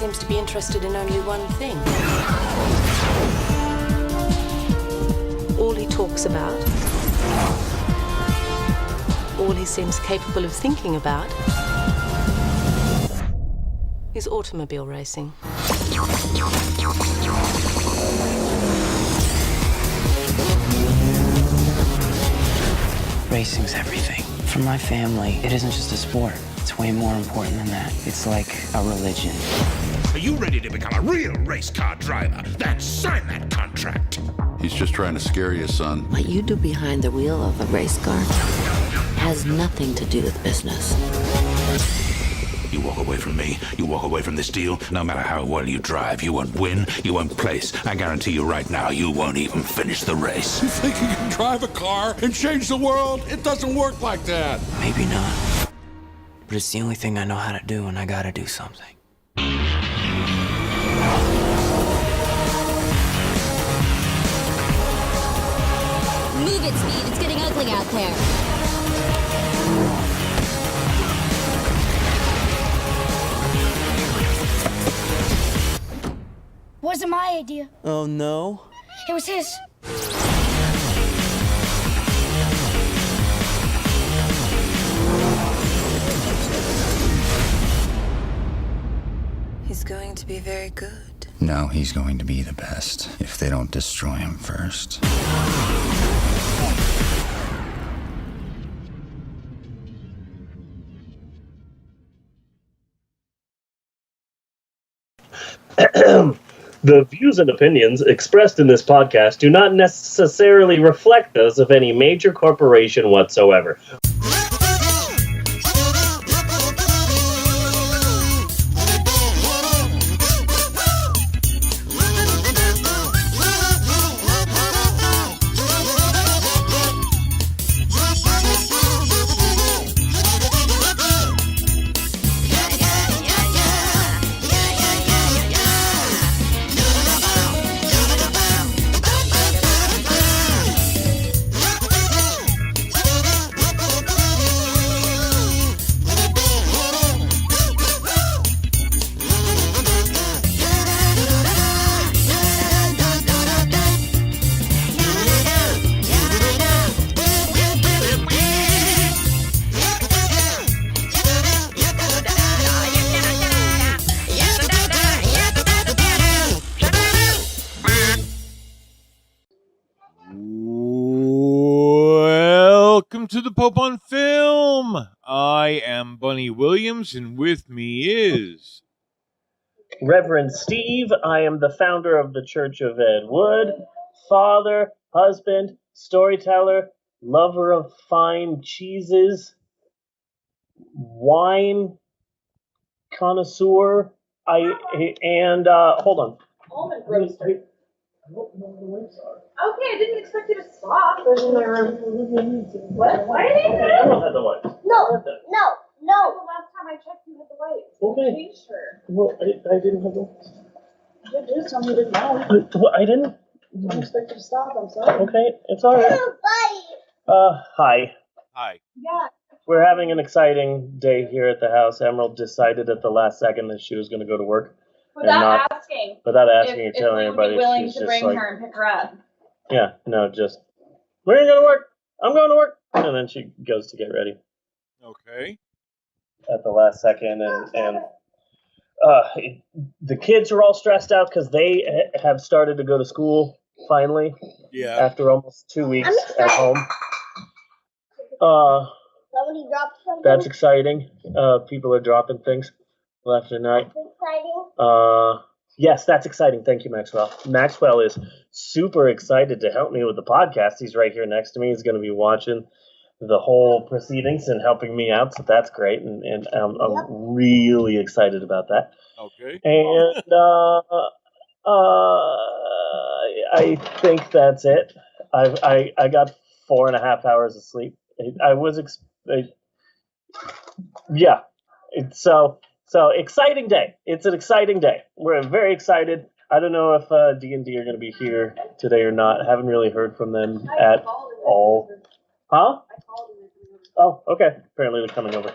seems to be interested in only one thing. All he talks about, all he seems capable of thinking about, is automobile racing. Racing's everything. For my family, it isn't just a sport. It's way more important than that. It's like a religion. Are you ready to become a real race car driver? Then sign that contract. He's just trying to scare you, son. What you do behind the wheel of a race car has nothing to do with business. You walk away from me, you walk away from this deal, no matter how well you drive, you won't win, you won't place. I guarantee you right now, you won't even finish the race. You think you can drive a car and change the world? It doesn't work like that. Maybe not. But it's the only thing I know how to do, and I gotta do something. Move it, Speed. It's getting ugly out there. Wasn't my idea. Oh, no? It was his. He's going to be very good. No, he's going to be the best if they don't destroy him first. The views and opinions expressed in this podcast do not necessarily reflect those of any major corporation whatsoever. Welcome to the Pope on Film. I am Bunny Williams, and with me is Reverend Steve, I am the founder of the Church of Ed Wood, father, husband, storyteller, lover of fine cheeses, wine connoisseur, and hold on. Almond roaster. I don't know what the links are. Okay, I didn't expect you to stop. There's in my room. What? Why are they there? I don't have the lights. No. The last time I checked, you had the lights. Okay. Changed her. Well, I didn't have the lights. You did tell me you didn't know. I didn't. I didn't expect you to stop. I'm sorry. Okay, it's all right. Hi. Hi. Yeah. We're having an exciting day here at the house. Emerald decided at the last second that she was going to go to work. Without asking. Without asking or if telling we would anybody. be willing She's to just bring like, her and pick her up. yeah, no, just, where are you going to work? I'm going to work. And then she goes to get ready Okay. at the last second. And the kids are all stressed out because they have started to go to school finally Yeah. after almost 2 weeks at home. Somebody dropped something. That's exciting. People are dropping things left and right. Exciting. Yes, that's exciting. Thank you, Maxwell. Maxwell is super excited to help me with the podcast. He's right here next to me. He's going to be watching the whole proceedings and helping me out, so that's great. And I'm really excited about that. Okay. And I think that's it. I got 4.5 hours of sleep. So exciting day. It's an exciting day. We're very excited. I don't know if D&D are going to be here today or not. I haven't really heard from them at all. Huh? Oh, okay. Apparently they're coming over.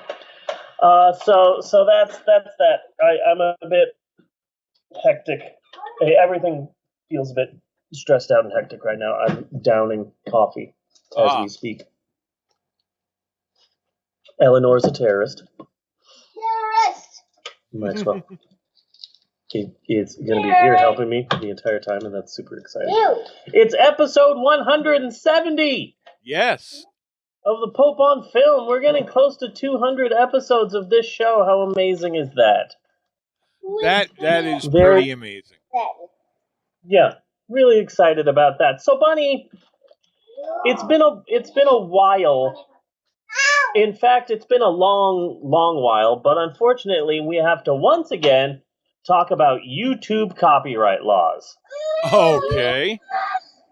So that's that. I'm a bit hectic. Everything feels a bit stressed out and hectic right now. I'm downing coffee as we speak. Eleanor's a terrorist. Maxwell. He is going to be here helping me the entire time, and that's super exciting. It's episode 170! Yes. Of the Pope on Film. We're getting close to 200 episodes of this show. How amazing is that? That is pretty amazing. Yeah, really excited about that. So, Bunny, it's been a while. In fact, it's been a long while, but unfortunately, we have to once again talk about YouTube copyright laws. Okay.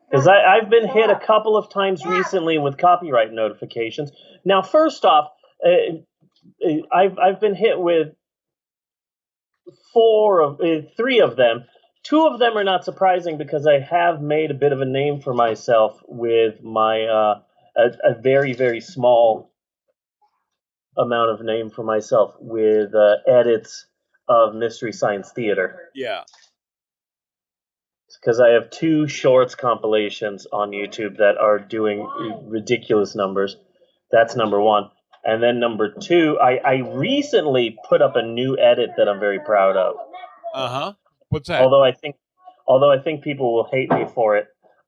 Because I've been hit a couple of times recently with copyright notifications. Now, first off, I've been hit with three of them. Two of them are not surprising because I have made a bit of a name for myself with my a very, very small amount of name for myself with edits of Mystery Science Theater. Yeah. Because I have 2 shorts compilations on YouTube that are doing ridiculous numbers. That's number 1. And then number 2, I recently put up a new edit that I'm very proud of. Uh-huh. What's that? Although I think people will hate me for it.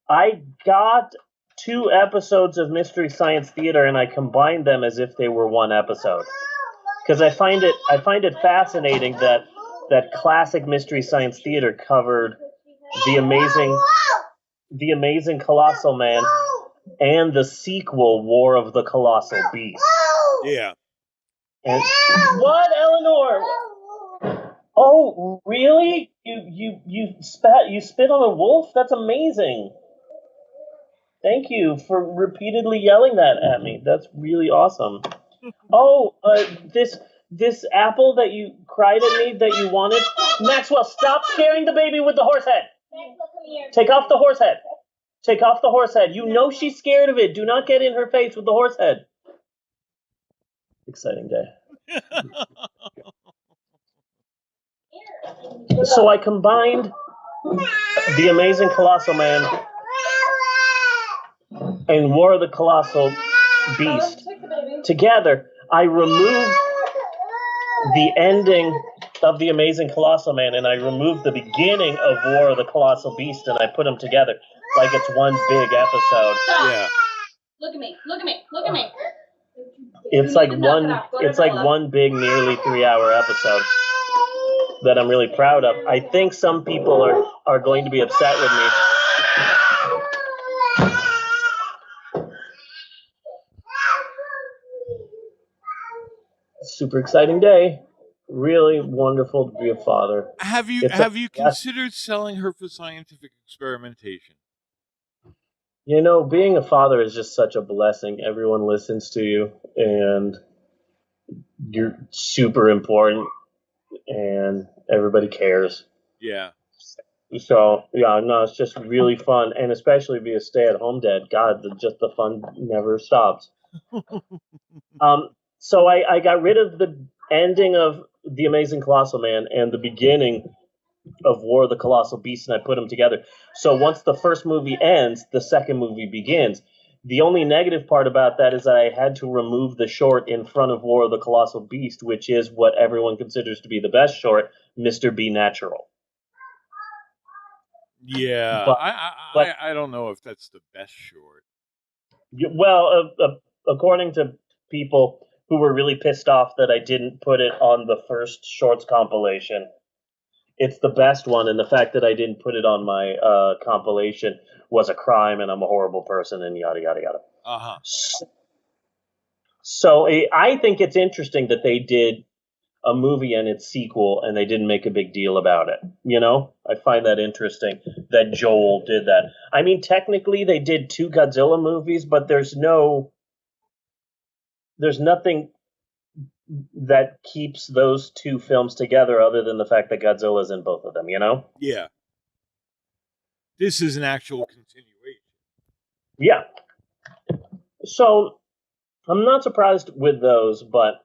I got 2 episodes of Mystery Science Theater and I combined them as if they were one episode. Because I find it fascinating that classic Mystery Science Theater covered the amazing Colossal Man and the sequel War of the Colossal Beast. Yeah. And what, Eleanor? Oh, really? You spit on a wolf? That's amazing. Thank you for repeatedly yelling that at me. That's really awesome. Oh, this apple that you cried at me that you wanted. Maxwell, stop scaring the baby with the horse head. Take off the horse head. Take off the horse head. You know she's scared of it. Do not get in her face with the horse head. Exciting day. So I combined The Amazing Colossal Man and War of the Colossal Beast together. I removed the ending of The Amazing Colossal Man and I removed the beginning of War of the Colossal Beast and I put them together like it's one big episode. Yeah. Look at me. Look at me. Look at me. It's like one big nearly 3-hour episode that I'm really proud of. I think some people are going to be upset with me. Super exciting day. Really wonderful to be a father. Have you considered selling her for scientific experimentation? You know, being a father is just such a blessing. Everyone listens to you, and you're super important, and everybody cares. Yeah. So, yeah, no, it's just really fun, and especially be a stay-at-home dad. God, the fun never stops. So I got rid of the ending of The Amazing Colossal Man and the beginning of War of the Colossal Beast, and I put them together. So once the first movie ends, the second movie begins. The only negative part about that is that I had to remove the short in front of War of the Colossal Beast, which is what everyone considers to be the best short, Mr. Be Natural. Yeah, but I don't know if that's the best short. Well, according to people who were really pissed off that I didn't put it on the first shorts compilation, it's the best one, and the fact that I didn't put it on my compilation was a crime, and I'm a horrible person, and yada, yada, yada. Uh-huh. So I think it's interesting that they did a movie and its sequel, and they didn't make a big deal about it. You know? I find that interesting that Joel did that. I mean, technically, they did 2 Godzilla movies, but there's nothing that keeps those 2 films together other than the fact that Godzilla's in both of them, you know? Yeah. This is an actual continuation. Yeah. So, I'm not surprised with those, but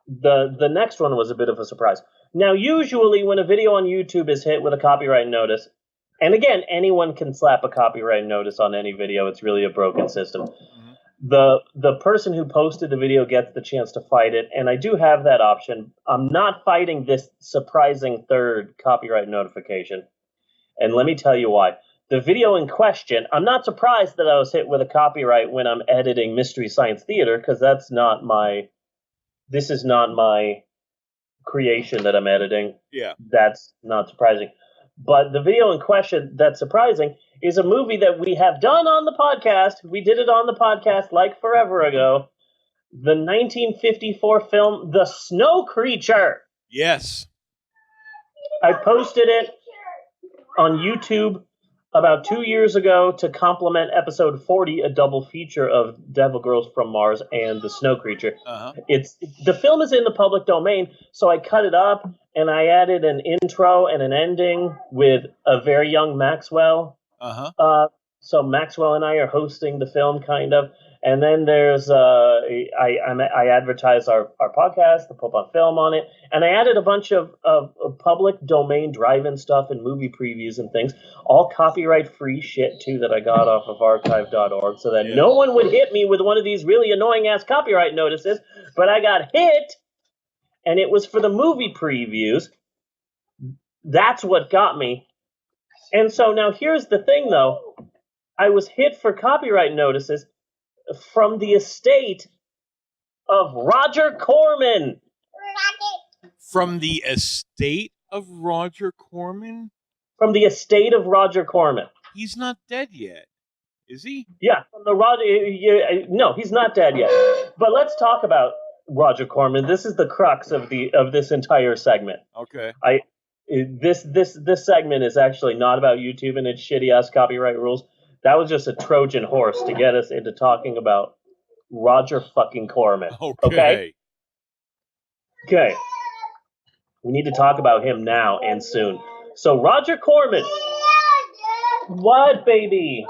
the next one was a bit of a surprise. Now, usually when a video on YouTube is hit with a copyright notice, and again, anyone can slap a copyright notice on any video. It's really a broken system. The person who posted the video gets the chance to fight it, and I do have that option. I'm not fighting this surprising third copyright notification, and let me tell you why. The video in question, I'm not surprised that I was hit with a copyright when I'm editing Mystery Science Theater, because this is not my creation that I'm editing. Yeah. That's not surprising. But the video in question that's surprising is a movie that we have done on the podcast. We did it on the podcast like forever ago. The 1954 film, The Snow Creature. Yes. I posted it on YouTube about 2 years ago to complement episode 40, a double feature of Devil Girls from Mars and The Snow Creature. Uh-huh. The film is in the public domain, so I cut it up and I added an intro and an ending with a very young Maxwell. Uh-huh. So Maxwell and I are hosting the film, kind of. And then there's I advertise our podcast, the Pope on Film, on it, and I added a bunch of public domain drive-in stuff and movie previews and things, all copyright-free shit too that I got off of archive.org, so that no one would hit me with one of these really annoying-ass copyright notices. But I got hit, and it was for the movie previews. That's what got me. And so now here's the thing, though. I was hit for copyright notices from the estate of Roger Corman. From the estate of Roger Corman? From the estate of Roger Corman. He's not dead yet, is he? Yeah, from the no, he's not dead yet. But let's talk about Roger Corman. This is the crux of this entire segment. Okay. This segment is actually not about YouTube and its shitty ass copyright rules. That was just a Trojan horse to get us into talking about Roger fucking Corman. Okay? Okay. We need to talk about him now and soon. So Roger Corman. What, baby?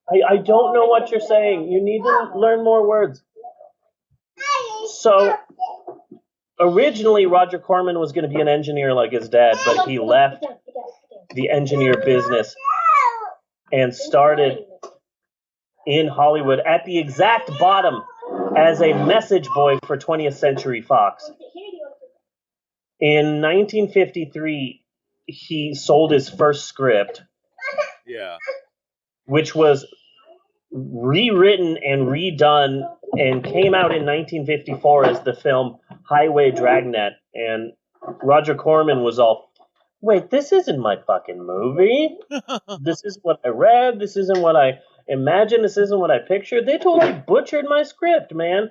I don't know what you're saying. You need to learn more words. So originally Roger Corman was going to be an engineer like his dad, but he left the engineer business and started in Hollywood at the exact bottom as a message boy for 20th Century Fox. In 1953, he sold his first script, which was rewritten and redone and came out in 1954 as the film Highway Dragnet. And Roger Corman was all, wait, this isn't my fucking movie. This is what I read. This isn't what I imagined. This isn't what I pictured. They totally butchered my script, man.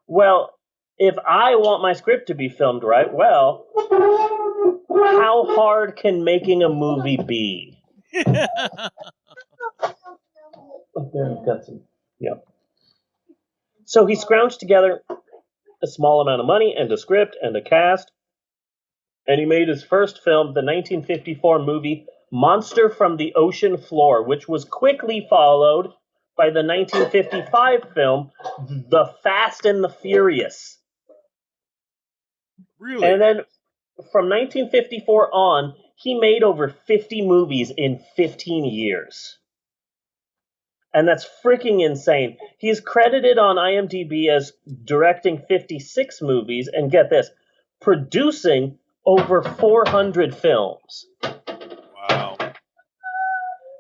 Well, if I want my script to be filmed right, well, how hard can making a movie be? There, I've got some. Yeah. So he scrounged together a small amount of money and a script and a cast, and he made his first film, the 1954 movie Monster from the Ocean Floor, which was quickly followed by the 1955 film The Fast and the Furious. Really? And then from 1954 on, he made over 50 movies in 15 years. And that's freaking insane. He's credited on IMDb as directing 56 movies, and get this, producing over 400 films. Wow.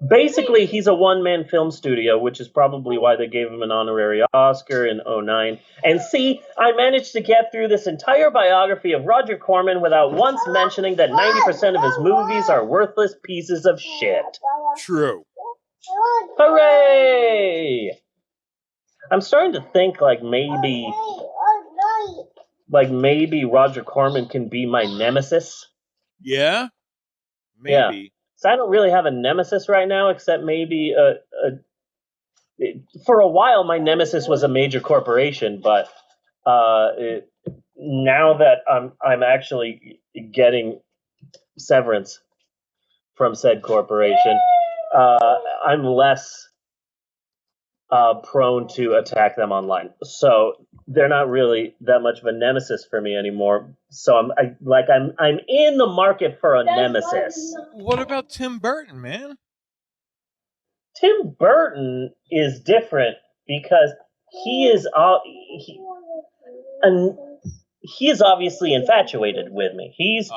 Basically, he's a one-man film studio, which is probably why they gave him an honorary Oscar in 2009. And see, I managed to get through this entire biography of Roger Corman without once mentioning that 90% of his movies are worthless pieces of shit. True. Hooray! I'm starting to think maybe Roger Corman can be my nemesis. Yeah? Maybe. Yeah. So I don't really have a nemesis right now, except maybe for a while my nemesis was a major corporation, but now that I'm actually getting severance from said corporation, I'm less prone to attack them online. So they're not really that much of a nemesis for me anymore. So I'm in the market for a nemesis. What about Tim Burton, man? Tim Burton is different because he is he is obviously infatuated with me. He's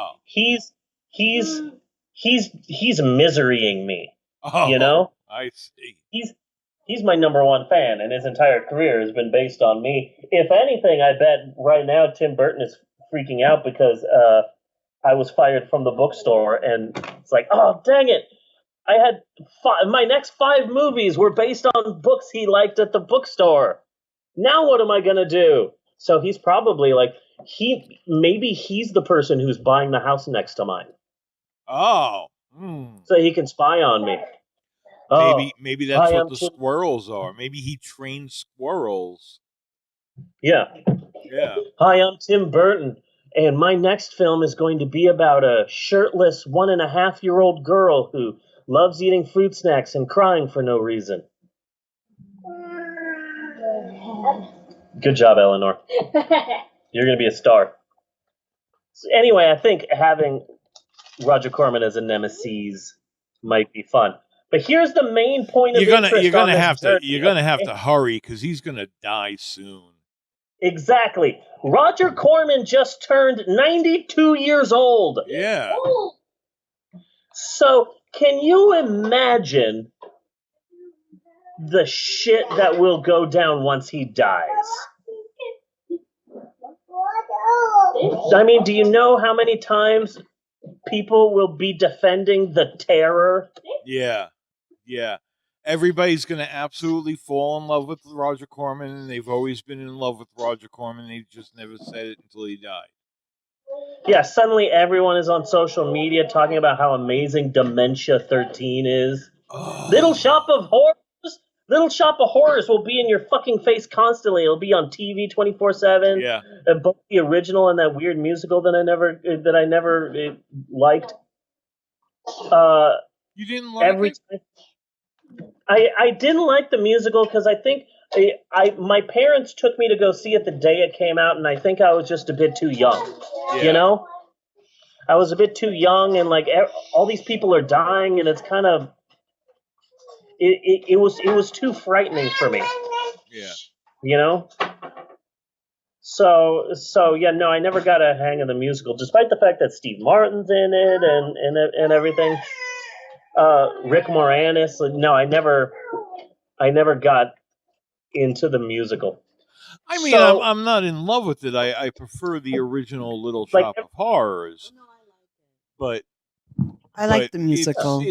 miserying me. Oh, You know? I see. He's my number one fan, and his entire career has been based on me. If anything, I bet right now Tim Burton is freaking out because I was fired from the bookstore, and it's like, oh, dang it. I had my next 5 movies were based on books he liked at the bookstore. Now what am I going to do? So he's probably like, maybe he's the person who's buying the house next to mine. Oh. So he can spy on me. Maybe that's what the squirrels are. Maybe he trained squirrels. Yeah. Yeah. Hi, I'm Tim Burton, and my next film is going to be about a shirtless 1.5-year-old girl who loves eating fruit snacks and crying for no reason. Good job, Eleanor. You're going to be a star. So anyway, I think having Roger Corman as a nemesis might be fun. But here's the main point of interest. You're gonna have to hurry because he's gonna die soon. Exactly. Roger Corman just turned 92 years old. Yeah. So can you imagine the shit that will go down once he dies? I mean, do you know how many times people will be defending the terror? Yeah. Yeah. Everybody's going to absolutely fall in love with Roger Corman, and they've always been in love with Roger Corman. They just never said it until he died. Yeah, suddenly everyone is on social media talking about how amazing Dementia 13 is. Oh. Little Shop of Horrors will be in your fucking face constantly. It'll be on TV 24/7. Yeah. Both the original and that weird musical that I never liked. You didn't like it? I didn't like the musical because I think my parents took me to go see it the day it came out, and I think I was just a bit too young. Yeah. You know, I was a bit too young, and like all these people are dying, and it's kind of it was too frightening for me. Yeah. You know. So yeah, no, I never got a hang of the musical, despite the fact that Steve Martin's in it and everything. Rick Moranis. No, I never got into the musical. I mean, I'm not in love with it. I prefer the original Little Shop of Horrors. But I like the musical.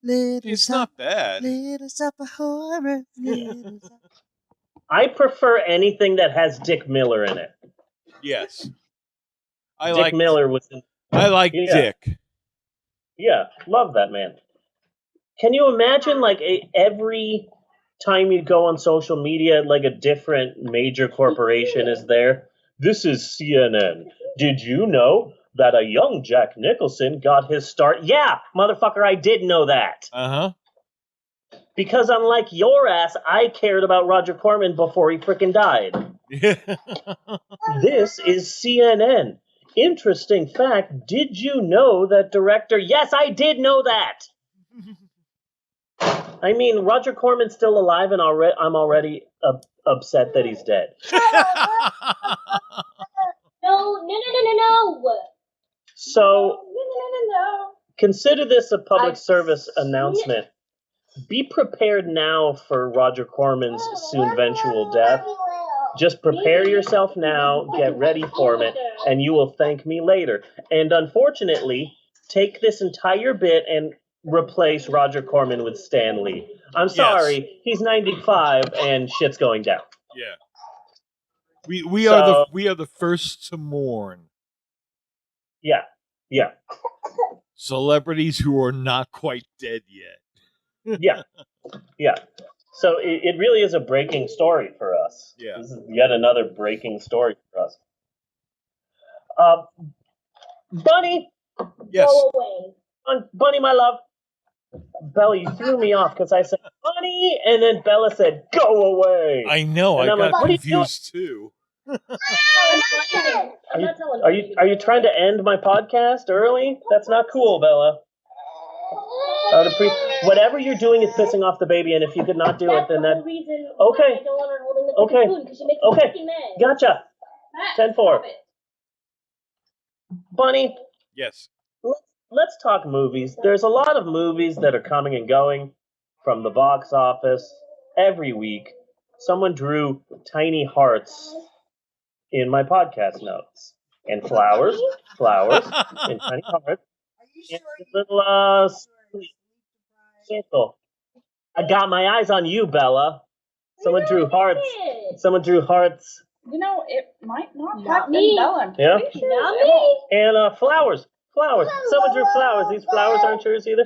It's not bad. Little Shop of Horrors. I prefer anything that has Dick Miller in it. Yes. Dick Miller was in. I like Dick. Yeah, love that man. Can you imagine, like, every time you go on social media, like a different major corporation is there? This is CNN. Did you know that a young Jack Nicholson got his start? Yeah, motherfucker, I did know that. Uh-huh. Because unlike your ass, I cared about Roger Corman before he freaking died. This is CNN. Interesting fact, did you know that director... Yes, I did know that! I mean, Roger Corman's still alive, and I'm already upset that he's dead. No. So, consider this a public service announcement. Be prepared now for Roger Corman's soon eventual death. Just prepare yourself now, get ready for it, and you will thank me later. And unfortunately, take this entire bit and replace Roger Corman with Stan Lee. I'm sorry, he's 95 and shit's going down. Yeah. We are the first to mourn. Yeah. Celebrities who are not quite dead yet. Yeah. So it really is a breaking story for us. Yeah. This is yet another breaking story for us. Bunny. Yes. Go away. Bunny, my love. Bella, you threw me off because I said funny, and then Bella said go away. I know. And I I'm got like, what are you doing? confused too. Are you trying to end my podcast early? That's not cool, Bella. I would whatever you're doing is pissing off the baby, and if you could not do it, then that. Okay. Okay. Gotcha. 10-4. Bunny, Yes. let's talk movies. There's a lot of movies that are coming and going from the box office every week. Someone drew tiny hearts in my podcast notes. And flowers, and tiny hearts, and a little circle. I got my eyes on you, Bella. Someone drew hearts. Someone drew hearts. You know, it might not Not have me. been Bella. Yeah? Not me. And flowers. Flowers. Someone drew flowers. These flowers aren't yours either?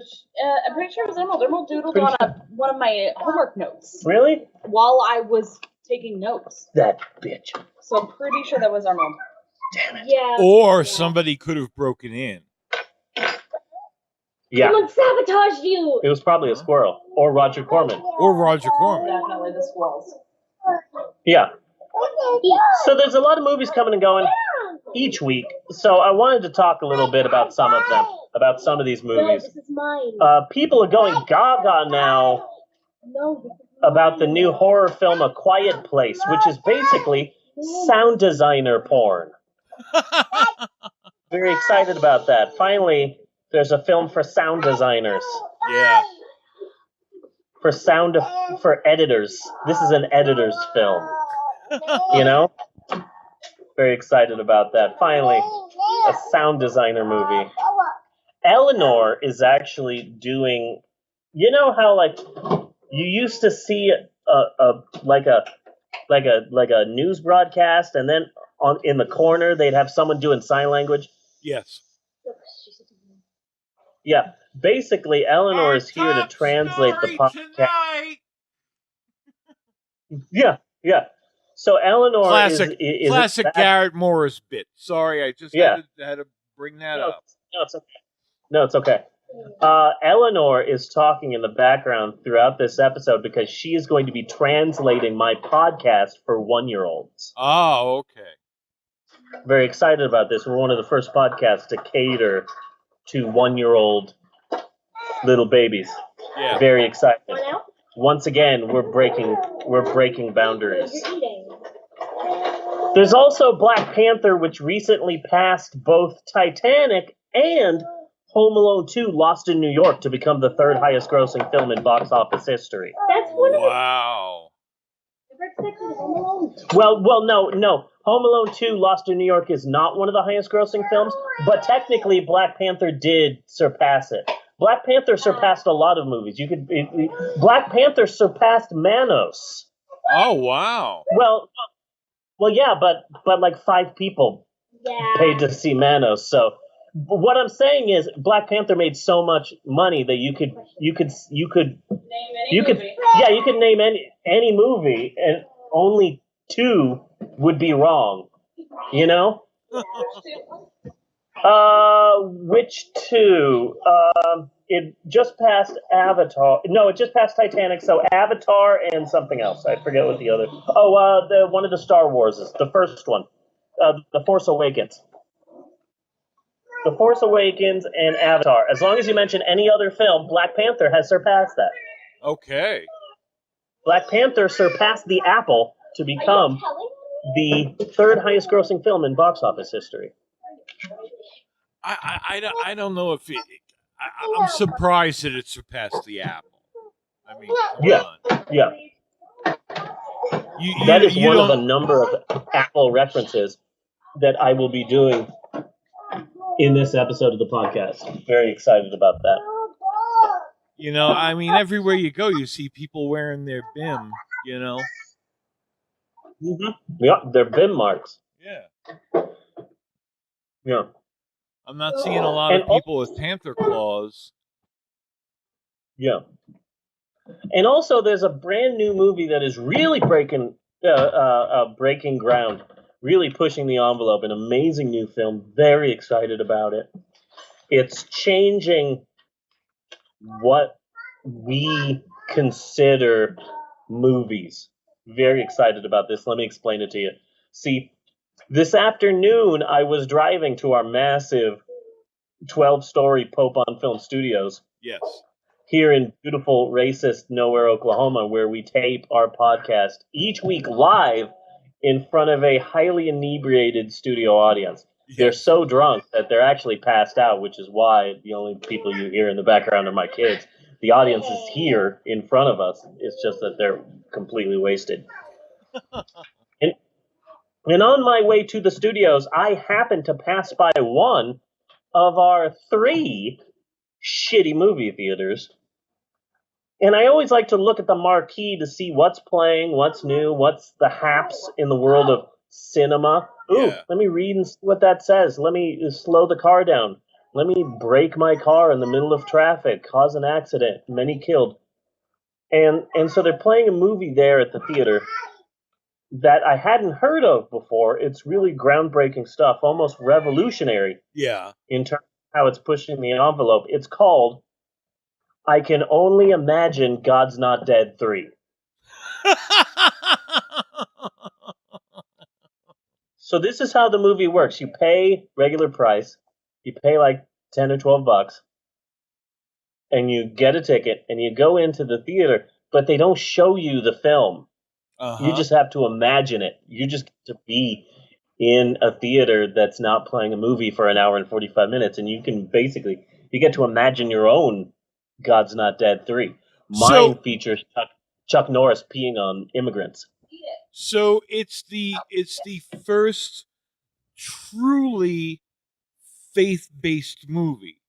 I'm pretty sure it was Emerald. Emerald doodled Pretty on one of my homework notes Really? while I was taking notes. That bitch. So I'm pretty sure that was Emerald. Damn it. Yeah. Or somebody could have broken in. Yeah. Someone sabotaged you. It was probably a squirrel. Or Roger Corman. Or Roger Corman. Definitely the squirrels. Yeah. So there's a lot of movies coming and going each week. So I wanted to talk a little bit about some of them, about some of these No, movies. this is mine. People are going gaga now No, this is about the new horror film A Quiet Place, which is basically sound designer porn. Very excited about that. Finally, there's a film for sound designers. Yeah. For editors. This is an editor's film. You know? Very excited about that. Finally, a sound designer movie. Eleanor is actually doing, you know how like you used to see a news broadcast, and then in the corner they'd have someone doing sign language. Yes. Yeah, basically Eleanor is here to translate the podcast. Yeah. So Eleanor Classic is classic Garrett Morris bit. Sorry, I just had to bring that up. No, it's okay. No, it's okay. Eleanor is talking in the background throughout this episode because she is going to be translating my podcast for 1-year-olds. Oh, okay. Very excited about this. We're one of the first podcasts to cater to 1-year-old little babies. Yeah. Very excited. Once again, we're breaking boundaries. There's also Black Panther, which recently passed both Titanic and Home Alone 2 Lost in New York to become the third highest grossing film in box office history. That's one of Wow. Well, no. Home Alone 2 Lost in New York is not one of the highest grossing films, but technically Black Panther did surpass it. Black Panther surpassed a lot of movies. Black Panther surpassed Manos. Oh, wow. Well, yeah, but like 5 people paid to see Manos. So what I'm saying is Black Panther made so much money that you could name any movie and only 2 would be wrong. You know? Which 2? It just passed Avatar. No, it just passed Titanic. So Avatar and something else. I forget what the other. The one of the Star Warses, the first one, The Force Awakens. The Force Awakens and Avatar. As long as you mention any other film, Black Panther has surpassed that. Okay. Black Panther surpassed The Apple to become the third highest grossing film in box office history. I don't know if I'm surprised that it surpassed The Apple. I mean, come on. Yeah. That is one of a number of Apple references that I will be doing in this episode of the podcast. Very excited about that. You know, I mean, everywhere you go, you see people wearing their BIM, you know? Mm-hmm. Yeah, they're BIM marks. Yeah. Yeah. I'm not seeing a lot of people with Panther claws. Yeah. And also, there's a brand new movie that is really breaking ground, really pushing the envelope. An amazing new film. Very excited about it. It's changing what we consider movies. Very excited about this. Let me explain it to you. See, this afternoon I was driving to our massive 12-story Pope on Film Studios Yes. here in beautiful, racist Nowhere, Oklahoma, where we tape our podcast each week live in front of a highly inebriated studio audience. They're so drunk that they're actually passed out, which is why the only people you hear in the background are my kids. The audience is here in front of us. It's just that they're completely wasted. And, and on my way to the studios, I happened to pass by one of our 3 shitty movie theaters. And I always like to look at the marquee to see what's playing, what's new, what's the haps in the world of cinema. Ooh, let me read and see what that says. Let me slow the car down. Let me brake my car in the middle of traffic, cause an accident, many killed. And so they're playing a movie there at the theater that I hadn't heard of before. It's really groundbreaking stuff, almost revolutionary Yeah. in terms of how it's pushing the envelope. It's called I Can Only Imagine God's Not Dead 3. So this is how the movie works. You pay regular price. You pay like 10 or 12 bucks. And you get a ticket and you go into the theater, but they don't show you the film. You just have to imagine it. You just get to be in a theater that's not playing a movie for an hour and 45 minutes, and you can basically you get to imagine your own God's Not Dead 3. Mine features Chuck Norris peeing on immigrants. So it's the first truly faith-based movie.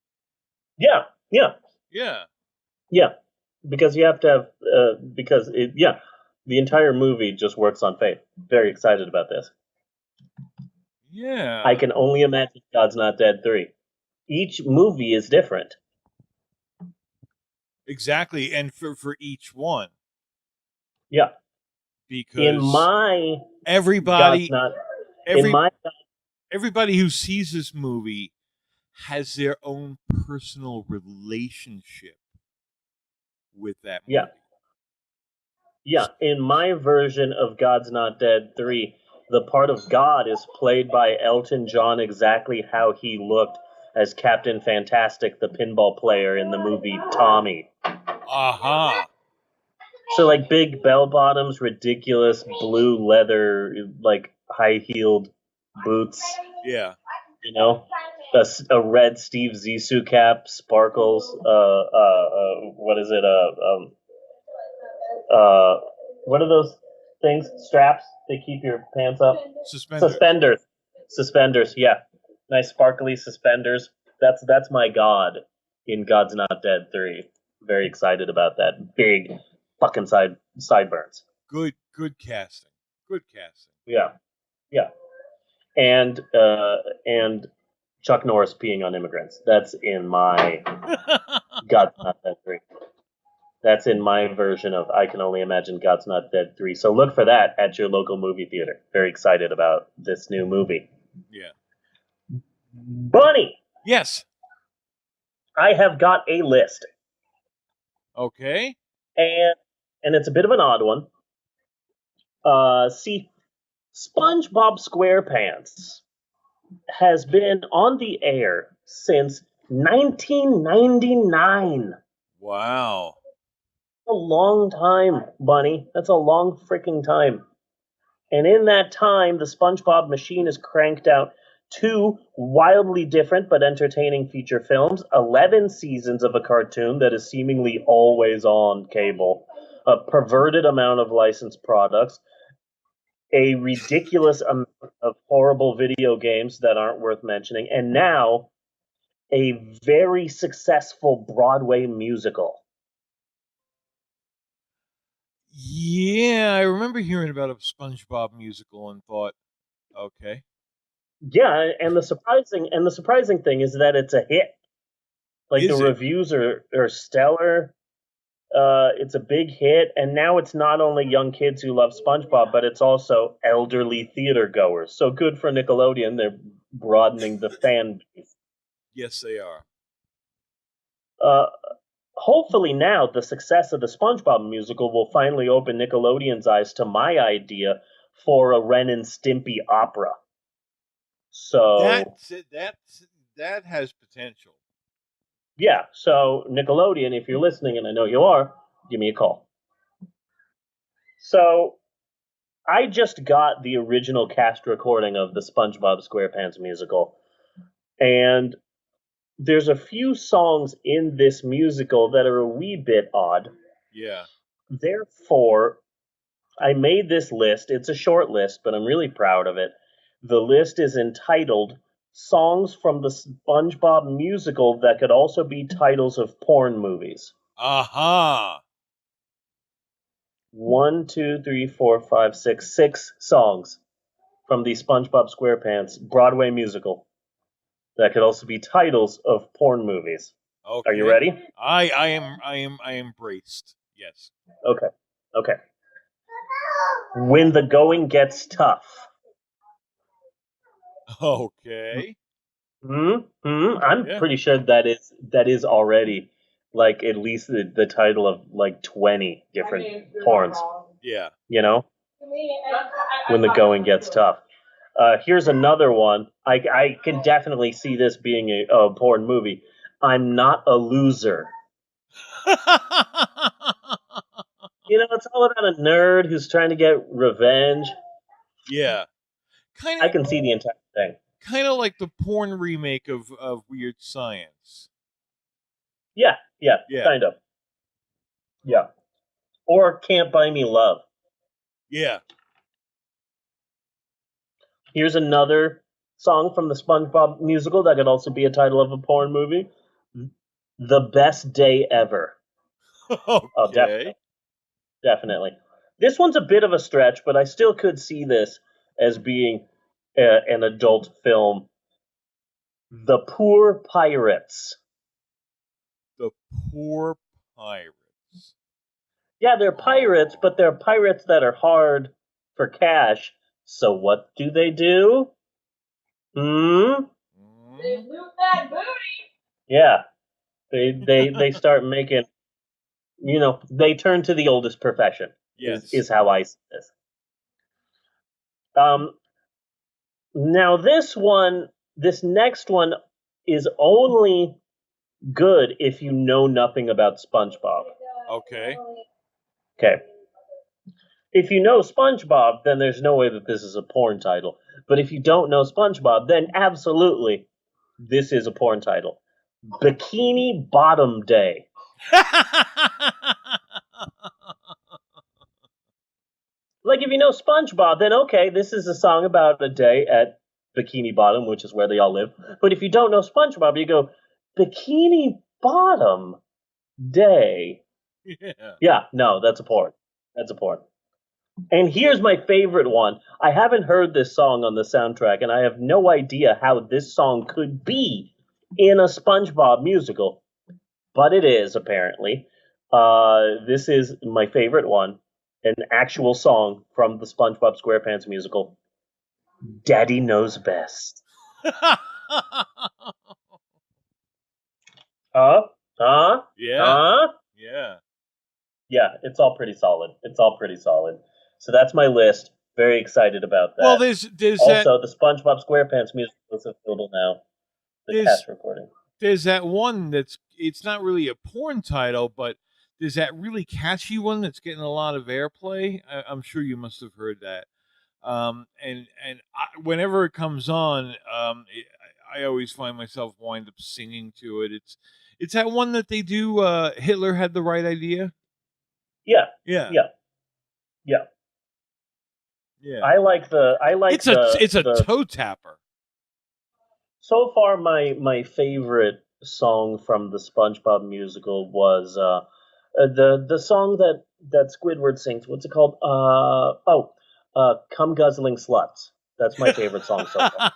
Yeah, yeah, Yeah. yeah. Because you have to have the entire movie just works on faith. Very excited about this. Yeah. I Can Only Imagine God's Not Dead 3. Each movie is different. Exactly, and for each one. Yeah. Because In my everybody God's not everybody who sees this movie has their own personal relationship with that movie. Yeah. Yeah, in my version of God's Not Dead 3, the part of God is played by Elton John exactly how he looked as Captain Fantastic, the pinball player in the movie Tommy. Aha. So like big bell bottoms, ridiculous blue leather, like high-heeled boots. Yeah. You know, a red Steve Zissou cap, sparkles. What is it? What are those things? Straps? They keep your pants up. Suspenders. Yeah, nice sparkly suspenders. That's my god in God's Not Dead 3. Very excited about that. Big fucking sideburns. Good casting. Good casting. Yeah. And Chuck Norris peeing on immigrants. That's in my God's Not Dead 3. That's in my version of I Can Only Imagine God's Not Dead 3. So look for that at your local movie theater. Very excited about this new movie. Yeah. Bunny! Yes. I have got a list. Okay. And it's a bit of an odd one. See, SpongeBob SquarePants has been on the air since 1999. Wow. A long time, Bunny. That's a long freaking time. And in that time, the SpongeBob machine has cranked out 2 wildly different but entertaining feature films, 11 seasons of a cartoon that is seemingly always on cable, a perverted amount of licensed products, a ridiculous amount of horrible video games that aren't worth mentioning, and now a very successful Broadway musical. Yeah, I remember hearing about a SpongeBob musical and thought, okay. Yeah, and the surprising thing is that it's a hit. Like the reviews are stellar. It's a big hit, and now it's not only young kids who love SpongeBob, but it's also elderly theater goers. So good for Nickelodeon. They're broadening the fan base. Yes, they are. hopefully now the success of the SpongeBob musical will finally open Nickelodeon's eyes to my idea for a Ren and Stimpy opera. So that has potential. yeah, so Nickelodeon, if you're listening, and I know you are, give me a call. So I just got the original cast recording of the SpongeBob SquarePants musical, and there's a few songs in this musical that are a wee bit odd. Yeah. Therefore, I made this list. It's a short list, but I'm really proud of it. The list is entitled Songs from the SpongeBob Musical that could also be titles of porn movies. Aha! 1, 2, 3, 4, 5, 6, 6 songs from the SpongeBob SquarePants Broadway musical that could also be titles of porn movies. Okay. Are you ready? I am braced. Yes. Okay. When the Going Gets Tough. Okay. I'm Yeah. pretty sure that is already like at least the title of like 20 different porns. Yeah. You know? When the Going Gets Tough. Here's another one. I can definitely see this being a porn movie. I'm Not a Loser. You know, it's all about a nerd who's trying to get revenge. Yeah. I can see the entire thing. Kind of like the porn remake of Weird Science. Yeah, kind of. Yeah. Or Can't Buy Me Love. Yeah. Here's another song from the SpongeBob musical that could also be a title of a porn movie. The Best Day Ever. Okay. Oh, definitely. This one's a bit of a stretch, but I still could see this as being an adult film. The Poor Pirates. The Poor Pirates. Yeah, they're pirates, but they're pirates that are hard for cash. So what do? They loot that booty. Yeah. They start making, they turn to the oldest profession. Yes. Is how I see this. Now this next one is only good if you know nothing about SpongeBob. Okay. Okay. If you know SpongeBob, then there's no way that this is a porn title. But if you don't know SpongeBob, then absolutely this is a porn title. Bikini Bottom Day. Like, if you know SpongeBob, then okay, this is a song about a day at Bikini Bottom, which is where they all live. But if you don't know SpongeBob, you go, Bikini Bottom Day. Yeah, no, that's a porn. That's a porn. And here's my favorite one. I haven't heard this song on the soundtrack, and I have no idea how this song could be in a SpongeBob musical. But it is, apparently. This is my favorite one. An actual song from the SpongeBob SquarePants musical. Daddy Knows Best. Yeah. Yeah. Yeah, it's all pretty solid. So that's my list. Very excited about that. Well, there's also the SpongeBob SquarePants musical is available now. The cast recording. There's that one it's not really a porn title, but there's that really catchy one that's getting a lot of airplay. I'm sure you must have heard that. Whenever it comes on, I always find myself wind up singing to it. It's that one that they do. Hitler Had the Right Idea. Yeah. I like it's a toe tapper. So far, my favorite song from the SpongeBob musical was the song that Squidward sings. What's it called? Come Guzzling Sluts. That's my favorite song so far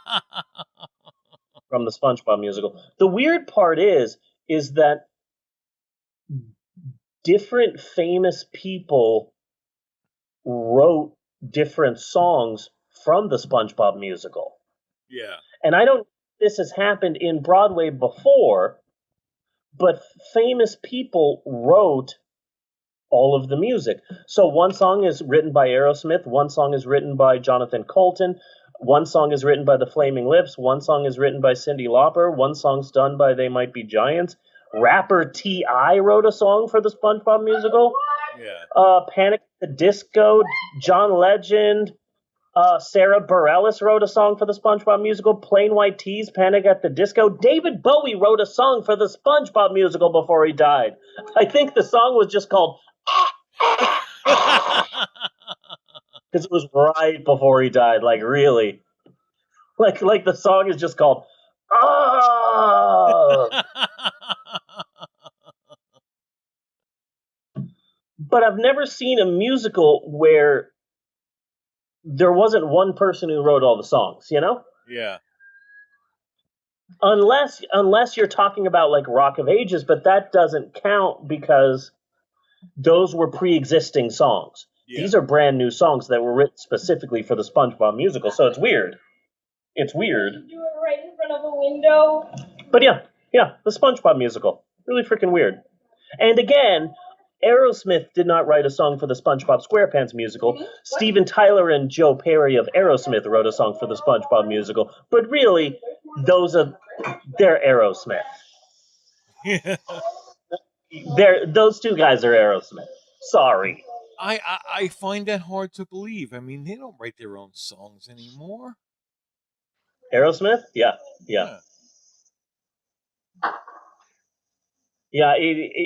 from the SpongeBob musical. The weird part is that different famous people wrote different songs from the SpongeBob musical. Yeah. And I don't know if this has happened in Broadway before, but famous people wrote all of the music. So one song is written by Aerosmith, one song is written by Jonathan Colton, one song is written by the Flaming Lips, one song is written by Cyndi Lauper, one song's done by They Might Be Giants. Rapper T.I. wrote a song for the SpongeBob musical. Yeah. Panic at the Disco, John Legend, Sarah Bareilles wrote a song for the SpongeBob musical. Plain White T's Panic at the Disco. David Bowie wrote a song for the SpongeBob musical before he died. I think the song was just called because it was right before he died. Like really, like the song is just called "Ah." But I've never seen a musical where there wasn't one person who wrote all the songs. You know? Yeah. Unless you're talking about like Rock of Ages, but that doesn't count because those were pre-existing songs. Yeah. These are brand new songs that were written specifically for the SpongeBob musical, so it's weird. It's weird. You do it right in front of a window. But yeah, the SpongeBob musical. Really freaking weird. And again, Aerosmith did not write a song for the SpongeBob SquarePants musical. Steven Tyler and Joe Perry of Aerosmith wrote a song for the SpongeBob musical. But really, they're Aerosmith. Those two guys are Aerosmith. Sorry. I find that hard to believe. I mean, they don't write their own songs anymore. Aerosmith? Yeah. Yeah,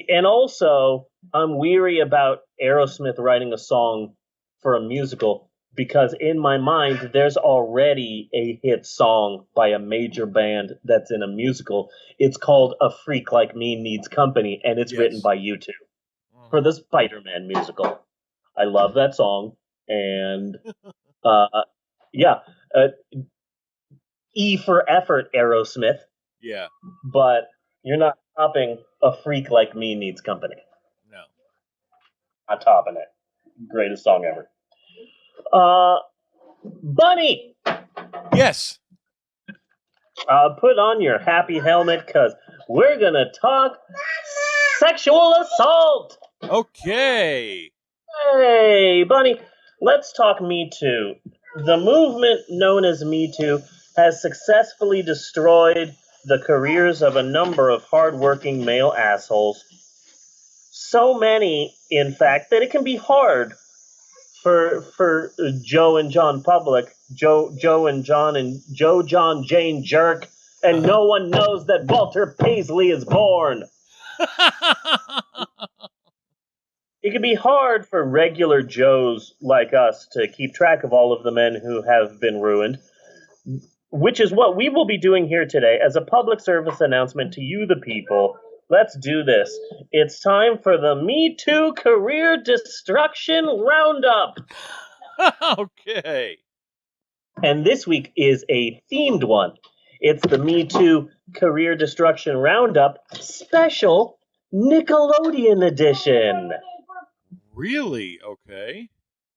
and also, I'm weary about Aerosmith writing a song for a musical because in my mind, there's already a hit song by a major band that's in a musical. It's called A Freak Like Me Needs Company, and it's written by U2 for the Spider-Man musical. I love that song, and E for effort, Aerosmith. Yeah. But you're not topping A Freak Like Me Needs Company. No. Not topping it. Greatest song ever. Bunny! Yes. Put on your happy helmet, because we're going to talk sexual assault! Okay. Hey, Bunny, let's talk Me Too. The movement known as Me Too has successfully destroyed the careers of a number of hardworking male assholes. So many, in fact, that it can be hard for Joe and John Public, Joe and John and Joe, John, Jane Jerk, and no one knows that Walter Paisley is born. It can be hard for regular Joes like us to keep track of all of the men who have been ruined, which is what we will be doing here today as a public service announcement to you, the people. Let's do this. It's time for the Me Too Career Destruction Roundup. Okay. And this week is a themed one. It's the Me Too Career Destruction Roundup Special Nickelodeon Edition. Really? Okay.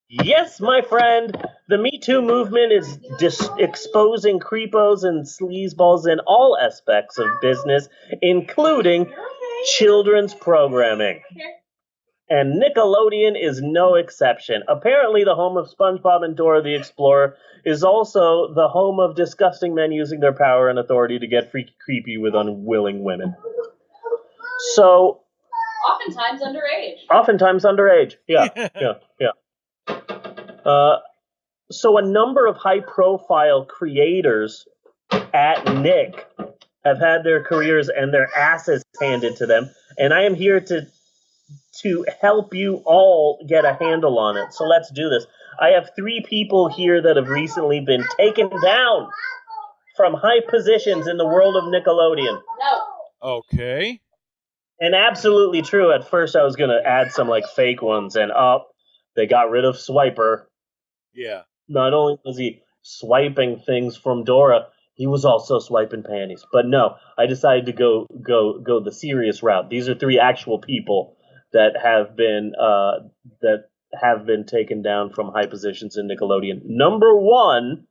Yes, my friend. The Me Too movement is exposing creepos and sleazeballs in all aspects of business, including children's programming. And Nickelodeon is no exception. Apparently, the home of SpongeBob and Dora the Explorer is also the home of disgusting men using their power and authority to get freaky creepy with unwilling women. So... Oftentimes underage. Yeah. So a number of high-profile creators at Nick have had their careers and their asses handed to them, and I am here to help you all get a handle on it. So let's do this. I have 3 people here that have recently been taken down from high positions in the world of Nickelodeon. Okay. And absolutely true. At first, I was going to add some like fake ones, and they got rid of Swiper. Yeah. Not only was he swiping things from Dora, he was also swiping panties. But no, I decided to go the serious route. These are 3 actual people that have been taken down from high positions in Nickelodeon. Number 1,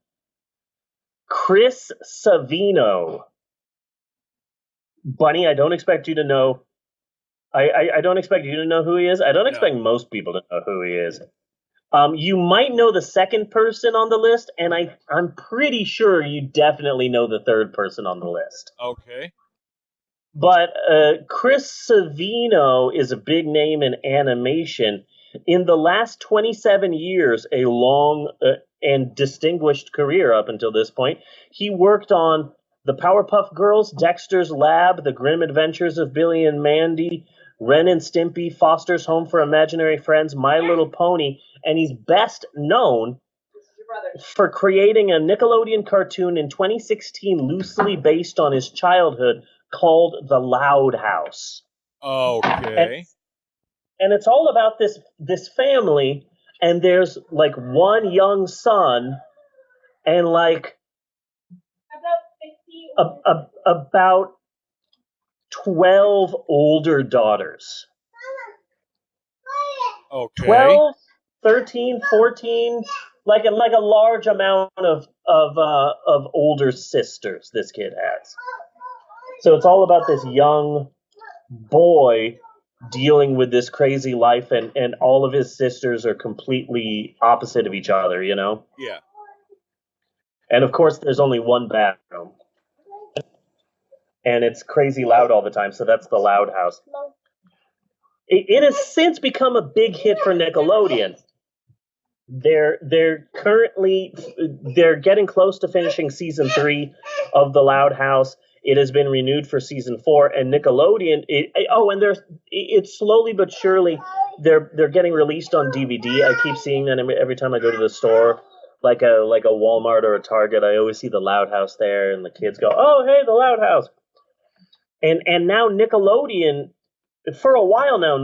Chris Savino. Bunny, I don't expect you to know. I don't expect you to know who he is. I don't expect most people to know who he is. You might know the second person on the list, and I'm pretty sure you definitely know the third person on the list. Okay. But Chris Savino is a big name in animation. In the last 27 years, a long and distinguished career up until this point, he worked on The Powerpuff Girls, Dexter's Lab, The Grim Adventures of Billy and Mandy, Ren and Stimpy, Foster's Home for Imaginary Friends, My Little Pony, and he's best known for creating a Nickelodeon cartoon in 2016 loosely based on his childhood called The Loud House. Okay. And it's all about this family, and there's like one young son and like about 12 older daughters. Okay. 12, 13, 14, like a large amount of older sisters this kid has. So it's all about this young boy dealing with this crazy life, and all of his sisters are completely opposite of each other, you know? Yeah. And of course, there's only one bathroom. And it's crazy loud all the time, so that's the Loud House. It has since become a big hit for Nickelodeon. They're getting close to finishing season 3 of the Loud House. It has been renewed for season 4, and Nickelodeon. It's slowly but surely they're getting released on DVD. I keep seeing that every time I go to the store, like a Walmart or a Target. I always see the Loud House there, and the kids go, "Oh, hey, the Loud House!" And now Nickelodeon. For a while now,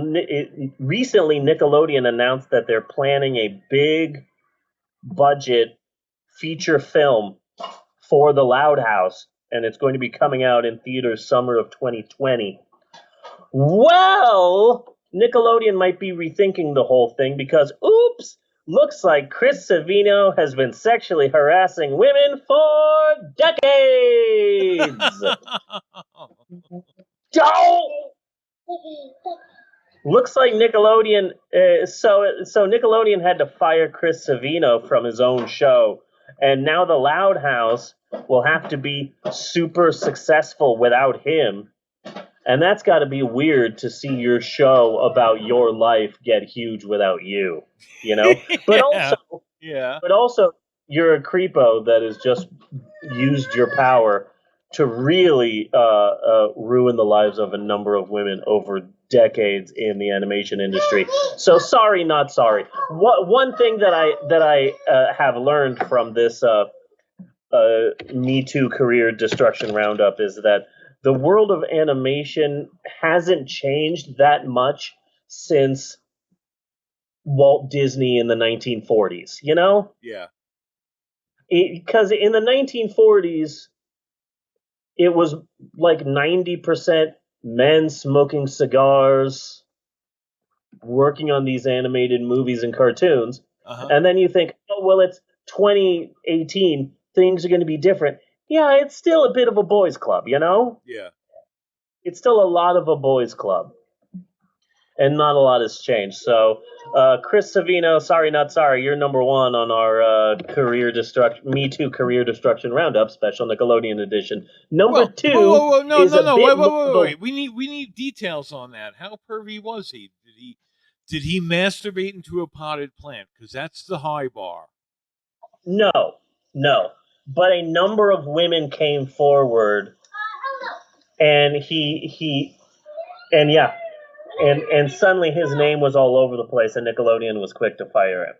recently Nickelodeon announced that they're planning a big budget feature film for the Loud House, and it's going to be coming out in theaters summer of 2020. Well, Nickelodeon might be rethinking the whole thing because, oops, looks like Chris Savino has been sexually harassing women for decades. Don't! Looks like Nickelodeon. So Nickelodeon had to fire Chris Savino from his own show, and now the Loud House will have to be super successful without him, and that's got to be weird to see your show about your life get huge without you. You know, but also you're a creepo that has just used your power to really ruin the lives of a number of women over decades in the animation industry. So sorry, not sorry. One thing that I have learned from this Me Too career destruction roundup is that the world of animation hasn't changed that much since Walt Disney in the 1940s. You know? Yeah. Because in the 1940s, it was like 90% men smoking cigars, working on these animated movies and cartoons. And then you think, oh, well, it's 2018. Things are going to be different. Yeah, it's still a bit of a boys' club, you know? Yeah. It's still a lot of a boys' club. And not a lot has changed. So, Chris Savino, sorry, not sorry, you're number one on our Me Too career destruction roundup special Nickelodeon edition. Number two wait. We need details on that. How pervy was he? Did he masturbate into a potted plant? Because that's the high bar. No. But a number of women came forward, and and suddenly his name was all over the place, and Nickelodeon was quick to fire him.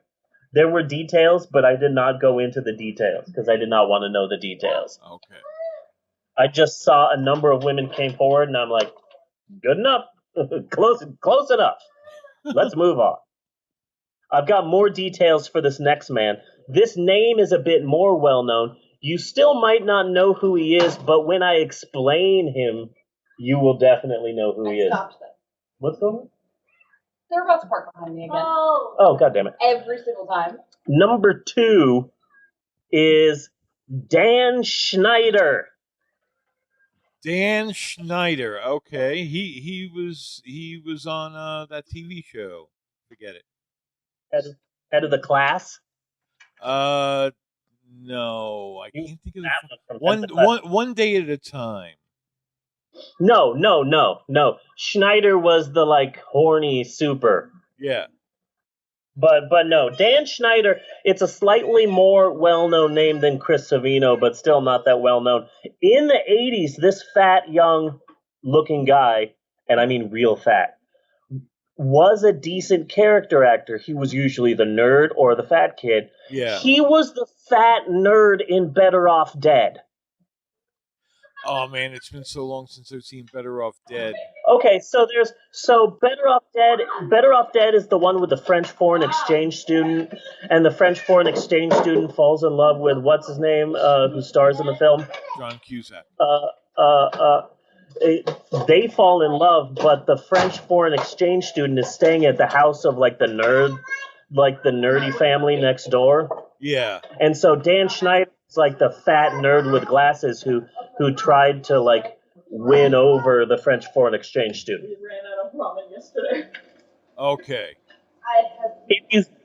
There were details, but I did not go into the details because I did not want to know the details. Okay. I just saw a number of women came forward, and I'm like, good enough, close enough. Let's move on. I've got more details for this next man. This name is a bit more well-known. You still might not know who he is, but when I explain him, you will definitely know who he is. What's going on? They're about to park behind me again. Oh, God damn it. Every single time. Number 2 is Dan Schneider. Dan Schneider. Okay, he was on that TV show. Forget it. Head of the Class. No, I can't think of That one from one. Head of the Class. One day at a time. No. Schneider was the like horny super. Yeah. But no, Dan Schneider, it's a slightly more well-known name than Chris Savino, but still not that well-known. In the 80s, this fat, young-looking guy, and I mean real fat, was a decent character actor. He was usually the nerd or the fat kid. Yeah. He was the fat nerd in Better Off Dead. Oh man, it's been so long since I've seen Better Off Dead. Okay, so Better Off Dead. Better Off Dead is the one with the French foreign exchange student, and the French foreign exchange student falls in love with what's his name, who stars in the film. John Cusack. They fall in love, but the French foreign exchange student is staying at the house of like the nerdy family next door. Yeah. And so Dan Schneider is like the fat nerd with glasses who tried to like win over the French foreign exchange student. Ran out of ramen yesterday. Okay.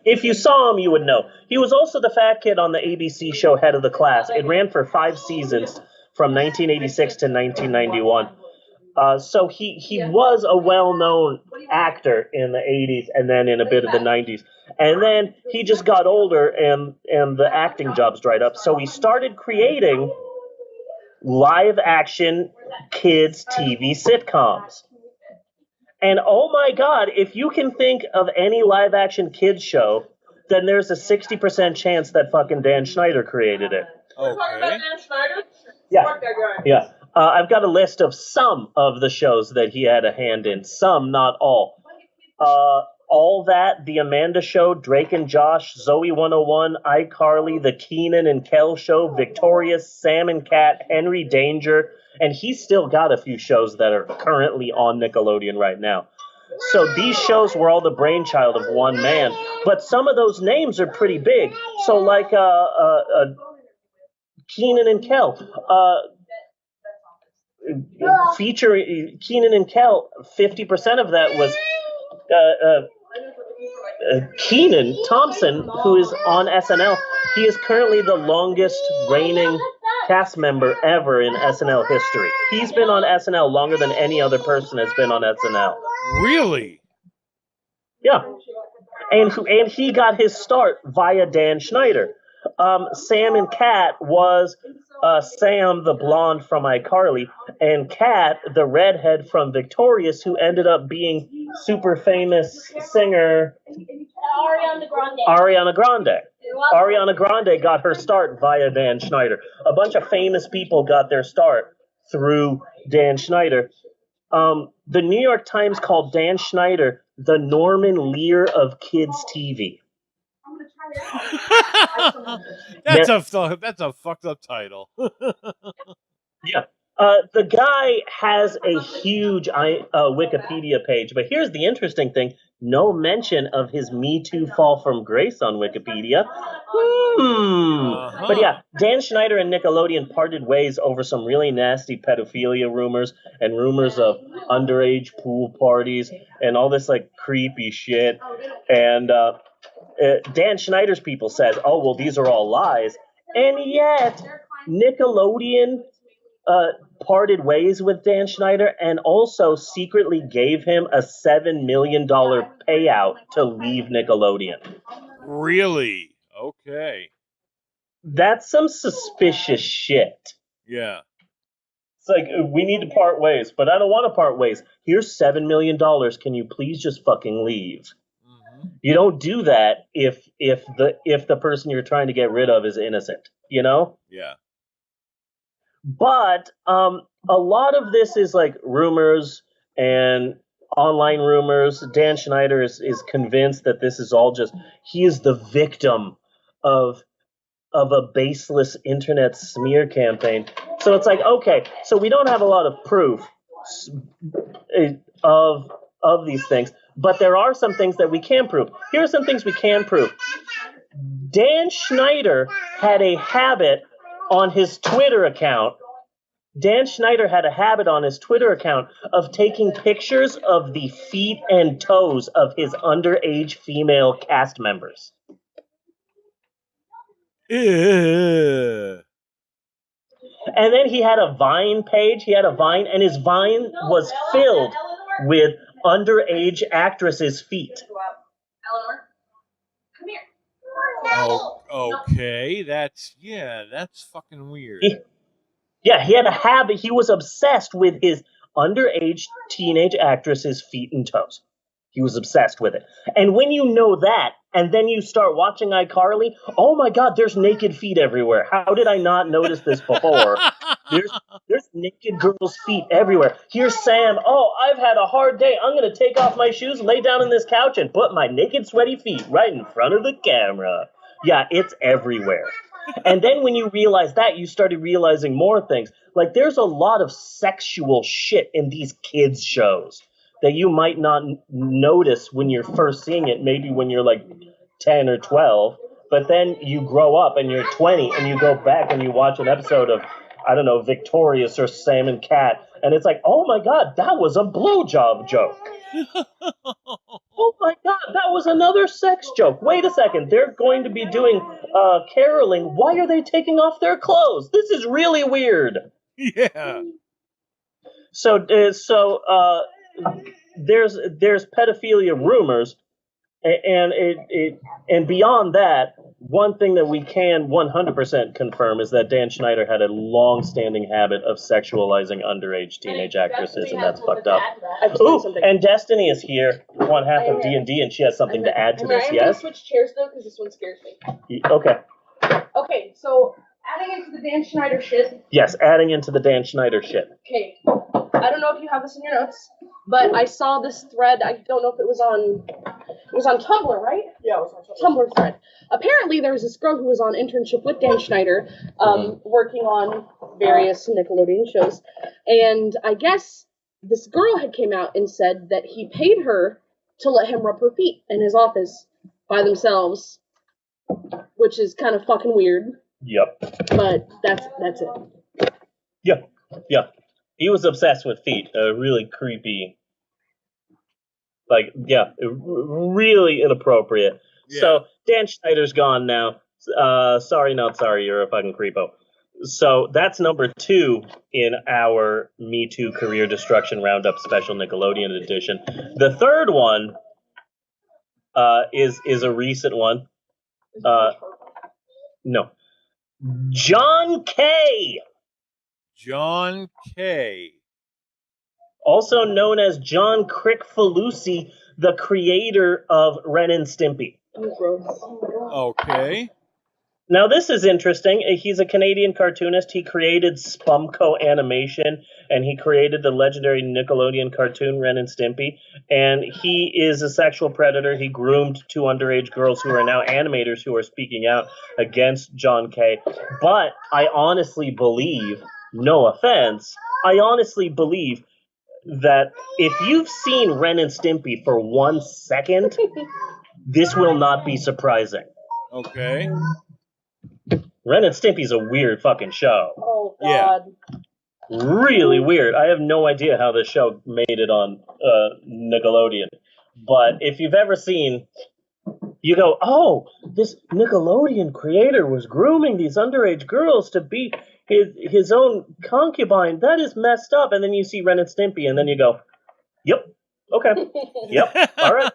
If you saw him, you would know. He was also the fat kid on the ABC show Head of the Class. It ran for 5 seasons from 1986 to 1991. So he was a well-known actor in the 80s and then in a bit of the 90s. And then he just got older and the acting jobs dried up. So he started creating live-action kids TV sitcoms. And oh my God, if you can think of any live-action kids show, then there's a 60% chance that fucking Dan Schneider created it. We're talking about Dan Schneider? Yeah. Fuck that guy. Yeah. I've got a list of some of the shows that he had a hand in. Some, not all. All That, The Amanda Show, Drake and Josh, Zoe 101, iCarly, The Keenan and Kel Show, Victorious, Sam and Cat, Henry Danger, and he's still got a few shows that are currently on Nickelodeon right now. So these shows were all the brainchild of one man, but some of those names are pretty big. So like Keenan and Kel, featuring Keenan and Kel, 50% of that was Keenan Thompson, who is on SNL. He is currently the longest reigning cast member ever in SNL history. He's been on SNL longer than any other person has been on SNL. Really? Yeah. And he got his start via Dan Schneider. Sam and Cat was Sam, the blonde from iCarly, and Cat, the redhead from Victorious, who ended up being super famous singer Ariana Grande. Ariana Grande got her start via Dan Schneider. A bunch of famous people got their start through Dan Schneider. The New York Times called Dan Schneider the Norman Lear of kids' TV. That's a fucked up title. Yeah. The guy has a huge Wikipedia page, but here's the interesting thing. No mention of his Me Too fall from grace on Wikipedia. But yeah, Dan Schneider and Nickelodeon parted ways over some really nasty pedophilia rumors and rumors of underage pool parties and all this like creepy shit. And Dan Schneider's people said, oh, well, these are all lies. And yet, Nickelodeon parted ways with Dan Schneider and also secretly gave him a $7 million payout to leave Nickelodeon. Really? Okay. That's some suspicious shit. Yeah. It's like, we need to part ways, but I don't want to part ways. Here's $7 million. Can you please just fucking leave? Mm-hmm. You don't do that if the person you're trying to get rid of is innocent, you know? Yeah. But a lot of this is like rumors and online rumors. Dan Schneider is convinced that this is all just, he is the victim of a baseless internet smear campaign. So it's like, okay, so we don't have a lot of proof of these things, but there are some things that we can prove. Here are some things we can prove. Dan Schneider had a habit on his Twitter account Dan Schneider had a habit on his Twitter account of taking pictures of the feet and toes of his underage female cast members. Ew. And then he had a Vine page. He had a Vine, and his Vine was filled with underage actresses' feet. Eleanor, come here. Oh, okay. That's fucking weird. He had a habit. He was obsessed with his underage teenage actresses' feet and toes. He was obsessed with it. And when you know that, and then you start watching iCarly, oh my God, there's naked feet everywhere. How did I not notice this before? There's naked girls' feet everywhere. Here's Sam. Oh, I've had a hard day. I'm going to take off my shoes, lay down on this couch, and put my naked, sweaty feet right in front of the camera. Yeah, it's everywhere. And then when you realize that, you started realizing more things. Like, there's a lot of sexual shit in these kids' shows that you might not notice when you're first seeing it, maybe when you're like 10 or 12. But then you grow up and you're 20 and you go back and you watch an episode of, I don't know, Victorious or Sam and Cat. And it's like, oh my God, that was a blowjob joke. Oh my God, that was another sex joke. Wait a second, they're going to be doing caroling. Why are they taking off their clothes? This is really weird. Yeah. So there's pedophilia rumors, and beyond that, one thing that we can 100% confirm is that Dan Schneider had a long-standing habit of sexualizing underage teenage actresses, and that's fucked up. Ooh, and Destiny is here, one half of D&D, and she has something to add to this. I'm Yes. gonna switch chairs though, because this one scares me. Okay. Okay, so adding into the Dan Schneider shit. Yes, adding into the Dan Schneider shit. Okay, I don't know if you have this in your notes, but I saw this thread. I don't know if it was on Tumblr, right? Yeah, it was on Tumblr thread. Apparently, there was this girl who was on internship with Dan Schneider, working on various Nickelodeon shows, and I guess this girl had came out and said that he paid her to let him rub her feet in his office by themselves, which is kind of fucking weird. Yep. But that's it. Yeah. He was obsessed with feet. Really creepy. Like, yeah, really inappropriate. Yeah. So, Dan Schneider's gone now. Sorry, not sorry, you're a fucking creepo. So, that's number 2 in our Me Too Career Destruction Roundup Special Nickelodeon edition. The third one is a recent one. No. John K. John K. Also known as John Crickfalusi, the creator of Ren and Stimpy. Okay. Now this is interesting. He's a Canadian cartoonist. He created Spumco Animation, and he created the legendary Nickelodeon cartoon Ren and Stimpy. And he is a sexual predator. He groomed 2 underage girls who are now animators who are speaking out against John K. But I honestly believe, no offense, I honestly believe that if you've seen Ren and Stimpy for 1 second, this will not be surprising. Okay. Ren and Stimpy's a weird fucking show. Oh, God. Yeah. Really weird. I have no idea how this show made it on Nickelodeon. But if you've ever seen, you go, oh, this Nickelodeon creator was grooming these underage girls to be his own concubine. That is messed up. And then you see Ren and Stimpy, and then you go, yep, okay, yep, all right.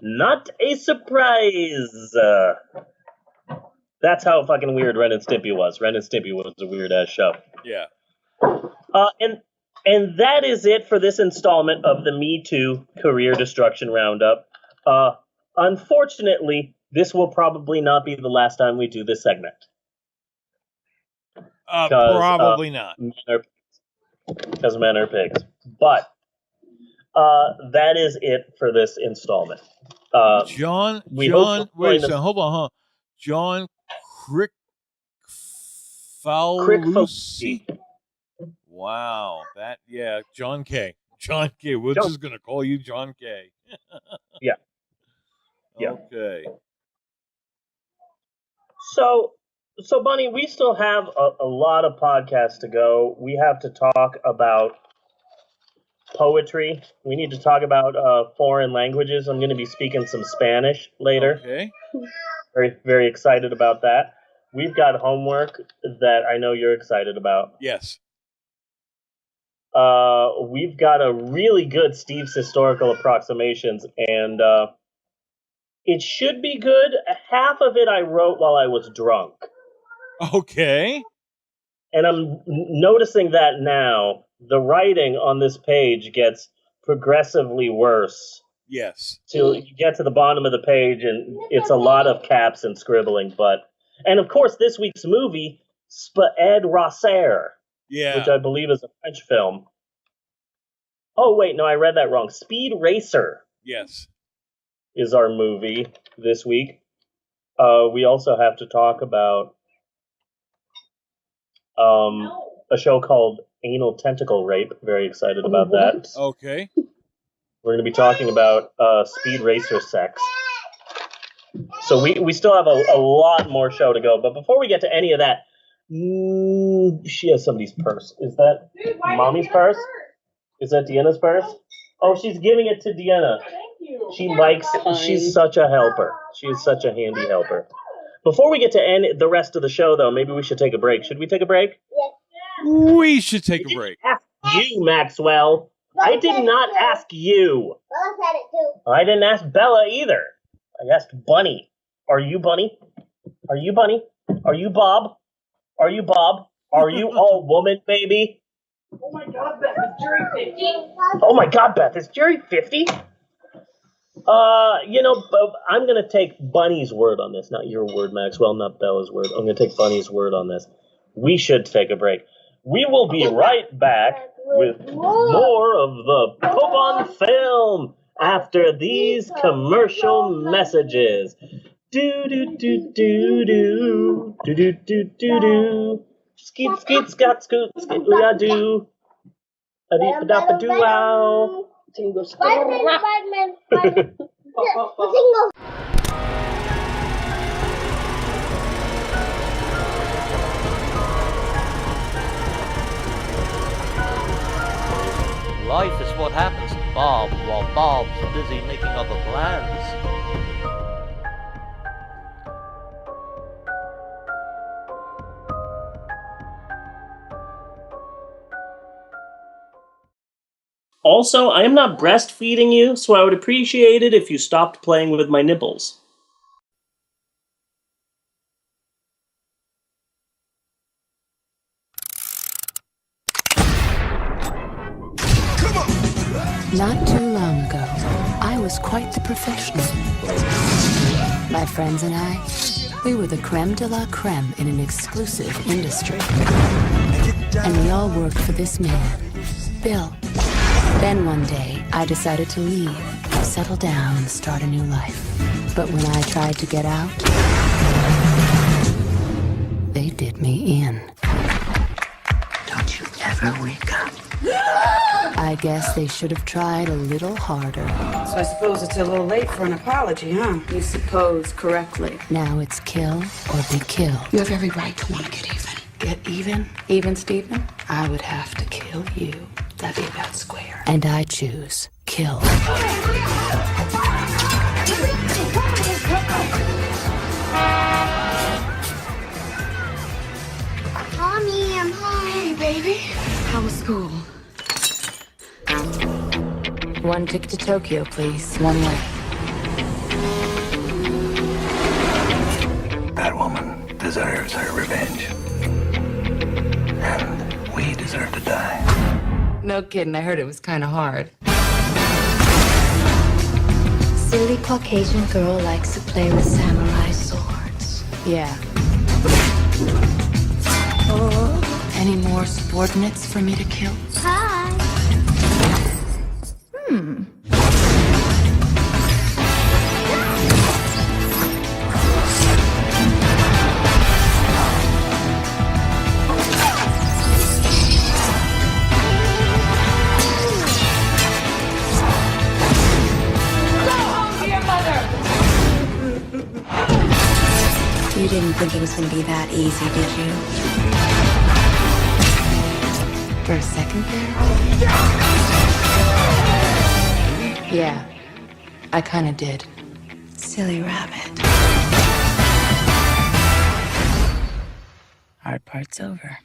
Not a surprise. That's how fucking weird Ren and Stimpy was. Ren and Stimpy was a weird-ass show. Yeah. And that is it for this installment of the Me Too Career Destruction Roundup. Unfortunately, this will probably not be the last time we do this segment. Probably not. Because men are pigs. But that is it for this installment. John, hold on, huh? John Crickfalusi. Wow, John K. John K. We're just gonna call you John K. Yeah. Okay. So So, Bunny, we still have a lot of podcasts to go. We have to talk about poetry. We need to talk about foreign languages. I'm going to be speaking some Spanish later. Okay. Very, very excited about that. We've got homework that I know you're excited about. Yes. We've got a really good Steve's Historical Approximations, and it should be good. Half of it I wrote while I was drunk. Okay. And I'm noticing that now. The writing on this page gets progressively worse. Yes. Till you get to the bottom of the page, and it's a lot of caps and scribbling. And of course, this week's movie, Spaed Racer, which I believe is a French film. Oh, wait, no, I read that wrong. Speed Racer. Yes. Is our movie this week. We also have to talk about a show called Anal Tentacle Rape. Very excited about that. Okay. We're going to be talking about Speed Racer sex. So we still have a lot more show to go. But before we get to any of that, she has somebody's purse. Is that Mommy's purse? Is that Deanna's purse? Oh, she's giving it to Deanna. She's such a helper. She's such a handy helper. Before we get to end the rest of the show, though, maybe we should take a break. Should we take a break? We should take a break. Ask you, Maxwell. I did not ask you. Bella said it too. I didn't ask Bella either. I asked Bunny. Are you Bunny? Are you Bunny? Are you Bob? Are you Bob? Are you all woman, baby? Oh my God, Beth, is Jerry 50? Oh my God, Beth, is Jerry 50? I'm going to take Bunny's word on this. Not your word, Maxwell, not Bella's word. I'm going to take Bunny's word on this. We should take a break. We will be right back with more of the Pope on Film after these commercial messages. Do do do do do do do do do do. Skeet skeet scott scoot skeet la do. A deep da do wow. Spider-Man. Life is what happens to Bob while Bob's busy making other plans. Also, I am not breastfeeding you, so I would appreciate it if you stopped playing with my nipples. Not too long ago, I was quite the professional. My friends and I, we were the creme de la creme in an exclusive industry. And we all worked for this man, Bill. Then one day, I decided to leave, settle down, and start a new life. But when I tried to get out, they did me in. Don't you ever wake up. I guess they should have tried a little harder. So I suppose it's a little late for an apology, huh? You suppose correctly. Now it's kill or be killed. You have every right to want to get even. Get even? Even, Stephen? I would have to kill you. That'd be about square. And I choose kill. Mommy, I'm home. Hey, baby. How was school? One ticket to Tokyo, please. One way. That woman deserves her revenge. And we deserve to die. No kidding, I heard it was kind of hard. Silly Caucasian girl likes to play with samurai swords. Yeah. Any more subordinates for me to kill? Hi. You didn't think it was going to be that easy, did you? For a second there? Yeah, I kind of did. Silly rabbit. Hard part's over.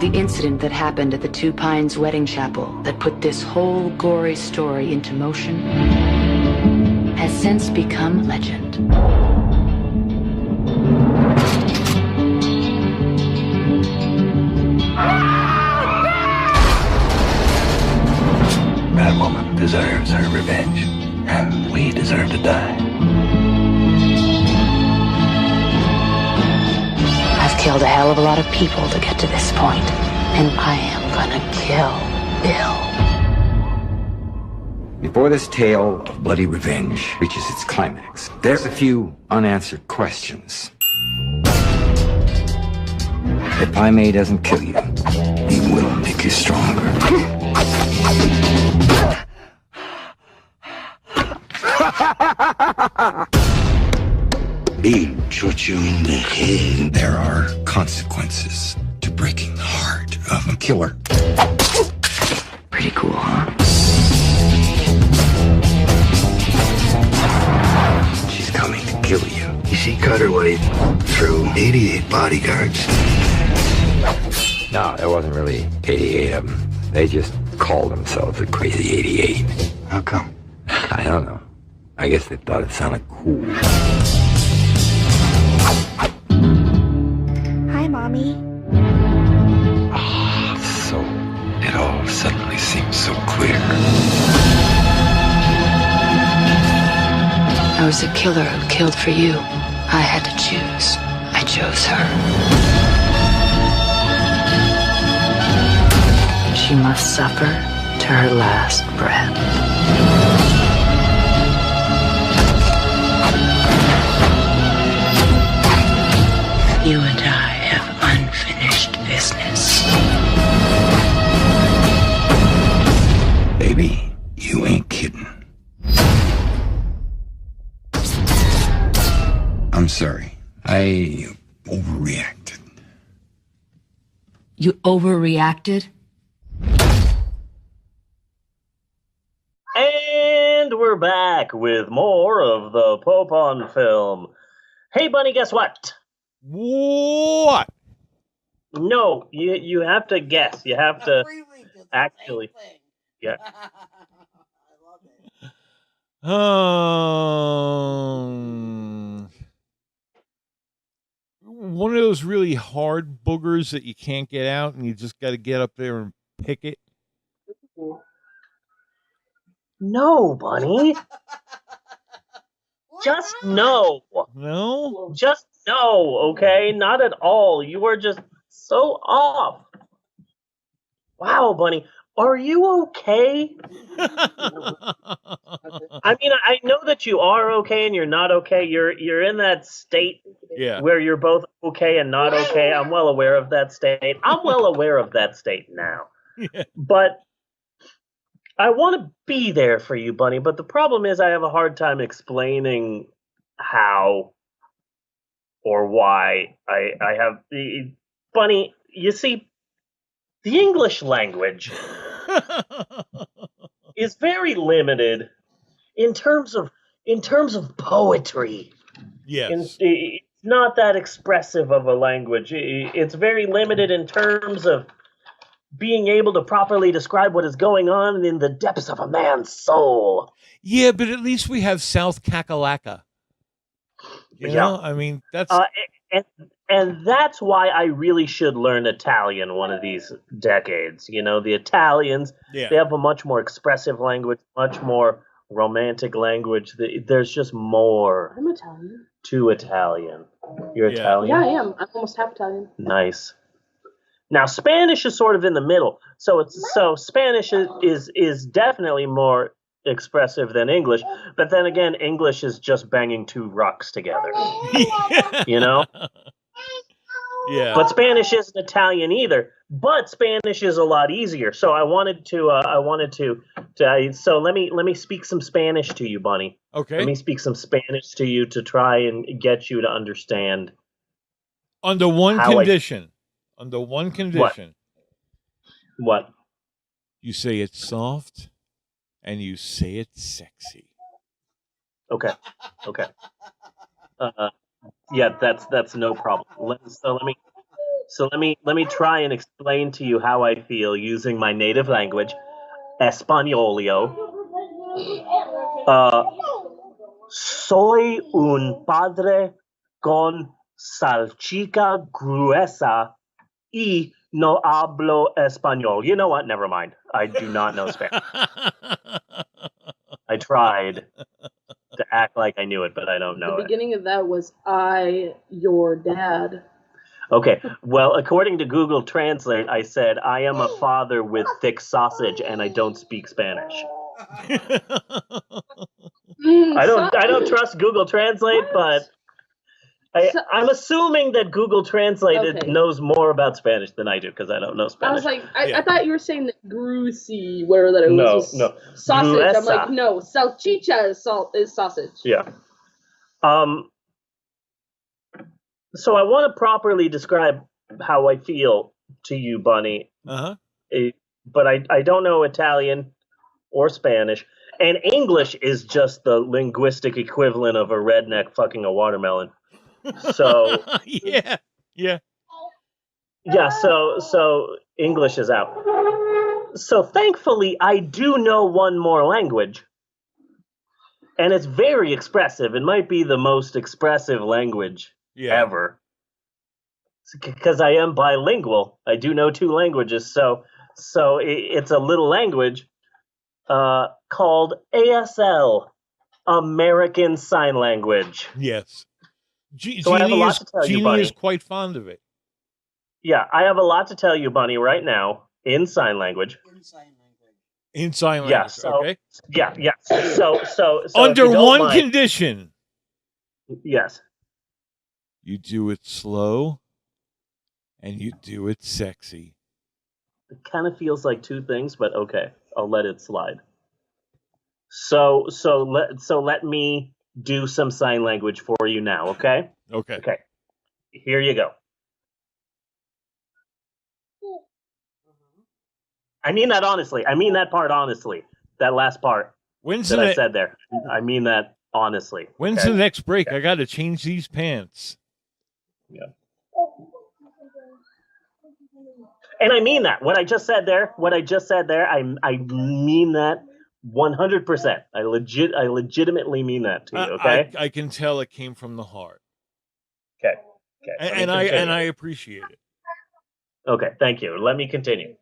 The incident that happened at the Two Pines wedding chapel that put this whole gory story into motion has since become legend. That woman deserves her revenge, and we deserve to die. I've killed a hell of a lot of people to get to this point, and I am gonna kill Bill. Before this tale of bloody revenge reaches its climax, there's a few unanswered questions. If Pai Mei doesn't kill you, he will make you stronger. There are consequences to breaking the heart of a killer. Pretty cool, huh? She's coming to kill you. She cut her way through 88 bodyguards. No, there wasn't really 88 of them. They just called themselves the Crazy 88. How come? I don't know. I guess they thought it sounded cool. Hi, Mommy. So it all suddenly seems so clear. I was a killer who killed for you. I had to choose. I chose her. She must suffer to her last breath. You and I have unfinished business. Baby, you ain't kidding. I'm sorry. I overreacted. You overreacted? And we're back with more of the Popon film. Hey, Bunny, guess what? What? No, you have to guess. You have to actually. Yeah. One of those really hard boogers that you can't get out, and you just got to get up there and pick it. No, Bunny. Just no. No? Just no, okay? Not at all. You are just so off. Wow, Bunny. Are you okay? I mean, I know that you are okay and you're not okay. You're in that state where you're both okay and not okay. I'm well aware of that state. I'm well aware of that state now. Yeah. But I want to be there for you, Bunny. But the problem is I have a hard time explaining how or why I have... Bunny, you see, the English language is very limited in terms of poetry. Yes. It's not that expressive of a language. It's very limited in terms of being able to properly describe what is going on in the depths of a man's soul. Yeah, but at least we have South Kakalaka. You know, I mean, that's... And that's why I really should learn Italian one of these decades. You know, the Italians, they have a much more expressive language, much more romantic language. There's just more I'm Italian. to Italian. You're Italian? Yeah, I am. I'm almost half Italian. Nice. Now, Spanish is sort of in the middle. So Spanish is definitely more expressive than English. But then again, English is just banging two rocks together. You know? Yeah. But Spanish isn't Italian either. But Spanish is a lot easier. So I wanted to. So let me speak some Spanish to you, Bunny. Okay. Let me speak some Spanish to you to try and get you to understand. Under one how condition. Under one condition. What? You say it soft and you say it sexy. Okay. Okay. Yeah, that's no problem. Let me try and explain to you how I feel using my native language, Españolio. Soy un padre con salchicha gruesa y no hablo español. You know what? Never mind. I do not know Spanish. I tried to act like I knew it, but I don't know The it. beginning of that was your dad. Okay, well, according to Google Translate, I said, I am a father with thick sausage and I don't speak Spanish. I don't trust Google Translate, but I'm assuming that Google Translate knows more about Spanish than I do because I don't know Spanish. I was like, I thought you were saying that gruesy, whatever that it was. No. Sausage. Gruesa. I'm like, no, salchicha is sausage. Yeah. So I want to properly describe how I feel to you, Bunny. Uh-huh. But I don't know Italian or Spanish. And English is just the linguistic equivalent of a redneck fucking a watermelon. So yeah. Yeah, so English is out. So thankfully I do know one more language. And it's very expressive. It might be the most expressive language ever. Because I am bilingual. I do know two languages. So it's a little language called ASL, American Sign Language. Yes. So I have a lot to tell you, Bunny. Is quite fond of it. Yeah, I have a lot to tell you, Bunny, right now in sign language. In sign language, Yeah, so, okay? Yeah. So under if you don't one mind- condition. Yes. You do it slow and you do it sexy. It kind of feels like two things, but okay, I'll let it slide. So let me do some sign language for you now, okay? Okay. Okay. Here you go. I mean that honestly. I mean that part honestly. That last part that I said there. I mean that honestly. When's the next break? I got to change these pants. Yeah. And I mean that. What I just said there, I mean that 100%. I legitimately mean that to you, okay? I can tell it came from the heart. Okay. And I appreciate it. Okay, thank you. Let me continue.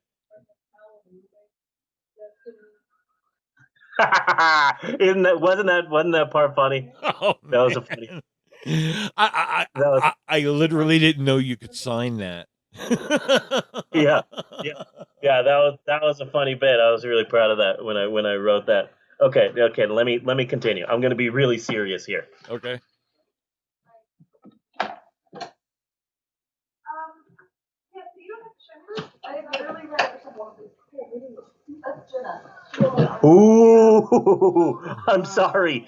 Wasn't that part funny? Oh, that was a funny. I literally didn't know you could sign that. Yeah. That was a funny bit. I was really proud of that when I wrote that. Okay. Let me continue. I'm going to be really serious here. Okay. Ooh, I'm sorry.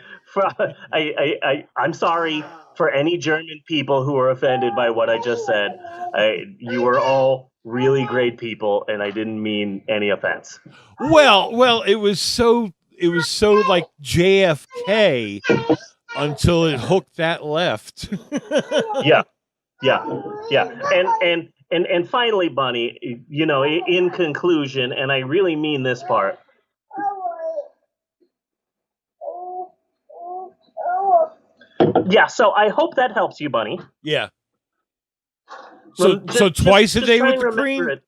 I'm sorry for any German people who were offended by what I just said. You were all really great people, and I didn't mean any offense. Well, it was so like JFK until it hooked that left. Yeah. And finally, Bunny, you know, in conclusion, and I really mean this part. Yeah, so I hope that helps you, Bunny. Yeah. So twice a day with the cream? It.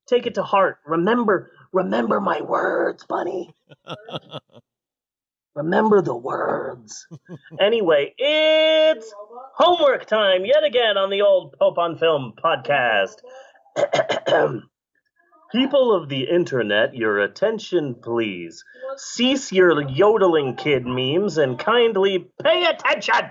Take it to heart. Remember my words, Bunny. Remember the words. Anyway, it's homework time yet again on the old Pope on Film podcast. People of the internet, your attention, please. Cease your yodeling kid memes and kindly pay attention.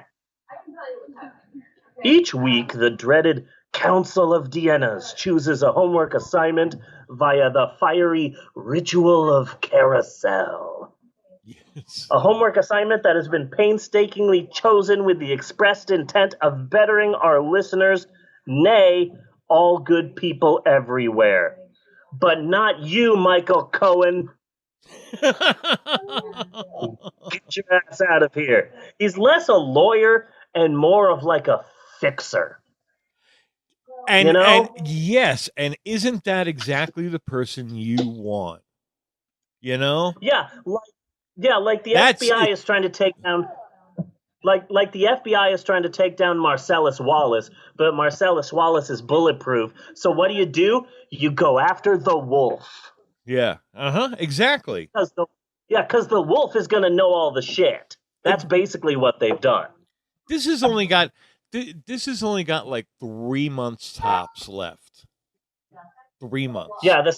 Each week, the dreaded Council of Diennas chooses a homework assignment via the fiery Ritual of Carousel. Yes. A homework assignment that has been painstakingly chosen with the expressed intent of bettering our listeners, nay, all good people everywhere. But not you, Michael Cohen. Get your ass out of here. He's less a lawyer and more of like a fixer. And yes, and isn't that exactly the person you want? You know? Yeah, like the FBI is trying to take down like the FBI is trying to take down Marcellus Wallace, but Marcellus Wallace is bulletproof. So what do? You go after the wolf. Yeah. Exactly. Because the wolf is going to know all the shit. That's basically what they've done. This has only got like 3 months tops left. 3 months. Yeah, the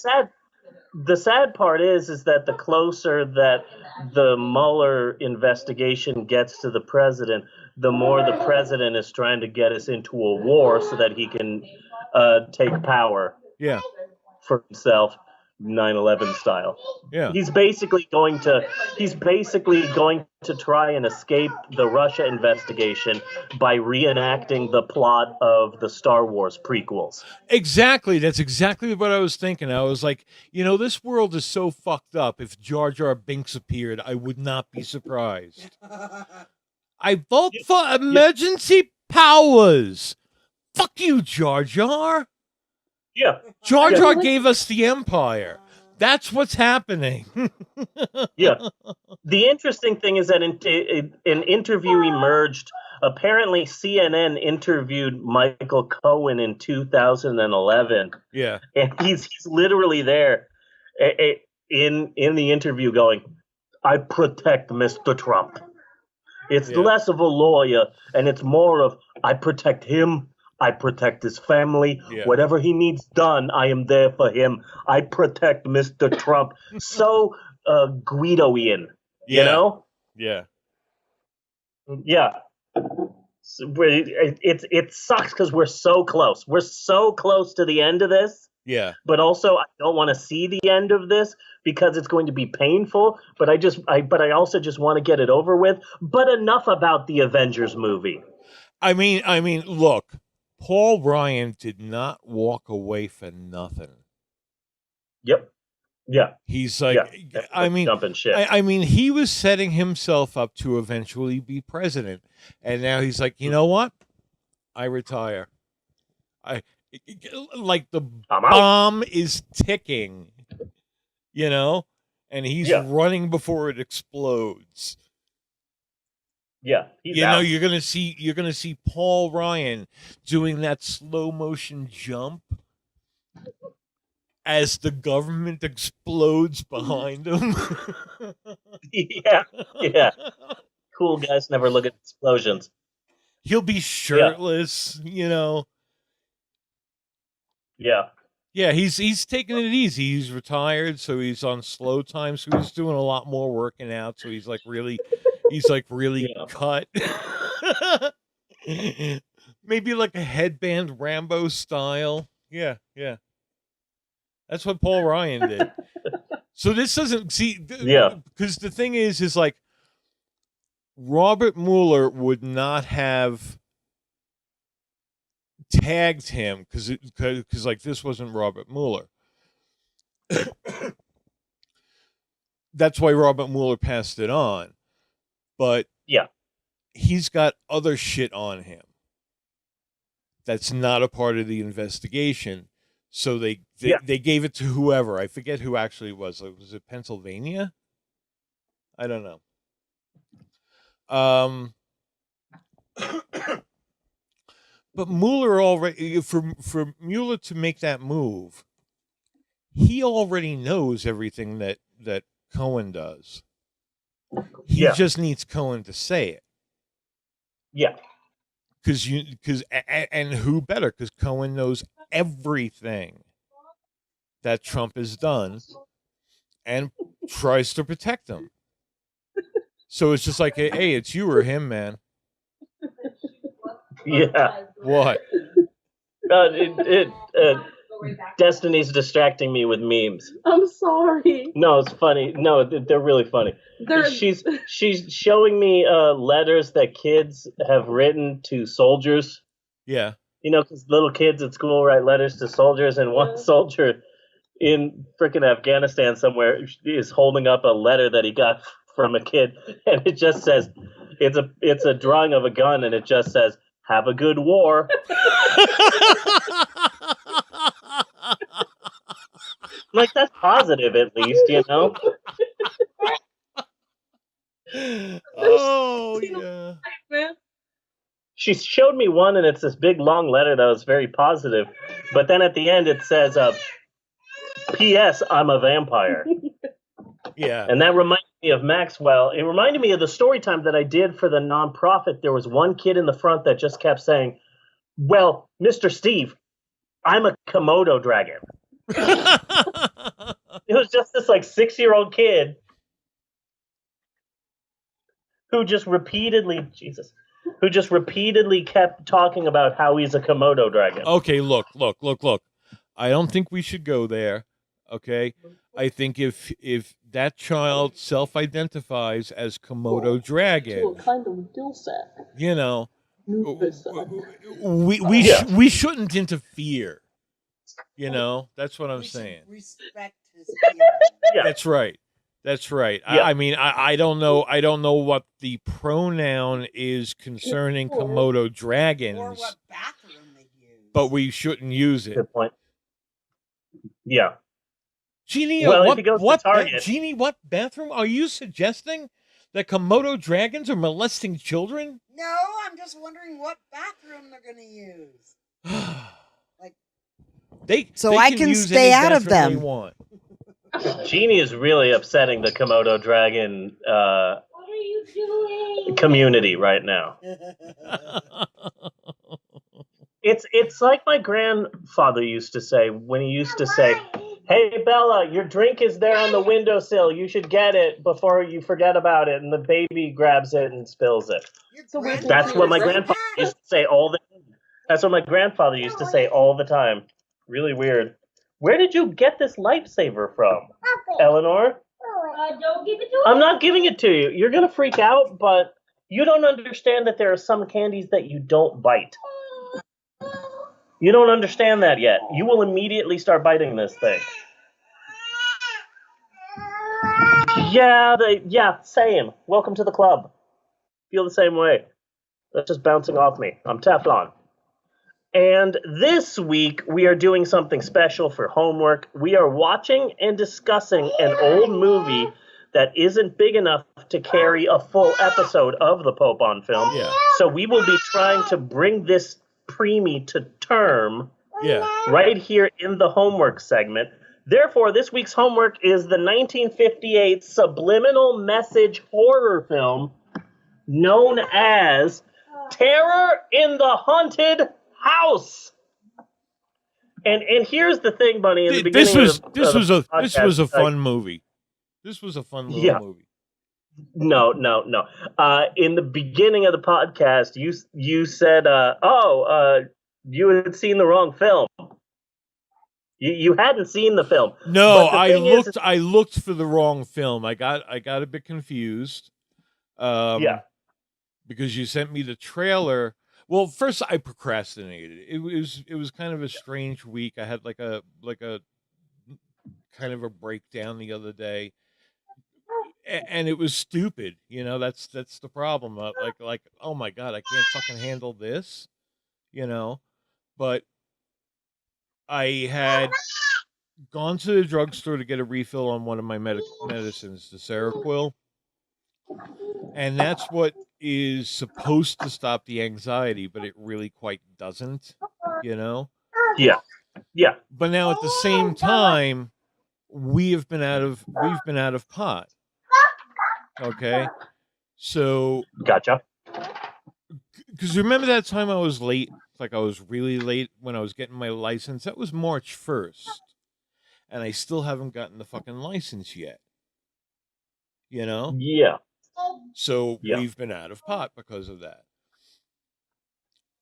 sad part is that the closer that the Mueller investigation gets to the president, the more the president is trying to get us into a war so that he can take power. Yeah. For himself, 9/11 style. Yeah. He's basically going to try and escape the Russia investigation by reenacting the plot of the Star Wars prequels. Exactly. That's exactly what I was thinking. I was like, this world is so fucked up. If Jar Jar Binks appeared, I would not be surprised. I vote for emergency powers. Fuck you, Jar Jar. Yeah. Jar Jar gave us the Empire. That's what's happening. Yeah. The interesting thing is that an interview emerged. Apparently, CNN interviewed Michael Cohen in 2011. Yeah. And he's literally there in the interview going, I protect Mr. Trump. It's less of a lawyer, and it's more of, I protect him. I protect his family. Yeah. Whatever he needs done, I am there for him. I protect Mr. Trump. So Guido-ian, you know? Yeah. Yeah. It sucks because we're so close. We're so close to the end of this. Yeah. But also, I don't want to see the end of this because it's going to be painful. But I also just want to get it over with. But enough about the Avengers movie. I mean, look. Paul Ryan did not walk away for nothing. Yep. Yeah. He's like, jumping shit. I mean, he was setting himself up to eventually be president, and now he's like, you know what? I retire. Like the bomb is ticking, and he's running before it explodes. Yeah, you're gonna see Paul Ryan doing that slow motion jump as the government explodes behind him. Yeah. Cool guys never look at explosions. He'll be shirtless, Yeah. Yeah, he's taking it easy. He's retired, so he's on slow time, so he's doing a lot more working out, so he's really cut. Maybe like a headband Rambo style. Yeah. That's what Paul Ryan did. So this doesn't because the thing is like Robert Mueller would not have tagged him because like this wasn't Robert Mueller. That's why Robert Mueller passed it on. But he's got other shit on him that's not a part of the investigation. So they gave it to whoever. I forget who actually it was. Like, was it Pennsylvania? I don't know. But Mueller already, for Mueller to make that move, he already knows everything that Cohen does. He just needs Cohen to say it. Yeah. And who better? Because Cohen knows everything that Trump has done and tries to protect him. So it's just like, hey, it's you or him, man. Yeah. What? Destiny's distracting me with memes. I'm sorry. No, it's funny. No, they're really funny. She's showing me letters that kids have written to soldiers. Yeah. You know, because little kids at school write letters to soldiers, and one soldier in frickin' Afghanistan somewhere is holding up a letter that he got from a kid, and it just says, it's a drawing of a gun, and it just says, "Have a good war." Like, that's positive, at least, you know? Oh, yeah. She showed me one, and it's this big, long letter that was very positive. But then at the end, it says, P.S. I'm a vampire. Yeah. And that reminded me of Maxwell. It reminded me of the story time that I did for the nonprofit. There was one kid in the front that just kept saying, "Well, Mr. Steve, I'm a Komodo dragon." It was just this, like, 6-year-old kid who just repeatedly kept talking about how he's a Komodo dragon. Okay, look. I don't think we should go there. Okay, I think if that child self-identifies as Komodo dragon, kind of dill sack. you know, we shouldn't interfere. You know, that's what I'm saying. Respect his feelings. Yeah. That's right. Yeah. I mean, I don't know what the pronoun is concerning Komodo dragons, Or what bathroom they use. but we shouldn't use it. Good point. Yeah. Jeannie, Well, if he goes to Target, Jeannie, what bathroom are you suggesting that Komodo dragons are molesting children? No, I'm just wondering what bathroom they're going to use. They I can can use stay any out of bathroom they them. want. Jeannie is really upsetting the Komodo dragon community right now. It's like my grandfather used to say when he used to say, "Hey Bella, your drink is there on the windowsill. You should get it before you forget about it." And the baby grabs it and spills it. That's what my grandfather used to say all the time. That's what my grandfather used to say all the time. Really weird. Where did you get this lifesaver from, Eleanor? Don't give it to I'm not giving it to you. You're going to freak out, but you don't understand that there are some candies that you don't bite. You don't understand that yet. You will immediately start biting this thing. Yeah, same. Welcome to the club. Feel the same way. That's just bouncing off me. I'm Teflon. And this week, we are doing something special for homework. We are watching and discussing an old movie that isn't big enough to carry a full episode of the Pope on Film. Yeah. So we will be trying to bring this preemie to term right here in the homework segment. Therefore, this week's homework is the 1958 subliminal message horror film known as Terror in the Haunted House. And here's the thing, Bunny. In the beginning this was a fun movie. This was a fun little movie. No. In the beginning of the podcast, you said, you had seen the wrong film. You hadn't seen the film. No, I looked for the wrong film. I got a bit confused. Because you sent me the trailer. Well, first I procrastinated. It was kind of a strange week. I had like a kind of a breakdown the other day, and it was stupid. You know, that's the problem. Like oh my god, I can't fucking handle this. You know, but I had gone to the drugstore to get a refill on one of my medicines, the Seroquel, and that's what is supposed to stop the anxiety, but it really quite doesn't, you know? Yeah. But now at the same time, we've been out of pot. Okay? So gotcha. Because remember that time I was late? Like I was really late when I was getting my license? That was March 1st. and I still haven't gotten the fucking license yet. You know? Yeah. So Yeah. we've been out of pot because of that.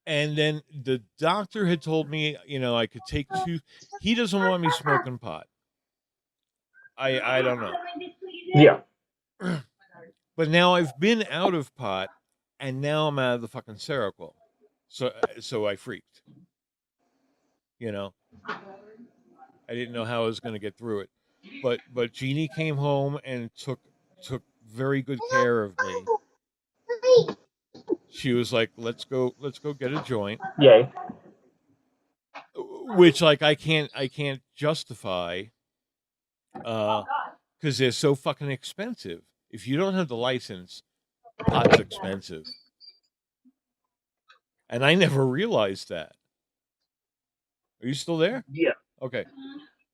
And then the doctor had told me, you know, I could take 2. He doesn't want me smoking pot. I don't know. Yeah. But now I've been out of pot, and now I'm out of the fucking Seroquel. So I freaked. You know, I didn't know how I was going to get through it. But Jeannie came home and took very good care of me. She was like, "Let's go get a joint." Yay. Which, like, I can't justify, because they're so fucking expensive. If you don't have the license, pot's expensive, and I never realized that. Are you still there? Yeah. Okay.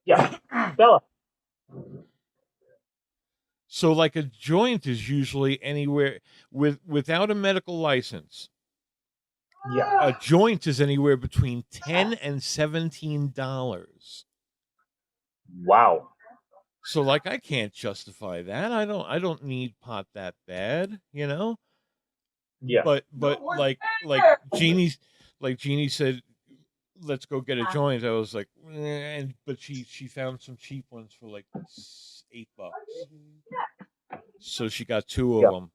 Yeah. Bella. So, like, a joint is usually anywhere without a medical license. Yeah. A joint is anywhere between $10 and $17. Wow. So, like, I can't justify that. I don't need pot that bad, you know? Yeah. But like Jeannie said, let's go get a joint. I was like, but she found some cheap ones for like $8. So she got 2 of them.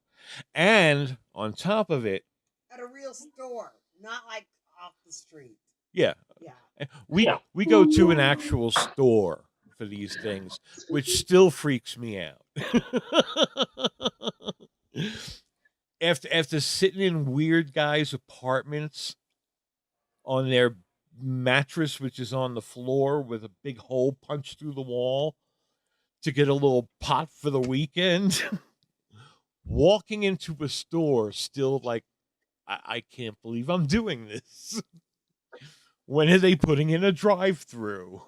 And on top of it, At a real store, not like off the street. yeah. Yeah. We go to an actual store for these things, which still freaks me out. After sitting in weird guys' apartments on their mattress, which is on the floor with a big hole punched through the wall, to get a little pot for the weekend, walking into a store still like, I can't believe I'm doing this. When are they putting in a drive-through?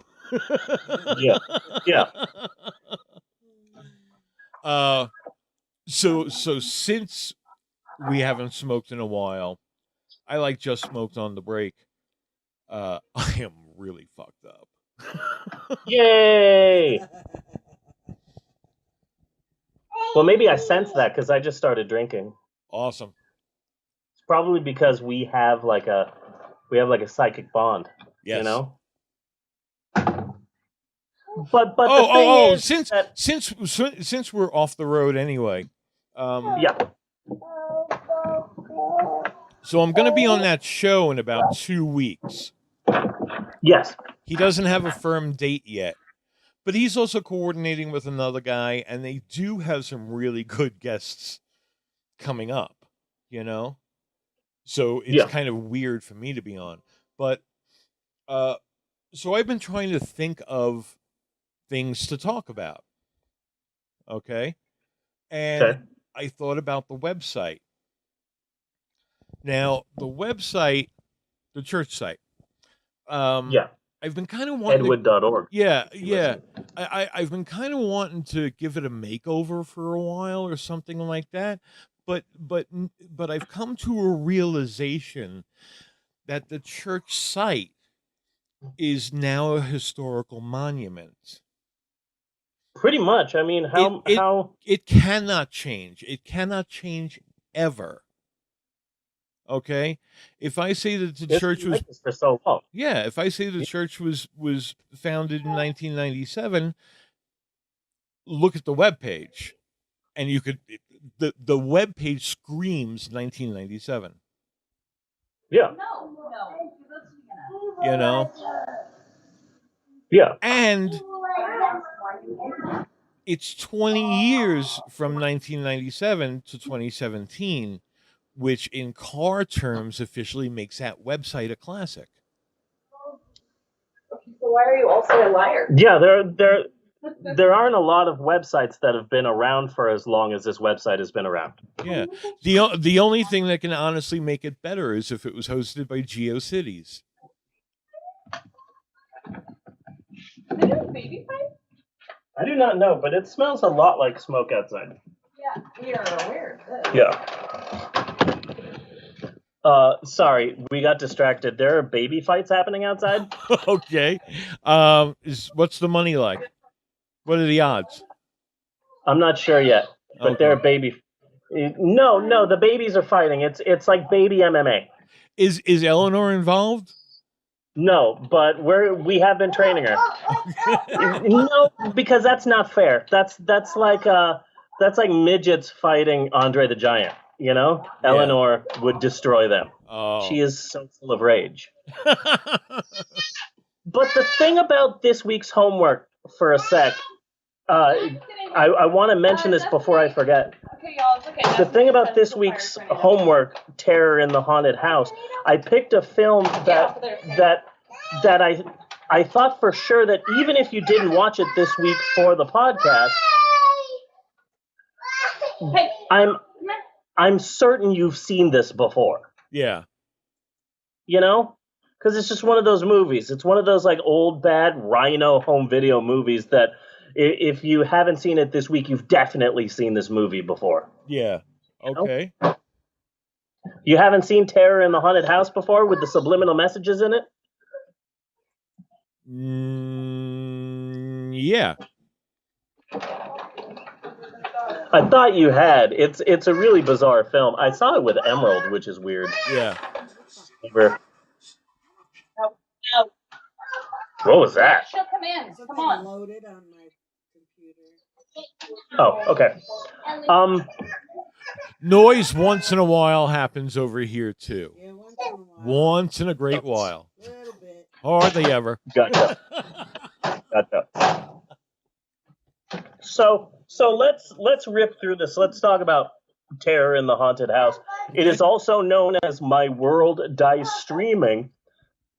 Yeah. Yeah. So since we haven't smoked in a while, I like just smoked on the break. I am really fucked up. Yay! Well, maybe I sense that because I just started drinking. Awesome. It's probably because we have like a psychic bond. Yes. You know. But the thing is since we're off the road anyway. Yeah. So I'm going to be on that show in about 2 weeks. Yes. He doesn't have a firm date yet, but he's also coordinating with another guy, and they do have some really good guests coming up, you know? So it's kind of weird for me to be on. But, so I've been trying to think of things to talk about. Okay? And I thought about the website. Now, the website, the church site. I've been kind of wanting Edward.org. Yeah. I've been kind of wanting to give it a makeover for a while or something like that. But I've come to a realization that the church site is now a historical monument. Pretty much. I mean, how it cannot change. It cannot change ever. Okay, if I say that the church was for so long. Yeah, if I say the church was founded in 1997, look at the webpage, and you could the webpage screams 1997. Yeah. You know. Yeah. And it's 20 years from 1997 to 2017. Which in car terms officially makes that website a classic. So why are you also a liar? Yeah, there aren't a lot of websites that have been around for as long as this website has been around. Yeah. The only thing that can honestly make it better is if it was hosted by GeoCities. They do baby fight? I do not know, but it smells a lot like smoke outside. Yeah, we are aware of this. Yeah. Sorry, we got distracted. There are baby fights happening outside. Okay. What's the money like? What are the odds? I'm not sure yet, but Okay. there are baby. No, the babies are fighting. It's like baby MMA. Is Eleanor involved? No, but we have been training her. No, because that's not fair. That's like midgets fighting Andre the Giant. You know, Yeah. Eleanor would destroy them. Oh. She is so full of rage. But the thing about this week's homework, for a sec, I want to mention this before I forget. Okay, y'all, it's okay. The thing about this week's homework, Terror in the Haunted House, I picked a film that I thought for sure that even if you didn't watch it this week for the podcast, I'm certain you've seen this before. Yeah. You know? Because it's just one of those movies. It's one of those like old bad Rhino home video movies that if you haven't seen it this week, you've definitely seen this movie before. Yeah. Okay. You haven't seen Terror in the Haunted House before with the subliminal messages in it? Yeah. I thought you had. It's a really bizarre film. I saw it with Emerald, which is weird. Yeah. What was that? She'll come in. Come on. Loaded on my computer. Oh, okay. Noise once in a while happens over here too. Yeah, once in a while. Once in a great while. A little bit. Hardly ever. Gotcha. So let's rip through this. Let's talk about Terror in the Haunted House. It is also known as My World Dies Streaming,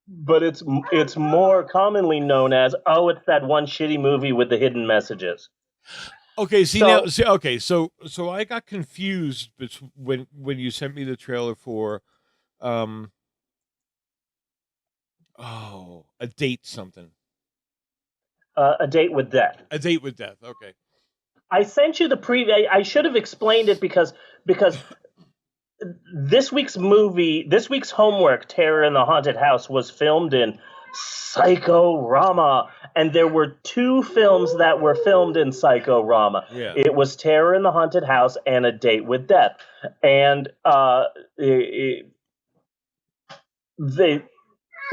but it's more commonly known as it's that one shitty movie with the hidden messages. Okay, so I got confused when you sent me the trailer for A Date something. A Date with Death. A Date with Death. Okay. I sent you the preview. I should have explained it because this week's homework, Terror in the Haunted House, was filmed in Psycho-Rama, and there were two films that were filmed in Psycho-Rama. Yeah. It was Terror in the Haunted House and A Date with Death, and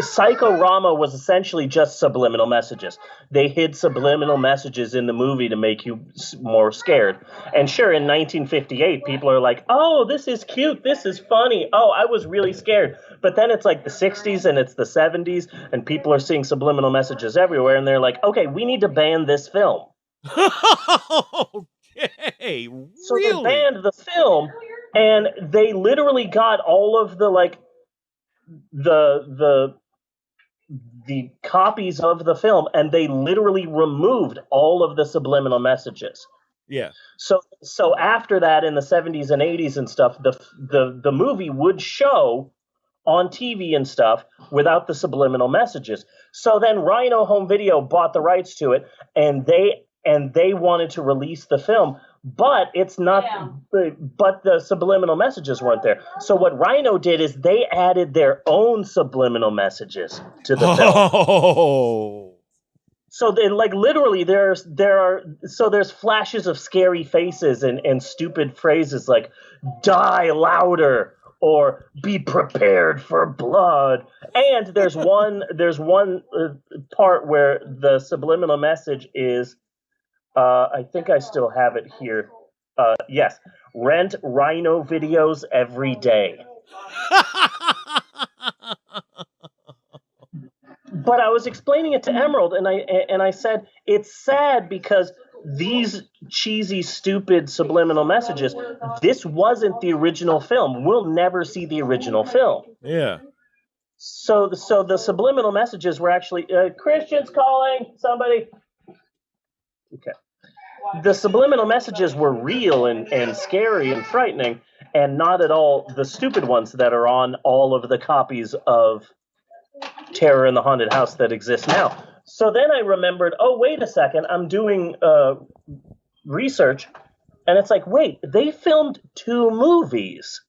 Psycho-Rama was essentially just subliminal messages. They hid subliminal messages in the movie to make you more scared. And sure, in 1958, people are like, oh, this is cute, this is funny, oh, I was really scared. But then it's like the 60s and it's the 70s, and people are seeing subliminal messages everywhere, and they're like, okay, we need to ban this film. Okay, so they banned the film, and they literally got all of the, like, the copies of the film, and they literally removed all of the subliminal messages. Yeah. So after that, in the 70s and 80s and stuff, the movie would show on TV and stuff without the subliminal messages. So then Rhino Home Video bought the rights to it, and they wanted to release the film, but it's not. But the subliminal messages weren't there. So what Rhino did is they added their own subliminal messages to the film. So then, like, literally, there's flashes of scary faces and stupid phrases like "die louder" or "be prepared for blood." And there's one part where the subliminal message is. I think I still have it here. Yes, rent Rhino videos every day. But I was explaining it to Emerald, and I said it's sad because these cheesy, stupid subliminal messages. This wasn't the original film. We'll never see the original film. Yeah. So the subliminal messages were actually Christian's calling somebody. Okay. The subliminal messages were real and scary and frightening, and not at all the stupid ones that are on all of the copies of Terror in the Haunted House that exist now. So then I remembered, oh, wait a second, I'm doing research, and it's like, wait, they filmed two movies.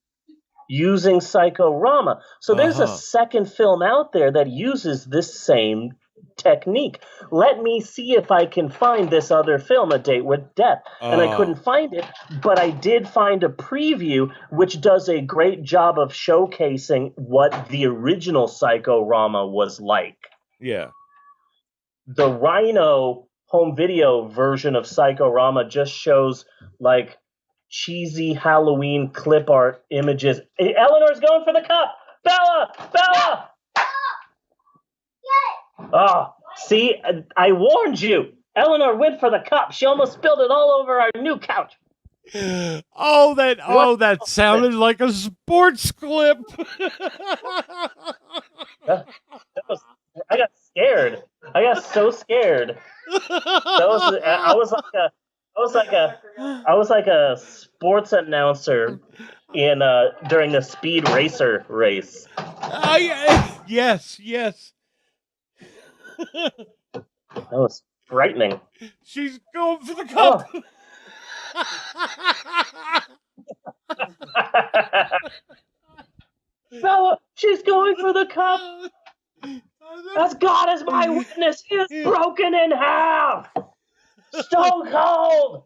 using Psycho-Rama. So there's a second film out there that uses this same technique. Let me see if I can find this other film, A Date with Death. And I couldn't find it, but I did find a preview which does a great job of showcasing what the original Psycho-Rama was like. Yeah. The Rhino home video version of Psycho-Rama just shows like cheesy Halloween clip art images. Eleanor's going for the cup. Bella! Oh, see, I warned you. Eleanor went for the cup. She almost spilled it all over our new couch. That sounded like a sports clip. I got scared. I got so scared. I was like a sports announcer in during a speed racer race. Yes. That was frightening. She's going for the cup. Bella, she's going for the cup. As God is my witness, he is broken in half. Stone cold.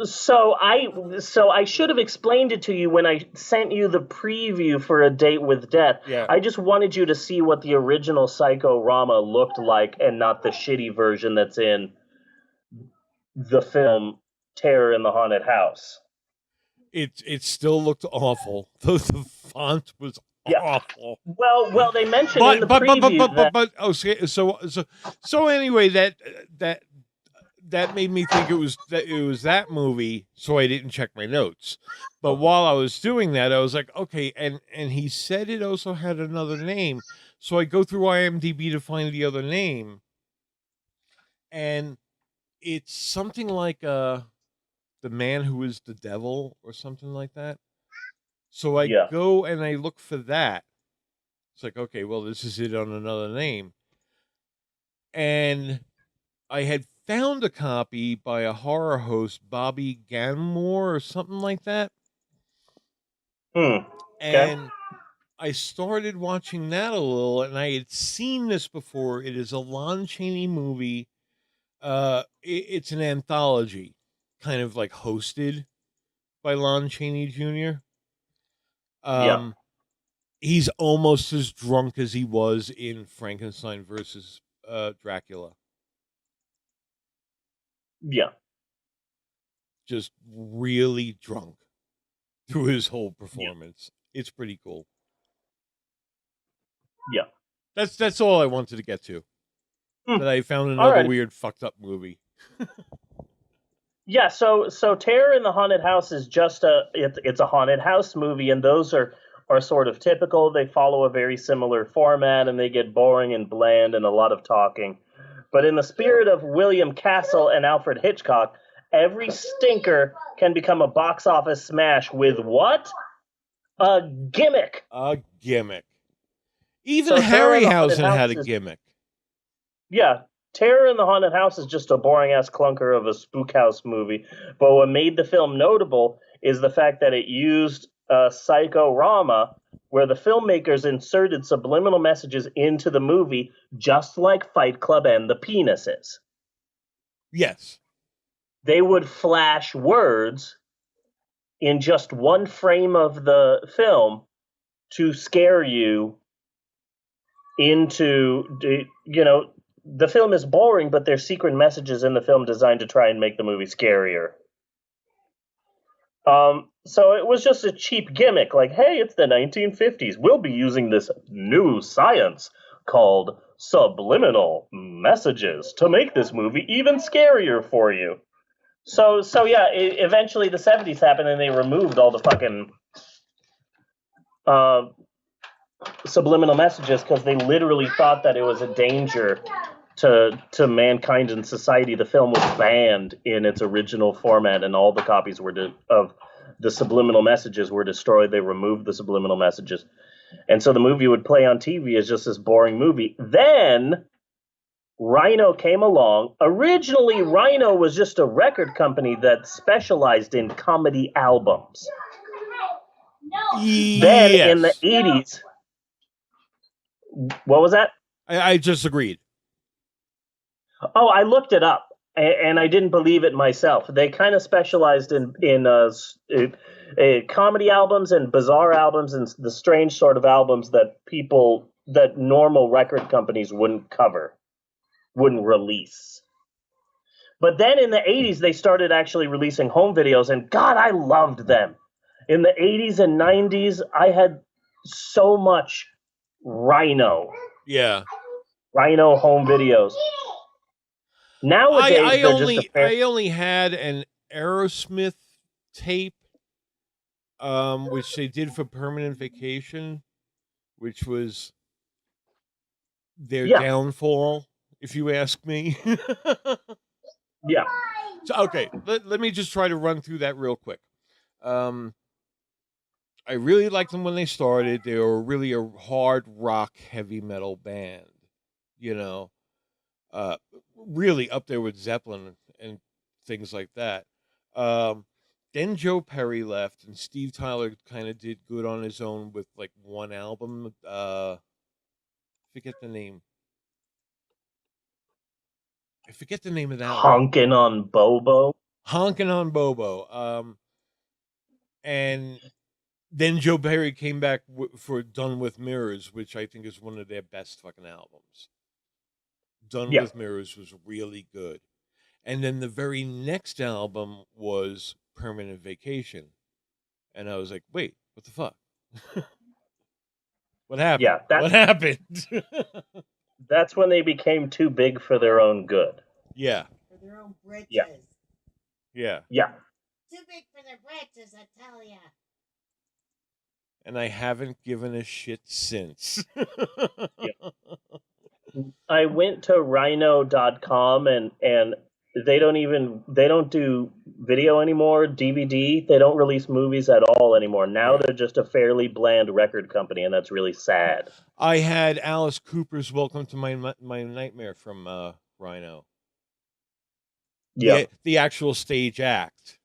So I should have explained it to you when I sent you the preview for A Date with Death. Yeah. I just wanted you to see what the original Psycho-Rama looked like and not the shitty version that's in the film Terror in the Haunted House. It still looked awful. The font was awful. Well, they mentioned in the preview so anyway, that made me think it was that movie, so I didn't check my notes. But while I was doing that, I was like, okay, and he said it also had another name, so I go through IMDb to find the other name, and it's something like The Man Who Is the Devil or something like that. So I go and I look for that. It's like, okay, well, this is it on another name. And I had found a copy by a horror host, Bobby Ganmore or something like that. And I started watching that a little, and I had seen this before. It is a Lon Chaney movie. It's an anthology, kind of like hosted by Lon Chaney Jr. He's almost as drunk as he was in Frankenstein versus Dracula. Yeah. Just really drunk through his whole performance. It's pretty cool. Yeah. That's all I wanted to get to. That I found another weird fucked up movie. Yeah, so Terror in the Haunted House is just it's a haunted house movie, and those are sort of typical. They follow a very similar format, and they get boring and bland and a lot of talking. But in the spirit of William Castle and Alfred Hitchcock, every stinker can become a box office smash with what? A gimmick. A gimmick. Even Harryhausen had a gimmick. Yeah. Terror in the Haunted House is just a boring-ass clunker of a spook house movie. But what made the film notable is the fact that it used Psycho-Rama, where the filmmakers inserted subliminal messages into the movie, just like Fight Club and the penises. Yes. They would flash words in just one frame of the film to scare you into, the film is boring, but there's secret messages in the film designed to try and make the movie scarier. So it was just a cheap gimmick, like, hey, it's the 1950s. We'll be using this new science called subliminal messages to make this movie even scarier for you. So yeah, eventually the 70s happened and they removed all the fucking subliminal messages because they literally thought that it was a danger to mankind and society. The film was banned in its original format, and all the copies of the subliminal messages were destroyed. They removed the subliminal messages, and so the movie would play on TV as just this boring movie. Then, Rhino came along. Originally, Rhino was just a record company that specialized in comedy albums. Then in the 80s, what was that? I just agreed. Oh, I looked it up, and I didn't believe it myself. They kind of specialized in comedy albums and bizarre albums and the strange sort of albums that normal record companies wouldn't release. But then in the 80s, they started actually releasing home videos, and God, I loved them. In the 80s and 90s, I had so much Rhino. Yeah. Rhino home videos. Nowadays, I only had an Aerosmith tape, which they did for Permanent Vacation, which was their downfall, if you ask me. Yeah. So, okay, let me just try to run through that real quick. I really liked them when they started. They were really a hard rock, heavy metal band, you know, really up there with Zeppelin and things like that. Then Joe Perry left, and Steve Tyler kind of did good on his own with like one album. Forget the name. I forget the name of that Honkin' on Bobo. Honkin' on Bobo. And then Joe Perry came back for Done with Mirrors, which I think is one of their best fucking albums. Done with Mirrors was really good. And then the very next album was Permanent Vacation. And I was like, wait, what the fuck? What happened? Yeah, what happened? That's when they became too big for their own good. Yeah. For their own britches. Yeah. Yeah. Yeah. Too big for their britches, I tell ya. And I haven't given a shit since. I went to rhino.com and they don't do video anymore, DVD. They don't release movies at all anymore. Now they're just a fairly bland record company, and that's really sad. I had Alice Cooper's Welcome to My Nightmare from Rhino. Yeah. The actual stage act,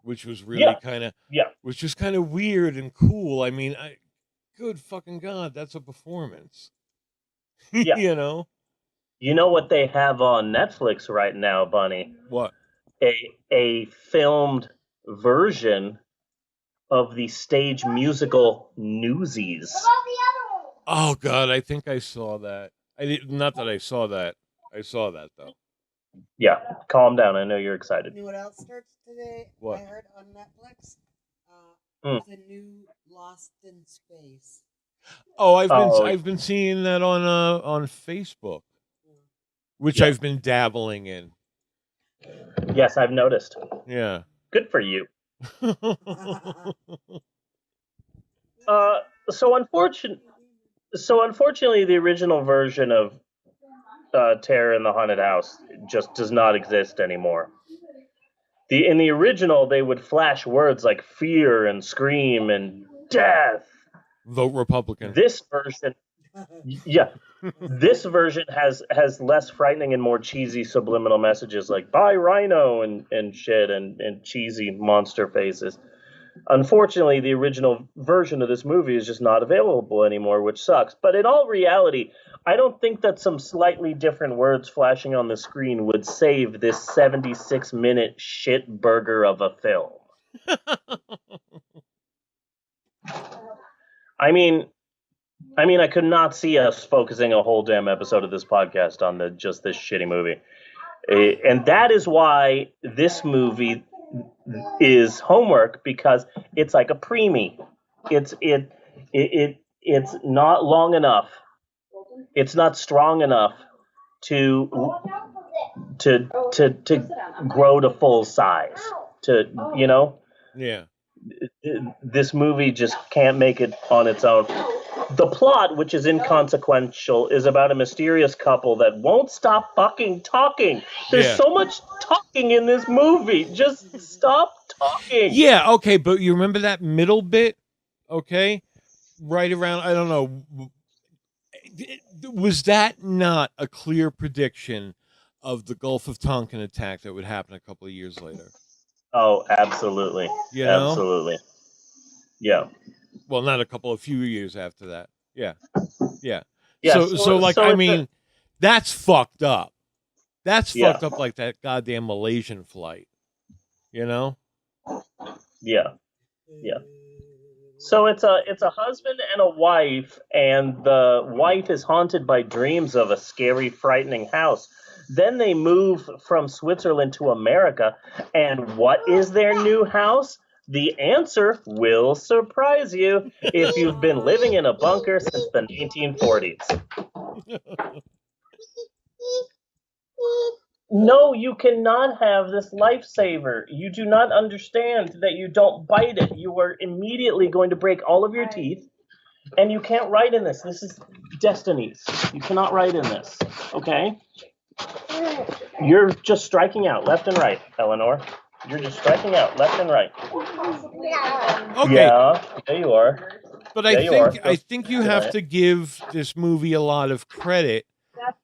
which was really was just kind of weird and cool. I mean, good fucking God, that's a performance. Yeah. You know? You know what they have on Netflix right now, Bunny? What? A filmed version of the stage musical Newsies. Oh God, I think I saw that. Not that I saw that. I saw that though. Yeah, calm down. I know you're excited. You know what else starts today? What? I heard on Netflix. The new Lost in Space. Oh, I've been seeing that on Facebook, which I've been dabbling in. Yes, I've noticed. Yeah. Good for you. So unfortunately, the original version of Terror in the Haunted House just does not exist anymore. In the original, they would flash words like fear and scream and death. Vote Republican. This version, this version has less frightening and more cheesy subliminal messages like "Bye Rhino" and shit and cheesy monster faces. Unfortunately, the original version of this movie is just not available anymore, which sucks. But in all reality, I don't think that some slightly different words flashing on the screen would save this 76-minute shit burger of a film. I mean, I could not see us focusing a whole damn episode of this podcast on just this shitty movie. And that is why this movie is homework, because it's like a preemie. It's not long enough. It's not strong enough to grow to full size. Yeah. This movie just can't make it on its own. The plot, which is inconsequential, is about a mysterious couple that won't stop fucking talking. There's so much talking in this movie. Just stop talking. Yeah, okay, but you remember that middle bit? Okay? Right around, I don't know, was that not a clear prediction of the Gulf of Tonkin attack that would happen a couple of years later? Oh, absolutely. You know? Absolutely. Yeah. Well, not a few years after that. Yeah. Yeah. Yeah, I mean, that's fucked up. That's Yeah. fucked up like that goddamn Malaysian flight. You know? Yeah. Yeah. So it's a husband and a wife, and the wife is haunted by dreams of a scary, frightening house. Then they move from Switzerland to America, and what is their new house? The answer will surprise you if you've been living in a bunker since the 1940s. No, you cannot have this lifesaver. You do not understand that you don't bite it. You are immediately going to break all of your teeth, and you can't write in this. This is destinies. You cannot write in this, okay? You're just striking out left and right, Eleanor. You're just striking out left and right. Okay. Yeah, you are. But Yeah, I think you have to give this movie a lot of credit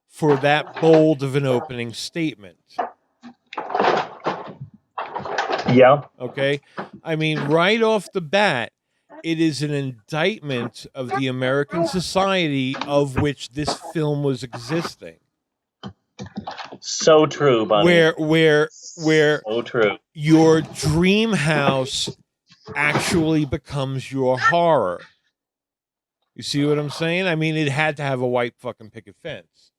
for that bold of an opening statement. Yeah. Okay? I mean, right off the bat, it is an indictment of the American society of which this film was existing. So true, buddy. Where so true. Your dream house actually becomes your horror. You see what I'm saying? I mean, it had to have a white fucking picket fence.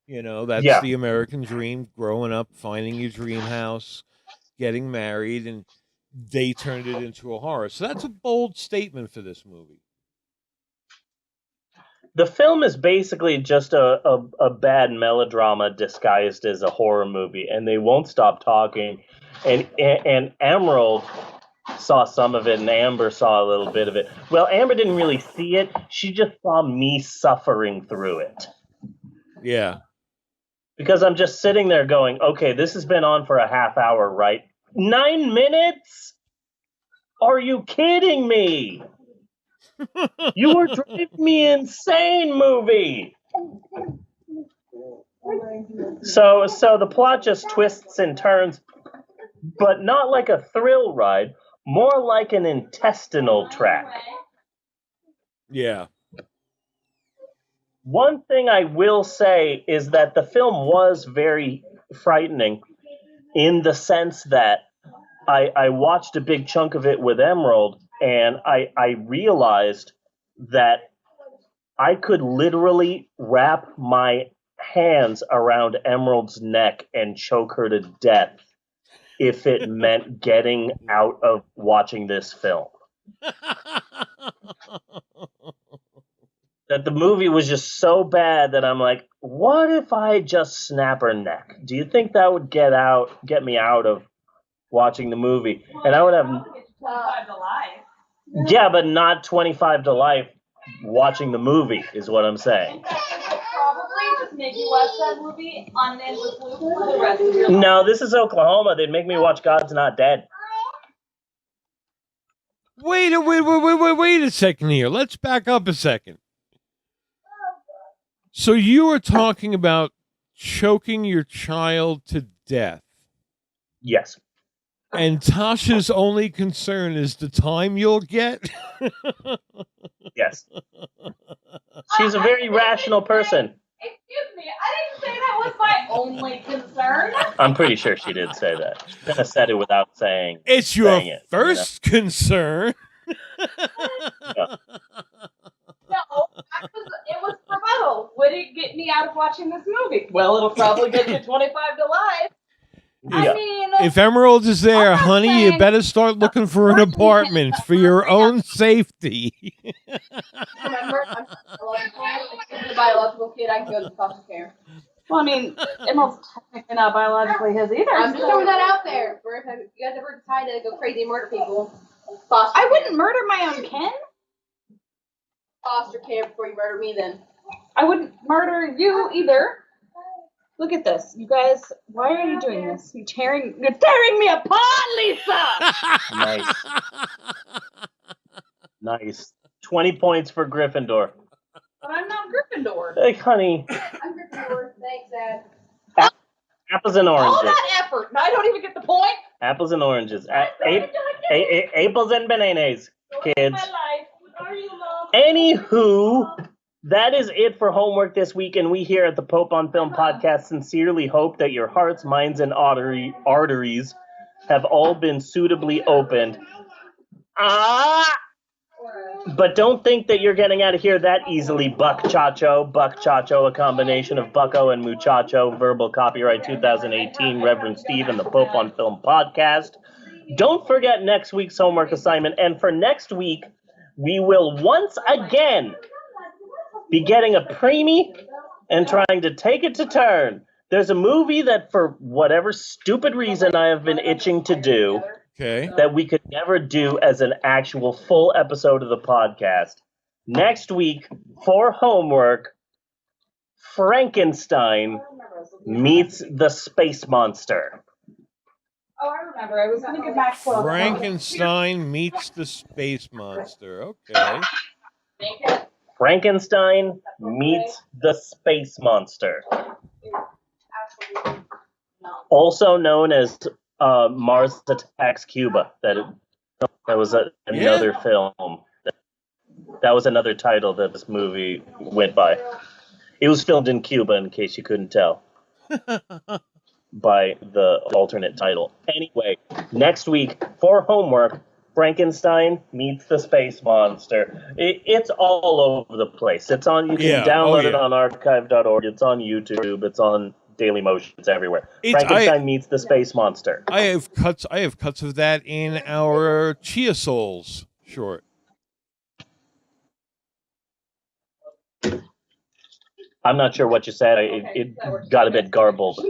You know, that's the American dream, growing up, finding your dream house, getting married, and they turned it into a horror. So that's a bold statement for this movie. The film is basically just a bad melodrama disguised as a horror movie, and they won't stop talking. And Emerald saw some of it, and Amber saw a little bit of it. Well, Amber didn't really see it. She just saw me suffering through it. Yeah. Because I'm just sitting there going, okay, this has been on for a half hour, right? 9 minutes? Are you kidding me? You are driving me insane, movie. So the plot just twists and turns, but not like a thrill ride, more like an intestinal track. Yeah. One thing I will say is that the film was very frightening in the sense that I watched a big chunk of it with Emerald, and I realized that I could literally wrap my hands around Emerald's neck and choke her to death if it meant getting out of watching this film. That the movie was just so bad that I'm like, what if I just snap her neck? Do you think that would get me out of watching the movie? And I would have 25 to life. Yeah, but not 25 to life watching the movie is what I'm saying. Probably just make you watch that movie on an endless loop for the rest of your life. No, this is Oklahoma. They'd make me watch God's Not Dead. Wait a second here. Let's back up a second. So you were talking about choking your child to death. Yes. And Tasha's only concern is the time you'll get? Yes. She's a very rational person. Excuse me, I didn't say that was my only concern. I'm pretty sure she did say that. She kind of said it without saying It's your it, first concern. Yeah. No, it was rebuttal. Would it get me out of watching this movie? Well, it'll probably get you 25 to life. I mean, If Emerald is there, honey, you better start looking for an apartment for your own safety. Remember, I'm a biological kid. I can go to foster care. well, I mean, Emerald's technically not biologically his either. I'm just so- throwing that out there. For if you guys ever decide to go crazy and murder people, foster I care. wouldn't murder my own kin. Foster care before you murder me, then. I wouldn't murder you either. Look at this, you guys. Why are you doing this? You're tearing me apart, Lisa. Nice. Nice. 20 points for Gryffindor. But I'm not Gryffindor. Hey, honey. I'm Gryffindor. Thanks, Dad. Apples and oranges. All that effort, and I don't even get the point. Apples and oranges. Apples and bananas, kids. Anywho, that is it for homework this week, and we here at the Pope on Film podcast sincerely hope that your hearts, minds, and arteries have all been suitably opened. But don't think that you're getting out of here that easily, Buck Chacho, a combination of Bucko and Muchacho, verbal copyright 2018, Reverend Steve and the Pope on Film podcast. Don't forget next week's homework assignment, and for next week, we will once again be getting a preemie and trying to take it to turn. There's a movie that, for whatever stupid reason, I have been itching to do. Okay. That we could never do as an actual full episode of the podcast. Next week, for homework, Frankenstein meets the space monster. Oh, I remember. I was thinking Maxwell. Frankenstein meets the space monster. Okay. Frankenstein meets the space monster. Also known as Mars Attacks Cuba. That was another film. That was another title that this movie went by. It was filmed in Cuba, in case you couldn't tell, by the alternate title. Anyway, next week for homework, Frankenstein meets the space monster. It's all over the place. It's on. You can download it on archive.org. It's on YouTube. It's on Daily Motion. It's everywhere. Frankenstein meets the space monster. I have cuts of that in our Chia Souls short. I'm not sure what you said. It got a bit garbled.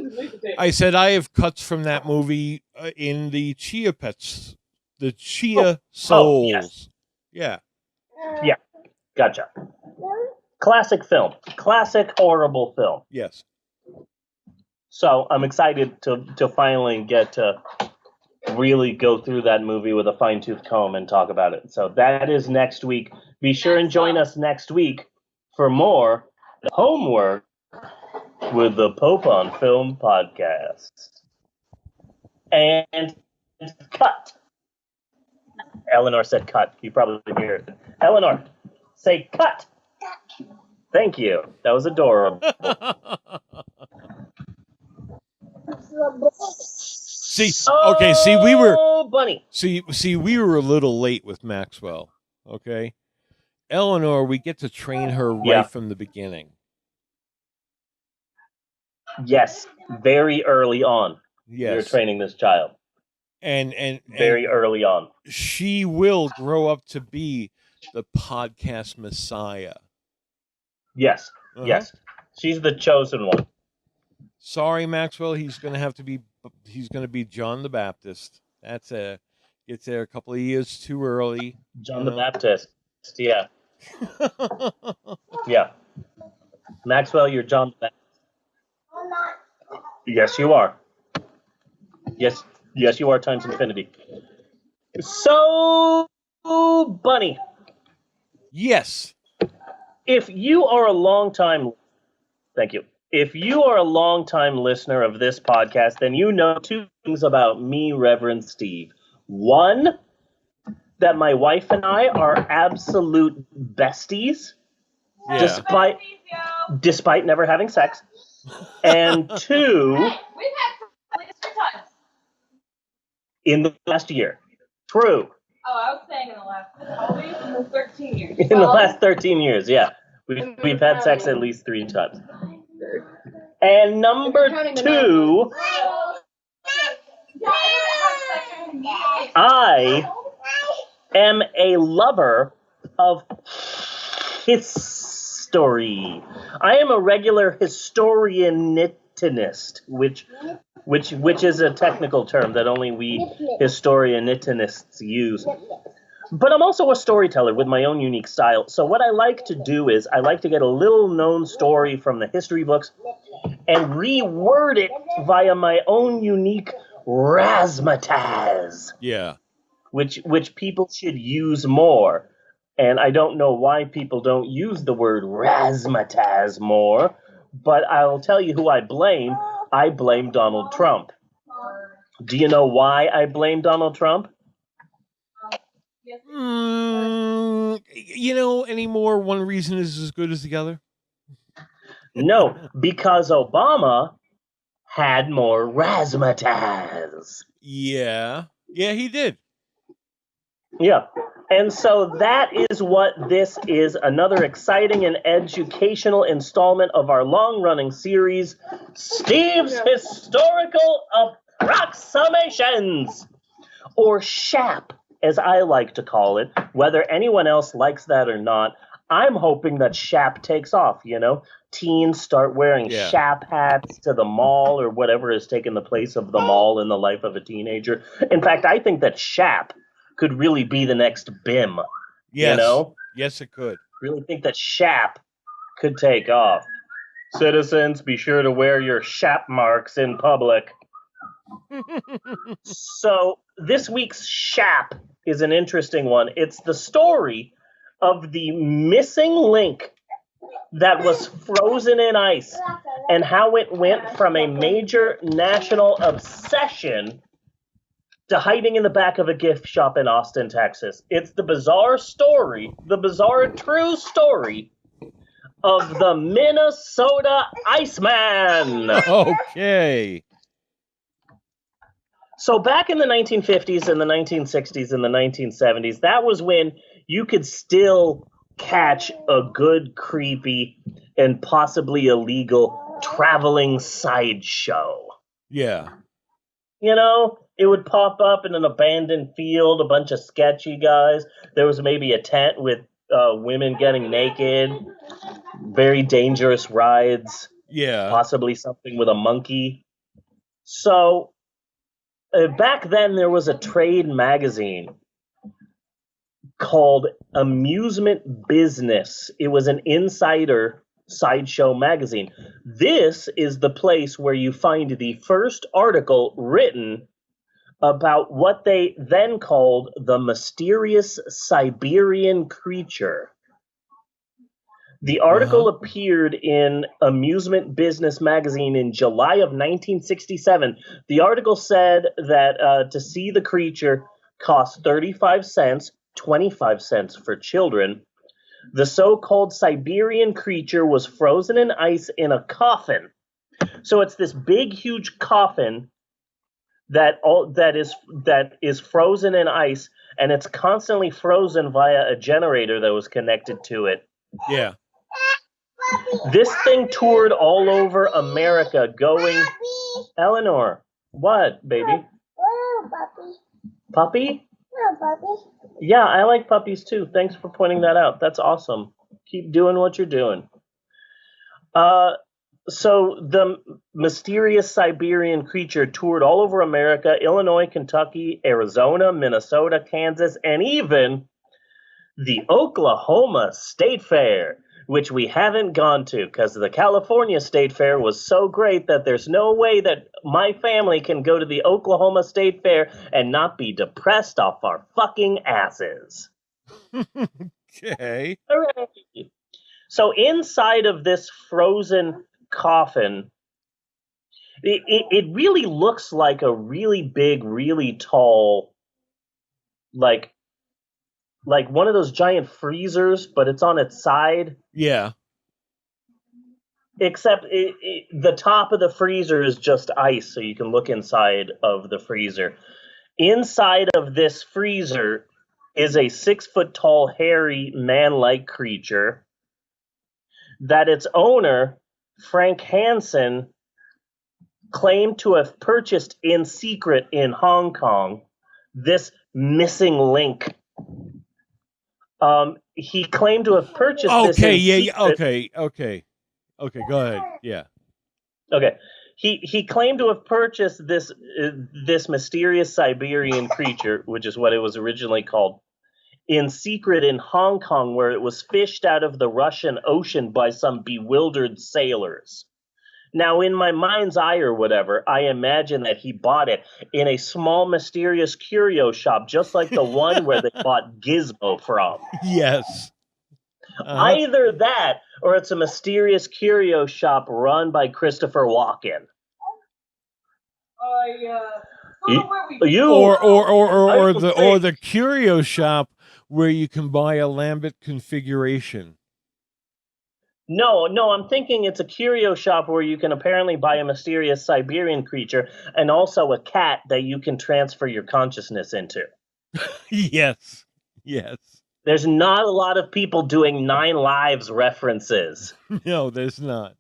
I said I have cuts from that movie in the Chia Pets, the Chia Souls. Yes. Yeah. Yeah. Gotcha. Classic film. Classic horrible film. Yes. So I'm excited to finally get to really go through that movie with a fine-tooth comb and talk about it. So that is next week. Be sure and join us next week for more homework with the Pope on Film podcast. And cut. Eleanor said cut. You probably didn't hear it. Eleanor, say cut. Thank you. That was adorable. we were a little late with Maxwell. Okay, Eleanor, we get to train her right from the beginning. Yes, very early on. Yes, you're training this child, and very early on. She will grow up to be the podcast messiah. Yes, yes, she's the chosen one. Sorry, Maxwell. He's going to be John the Baptist. That's gets there a couple of years too early. John the Baptist. Yeah. Yeah. Maxwell, you're John the Baptist. Yes, you are. Yes, you are times infinity. So, Bunny. Yes. If you are a long-time... Thank you. If you are a long-time listener of this podcast, then you know two things about me, Reverend Steve. One, that my wife and I are absolute besties, despite never having sex. And two, we've had at least 3 times in the last year. True. Oh, I was saying in the last 13 years. In the last 13 years, yeah. We've had sex at least 3 times. And number 2, I am a lover of history. I am a regular historianitist, which is a technical term that only we historianitists use. But I'm also a storyteller with my own unique style. So what I like to do is I like to get a little-known story from the history books and reword it via my own unique razzmatazz. Yeah. Which people should use more. And I don't know why people don't use the word razzmatazz more, but I'll tell you who I blame. I blame Donald Trump. Do you know why I blame Donald Trump? Anymore one reason is as good as the other? No, because Obama had more razzmatazz. Yeah, he did. Yeah. And so that is what this is, another exciting and educational installment of our long-running series, Steve's Historical Approximations, or SHAP, as I like to call it. Whether anyone else likes that or not, I'm hoping that SHAP takes off, Teens start wearing SHAP hats to the mall or whatever has taken the place of the mall in the life of a teenager. In fact, I think that SHAP could really be the next BIM, Yes, it could. Really think that SHAP could take off. Citizens, be sure to wear your SHAP marks in public. So this week's SHAP is an interesting one. It's the story of the missing link that was frozen in ice and how it went from a major national obsession to hiding in the back of a gift shop in Austin, Texas. It's the bizarre true story of the Minnesota Iceman. Okay. So back in the 1950s and the 1960s and the 1970s, that was when you could still catch a good, creepy, and possibly illegal traveling sideshow. Yeah. It would pop up in an abandoned field, a bunch of sketchy guys. There was maybe a tent with women getting naked, very dangerous rides. Yeah. Possibly something with a monkey. So back then there was a trade magazine called Amusement Business. It was an insider sideshow magazine. This is the place where you find the first article written about what they then called the mysterious Siberian creature. The article appeared in Amusement Business magazine in July of 1967. The article said that to see the creature cost 35 cents, 25 cents for children. The so-called Siberian creature was frozen in ice in a coffin. So it's this big, huge coffin that is frozen in ice, and it's constantly frozen via a generator that was connected to it. Yeah. This thing toured all over America, going. Eleanor, what, baby? Puppy? Yeah, I like puppies too. Thanks for pointing that out. That's awesome. Keep doing what you're doing. So the mysterious Siberian creature toured all over America, Illinois, Kentucky, Arizona, Minnesota, Kansas, and even the Oklahoma State Fair, which we haven't gone to because the California State Fair was so great that there's no way that my family can go to the Oklahoma State Fair and not be depressed off our fucking asses. Okay. All right. So inside of this frozen coffin, it really looks like a really big, really tall, like one of those giant freezers, but it's on its side. Yeah. Except the top of the freezer is just ice, so you can look inside of the freezer. Inside of this freezer is a 6-foot-tall, hairy, man-like creature that its owner, Frank Hansen, claimed to have purchased in secret in Hong Kong. This missing link. He claimed to have purchased this in secret. Okay, go ahead. Yeah. Okay. He claimed to have purchased this mysterious Siberian creature, which is what it was originally called, in secret in Hong Kong, where it was fished out of the Russian Ocean by some bewildered sailors. Now, in my mind's eye or whatever, I imagine that he bought it in a small, mysterious curio shop, just like the one where they bought Gizmo from. Yes. Either that, or it's a mysterious curio shop run by Christopher Walken. Or the curio shop where you can buy a Lambert configuration. No, I'm thinking it's a curio shop where you can apparently buy a mysterious Siberian creature and also a cat that you can transfer your consciousness into. Yes. There's not a lot of people doing 9 Lives references. No, there's not.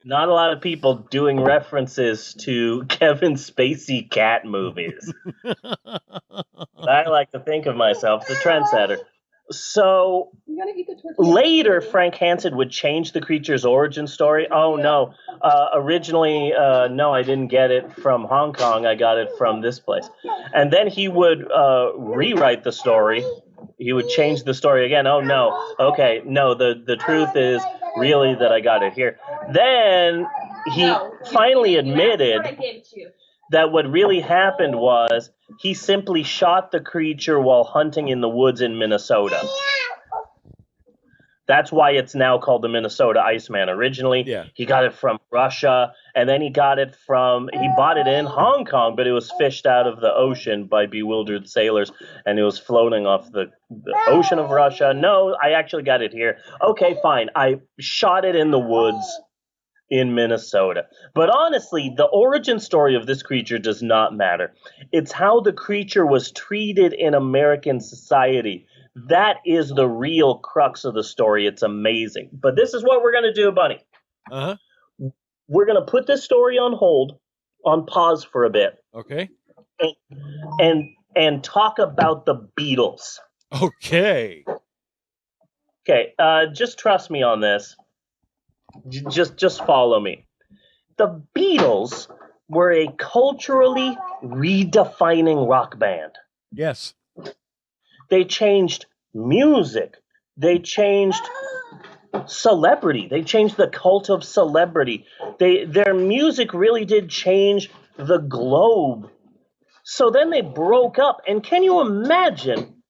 Not a lot of people doing references to Kevin Spacey cat movies. I like to think of myself as a trendsetter. So later, Frank Hansen would change the creature's origin story. Oh, no. Originally, no, I didn't get it from Hong Kong. I got it from this place. And then he would rewrite the story. He would change the story again. Oh, no. Okay, no, the truth is really that I got it here. Then he finally admitted that what really happened was he simply shot the creature while hunting in the woods in Minnesota. That's why it's now called the Minnesota Iceman. Originally, he got it from Russia, and then he bought it in Hong Kong, but it was fished out of the ocean by bewildered sailors, and it was floating off the ocean of Russia. No, I actually got it here. Okay, fine. I shot it in the woods in Minnesota. But honestly, the origin story of this creature does not matter. It's how the creature was treated in American society. That is the real crux of the story. It's amazing. But this is what we're going to do, Bunny. We're going to put this story on hold, on pause for a bit. Okay. And talk about the Beatles. Okay. Okay, just trust me on this. Just follow me. The Beatles were a culturally redefining rock band. Yes. They changed music. They changed celebrity. They changed the cult of celebrity. Their music really did change the globe. So then they broke up. And can you imagine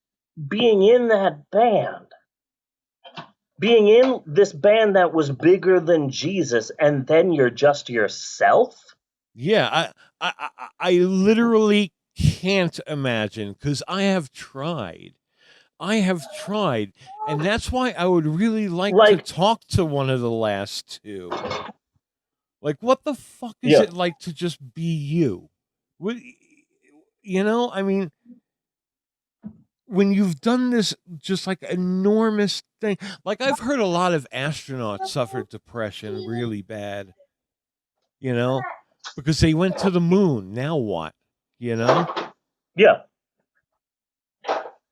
being in that band? Being in this band that was bigger than Jesus, and then you're just yourself? Yeah, I literally can't imagine, because I have tried, and that's why I would really like to talk to one of the last two. Like, what the fuck is it like to just be you? I mean, when you've done this just like enormous thing, like I've heard a lot of astronauts suffer depression really bad, because they went to the moon. Now what? Yeah.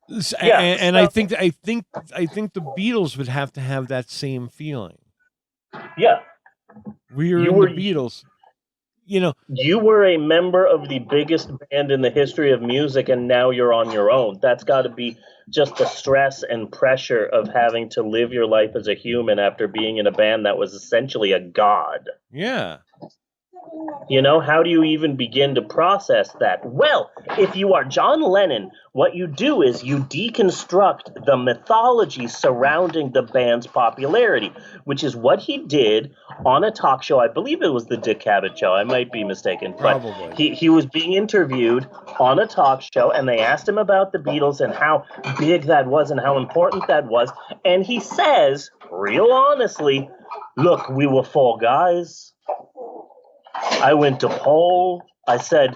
And I think the Beatles would have to have that same feeling. Yeah. We were in the Beatles. You were a member of the biggest band in the history of music, and now you're on your own. That's got to be just the stress and pressure of having to live your life as a human after being in a band that was essentially a god. Yeah. How do you even begin to process that? Well, if you are John Lennon, what you do is you deconstruct the mythology surrounding the band's popularity, which is what he did on a talk show. I believe it was the Dick Cavett show. I might be mistaken. Probably. But he was being interviewed on a talk show, and they asked him about the Beatles and how big that was and how important that was. And he says, real honestly, look, we were 4 guys. I went to Paul. I said,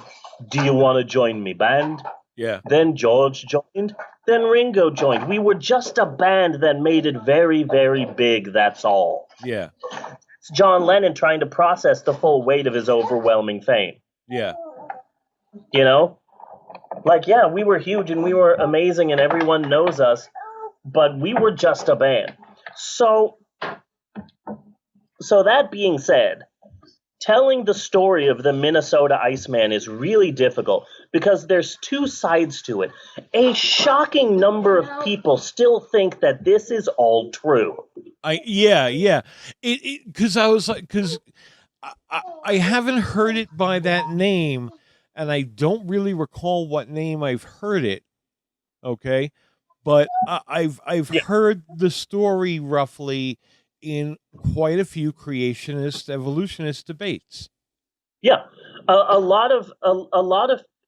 do you want to join me band? Yeah. Then George joined. Then Ringo joined. We were just a band that made it very, very big. That's all. Yeah. It's John Lennon trying to process the full weight of his overwhelming fame. Yeah. We were huge and we were amazing and everyone knows us, but we were just a band. So that being said, telling the story of the Minnesota Iceman is really difficult because there's 2 sides to it. A shocking number of people still think that this is all true. Yeah. Because I haven't heard it by that name, and I don't really recall what name I've heard it. Okay, but I've heard the story roughly in quite a few creationist evolutionist debates. Yeah, a lot of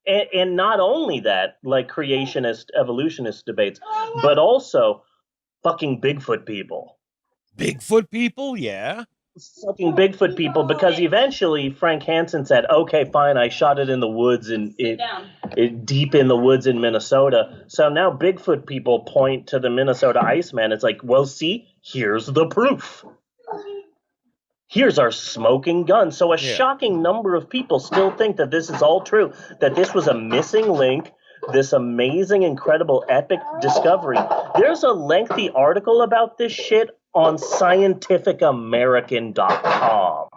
and not only that, like creationist evolutionist debates, but also fucking Bigfoot people. Bigfoot people, yeah. Fucking Bigfoot people, because eventually Frank Hansen said, "Okay, fine, I shot it in the woods and deep in the woods in Minnesota." So now Bigfoot people point to the Minnesota Iceman. It's like, well, see, here's the proof. Here's our smoking gun. So a shocking number of people still think that this is all true, that this was a missing link, this amazing, incredible, epic discovery. There's a lengthy article about this shit on scientificamerican.com.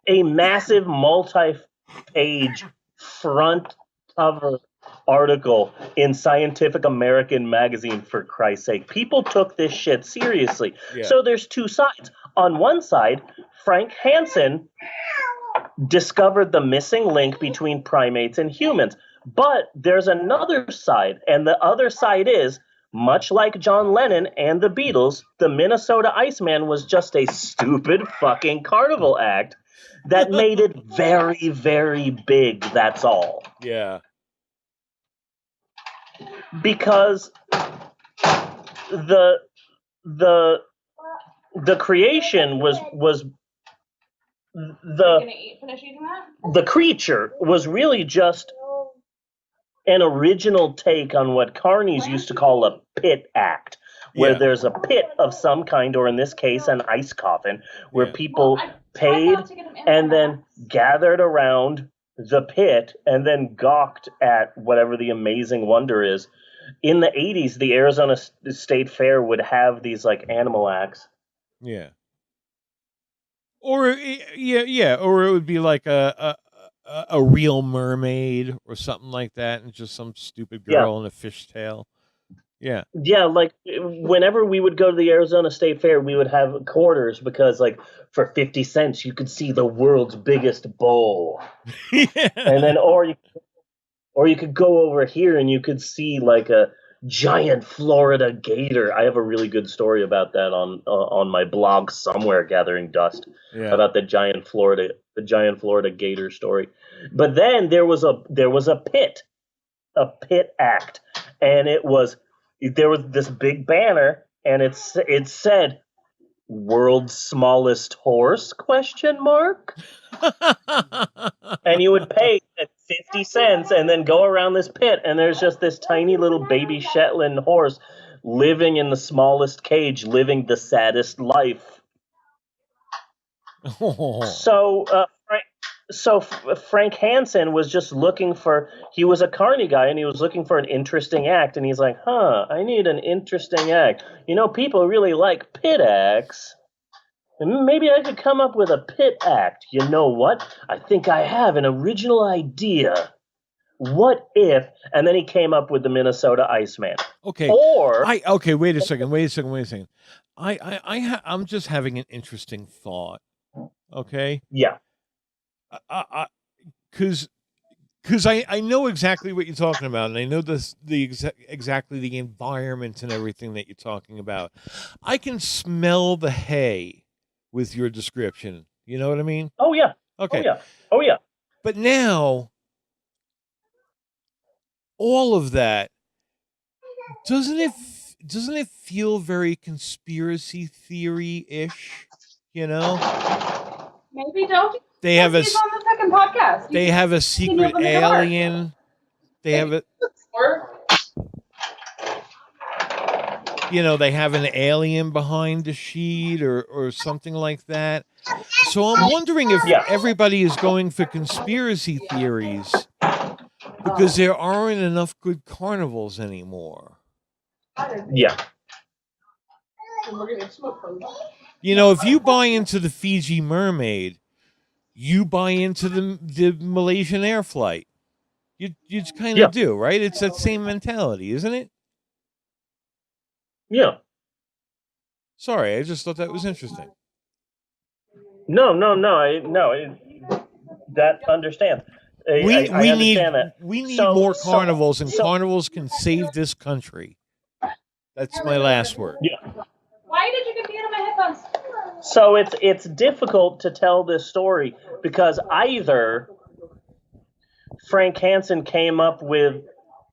A massive multi-page front cover article in Scientific American magazine, for Christ's sake. People took this shit seriously. Yeah. So there's two sides. On one side, Frank Hansen discovered the missing link between primates and humans. But there's another side, and the other side is, much like John Lennon and the Beatles, the Minnesota Iceman was just a stupid fucking carnival act that made it very, very big, that's all. Yeah. Because the creation was the creature was really just an original take on what carnies used to call a pit act, where there's a pit of some kind, or in this case, an ice coffin, where people paid and then gathered around the pit and then gawked at whatever the amazing wonder is. In the 80s, the Arizona State Fair would have these like animal acts. Yeah. Or or it would be like a real mermaid or something like that, and just some stupid girl in a fishtail. Yeah. Yeah, like whenever we would go to the Arizona State Fair, we would have quarters because, like, for 50 cents, you could see the world's biggest bull. And then, or you could go over here and you could see like a giant Florida gator. I have a really good story about that on my blog somewhere, Gathering Dust, about the giant Florida gator story. But then there was a pit act, and there was this big banner, and it said, "World's smallest horse?" ? And you would pay 50 cents and then go around this pit, and there's just this tiny little baby Shetland horse living in the smallest cage, living the saddest life. So Frank Hansen was just looking he was a carny guy, and he was looking for an interesting act, and he's like, I need an interesting act. People really like pit acts. And maybe I could come up with a pit act. You know what? I think I have an original idea. What if? And then he came up with the Minnesota Iceman. Okay. Wait a second. I'm just having an interesting thought. Okay. Yeah. Because I know exactly what you're talking about, and I know exactly the environment and everything that you're talking about. I can smell the hay with your description. You know what I mean? Oh yeah. Okay. Oh yeah. But now, all of that, doesn't it feel very conspiracy theory-ish? Maybe don't. They have He's on the second podcast. They have a secret alien. They have a. They have an alien behind the sheet or something like that. So I'm wondering if everybody is going for conspiracy theories because there aren't enough good carnivals anymore. Yeah. If you buy into the Fiji mermaid, you buy into the Malaysian air flight. You just kind of do, right? It's that same mentality, isn't it? Yeah. Sorry, I just thought that was interesting. No. That understands. I understand that. We need more carnivals, and carnivals can save this country. That's my last word. Yeah. Why did you get me out of my headphones? So it's difficult to tell this story because either Frank Hansen came up with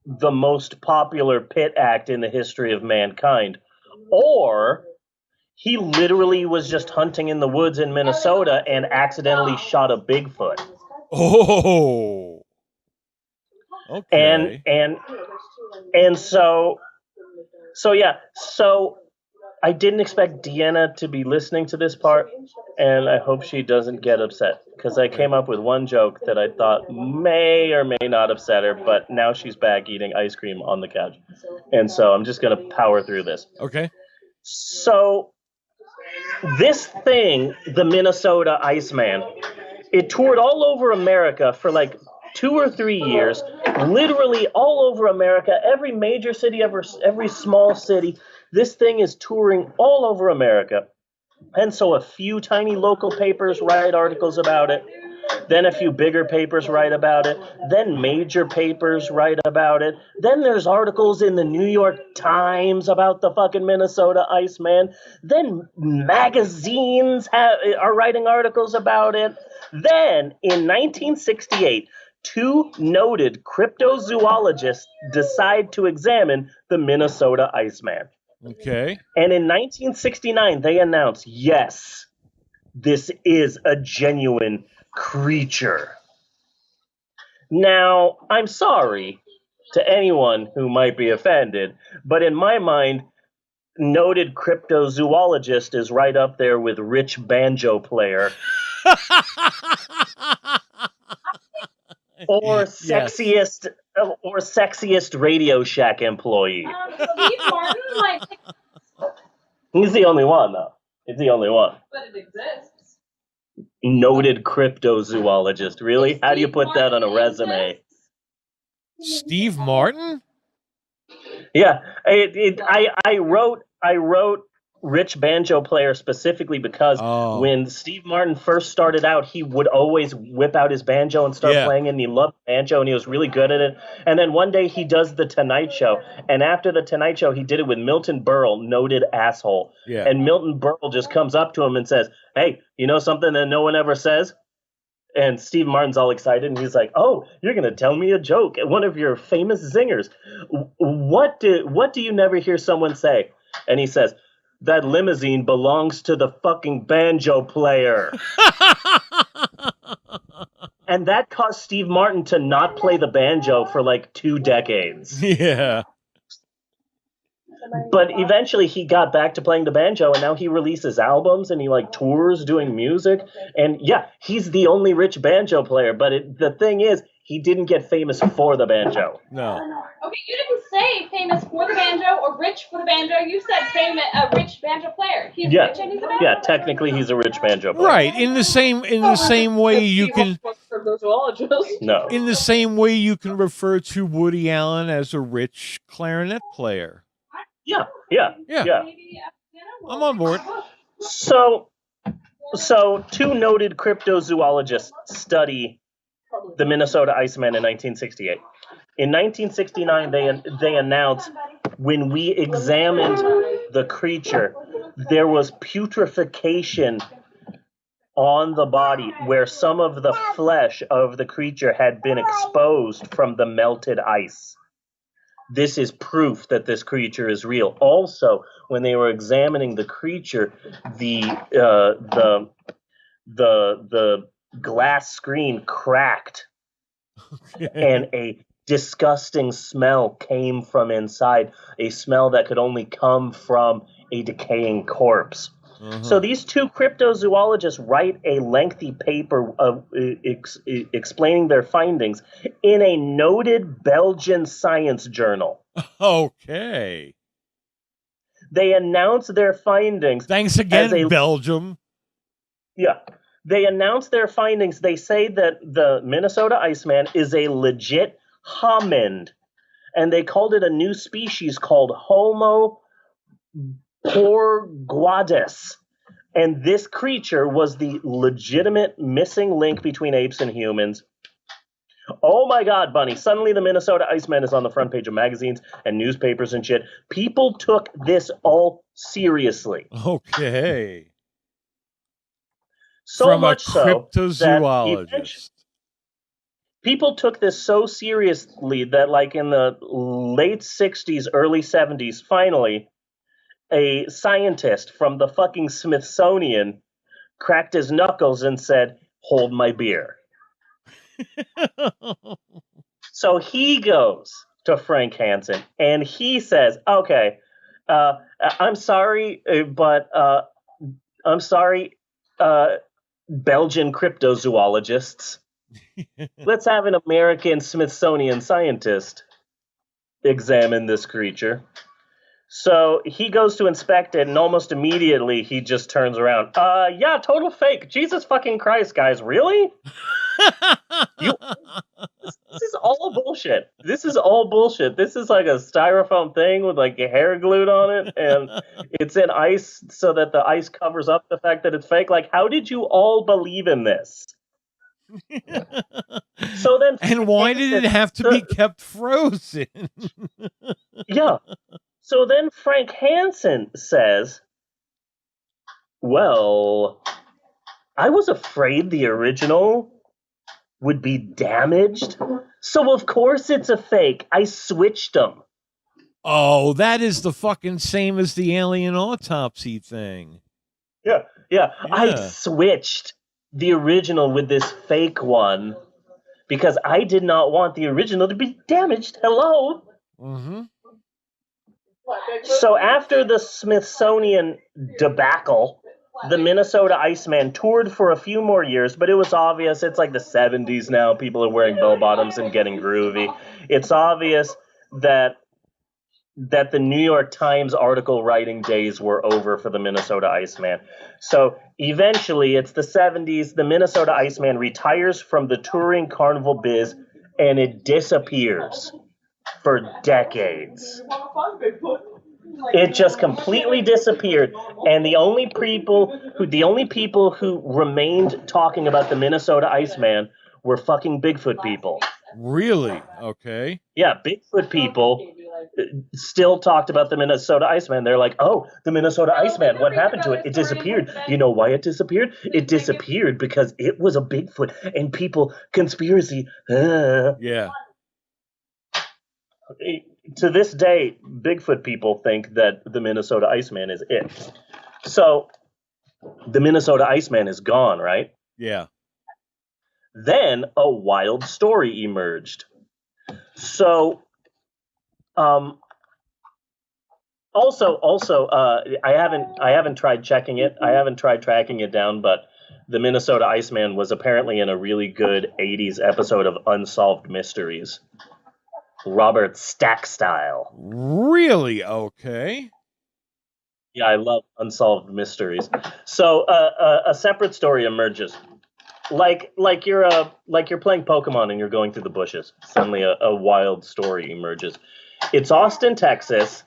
the most popular pit act in the history of mankind, or he literally was just hunting in the woods in Minnesota and accidentally shot a Bigfoot. Oh. Okay. And so I didn't expect Deanna to be listening to this part, and I hope she doesn't get upset because I came up with one joke that I thought may or may not upset her, but now she's back eating ice cream on the couch, and so I'm just gonna power through this. Okay. So this thing, the Minnesota Iceman, it toured all over America for like 2 or 3 years, literally all over America, every major city, every small city. This thing is touring all over America. And so a few tiny local papers write articles about it. Then a few bigger papers write about it. Then major papers write about it. Then there's articles in the New York Times about the fucking Minnesota Iceman. Then magazines are writing articles about it. Then in 1968, 2 noted cryptozoologists decide to examine the Minnesota Iceman. Okay. And in 1969, they announced, yes, this is a genuine creature. Now, I'm sorry to anyone who might be offended, but in my mind, noted cryptozoologist is right up there with rich banjo player. Or sexiest Radio Shack employee. Steve Martin, like. He's the only one, though. He's the only one. But it exists. Noted cryptozoologist. Really? How do you put that on a resume? Steve Martin? Yeah, I wrote Rich Banjo Player specifically because when Steve Martin first started out, he would always whip out his banjo and start playing, and he loved banjo, and he was really good at it. And then one day he does The Tonight Show, and after The Tonight Show, he did it with Milton Berle, noted asshole. Yeah. And Milton Berle just comes up to him and says, "Hey, you know something that no one ever says?" And Steve Martin's all excited, and he's like, "Oh, you're going to tell me a joke, one of your famous zingers. What do you never hear someone say?" And he says, "That limousine belongs to the fucking banjo player." And that caused Steve Martin to not play the banjo for like 2 decades. Yeah. But eventually he got back to playing the banjo, and now he releases albums and he like tours doing music. And yeah, he's the only rich banjo player. But the thing is, he didn't get famous for the banjo. No. Okay, you didn't say famous for the banjo or rich for the banjo. You said famous, rich banjo player. He's rich and he's a banjo player. Technically he's a rich banjo player. Right. In the same way you can. No. In the same way you can refer to Woody Allen as a rich clarinet player. Yeah. I'm on board. So 2 noted cryptozoologists study the Minnesota Iceman in 1968. In 1969, they announced, when we examined the creature, there was putrefaction on the body where some of the flesh of the creature had been exposed from the melted ice. This is proof that this creature is real. Also, when they were examining the creature, the glass screen cracked, and a disgusting smell came from inside, a smell that could only come from a decaying corpse. So these 2 cryptozoologists write a lengthy paper explaining their findings in a noted Belgian science journal. Okay. They announce their findings. Thanks again, Belgium. Yeah. They announce their findings. They say that the Minnesota Iceman is a legit hominid, and they called it a new species called Homo porguadus. And this creature was the legitimate missing link between apes and humans. Oh my God, Bunny. Suddenly the Minnesota Iceman is on the front page of magazines and newspapers and shit. People took this all seriously. Okay. So From much a so that cryptozoologist. people took this so seriously that, like, in the late 60s, early 70s, finally, a scientist from the fucking Smithsonian cracked his knuckles and said, "Hold my beer." So he goes to Frank Hansen and he says, "Okay, I'm sorry, but I'm sorry, Belgian cryptozoologists. Let's have an American Smithsonian scientist examine this creature." So he goes to inspect it, and almost immediately he just turns around. Yeah, total fake. Jesus fucking Christ, guys, really? This is all bullshit. This is all bullshit. This is like a styrofoam thing with like hair glued on it, and it's in ice so that the ice covers up the fact that it's fake. Like, how did you all believe in this? So then, and why did it have to be kept frozen? Yeah. So then Frank Hansen says, "Well, I was afraid the original would be damaged, so of course it's a fake. I switched them." Oh, that is the fucking same as the alien autopsy thing. Yeah. I switched the original with this fake one because I did not want the original to be damaged. Hello? Mm-hmm. So after the Smithsonian debacle, the Minnesota Iceman toured for a few more years, but it was obvious, it's like the 70s now, people are wearing bell-bottoms and getting groovy. It's obvious that the New York Times article writing days were over for the Minnesota Iceman. So eventually, it's the 70s, the Minnesota Iceman retires from the touring carnival biz, and it disappears for decades. It just completely disappeared, and the only people who remained talking about the Minnesota Iceman were fucking Bigfoot people. Really? Okay. Yeah, Bigfoot people still talked about the Minnesota Iceman. They're like, "Oh, the Minnesota Iceman, what happened to it? It disappeared. You know why it disappeared? It disappeared because it was a Bigfoot, and people, conspiracy." Yeah. To this day, Bigfoot people think that the Minnesota Iceman is it. So, the Minnesota Iceman is gone, right? Yeah. Then a wild story emerged. So, also, I haven't tried checking it. I haven't tried tracking it down, but the Minnesota Iceman was apparently in a really good 80s episode of Unsolved Mysteries. Robert Stack style. Really? Okay. Yeah, I love Unsolved Mysteries. So a separate story emerges. Like you're playing Pokemon and you're going through the bushes. Suddenly a wild story emerges. It's Austin, Texas.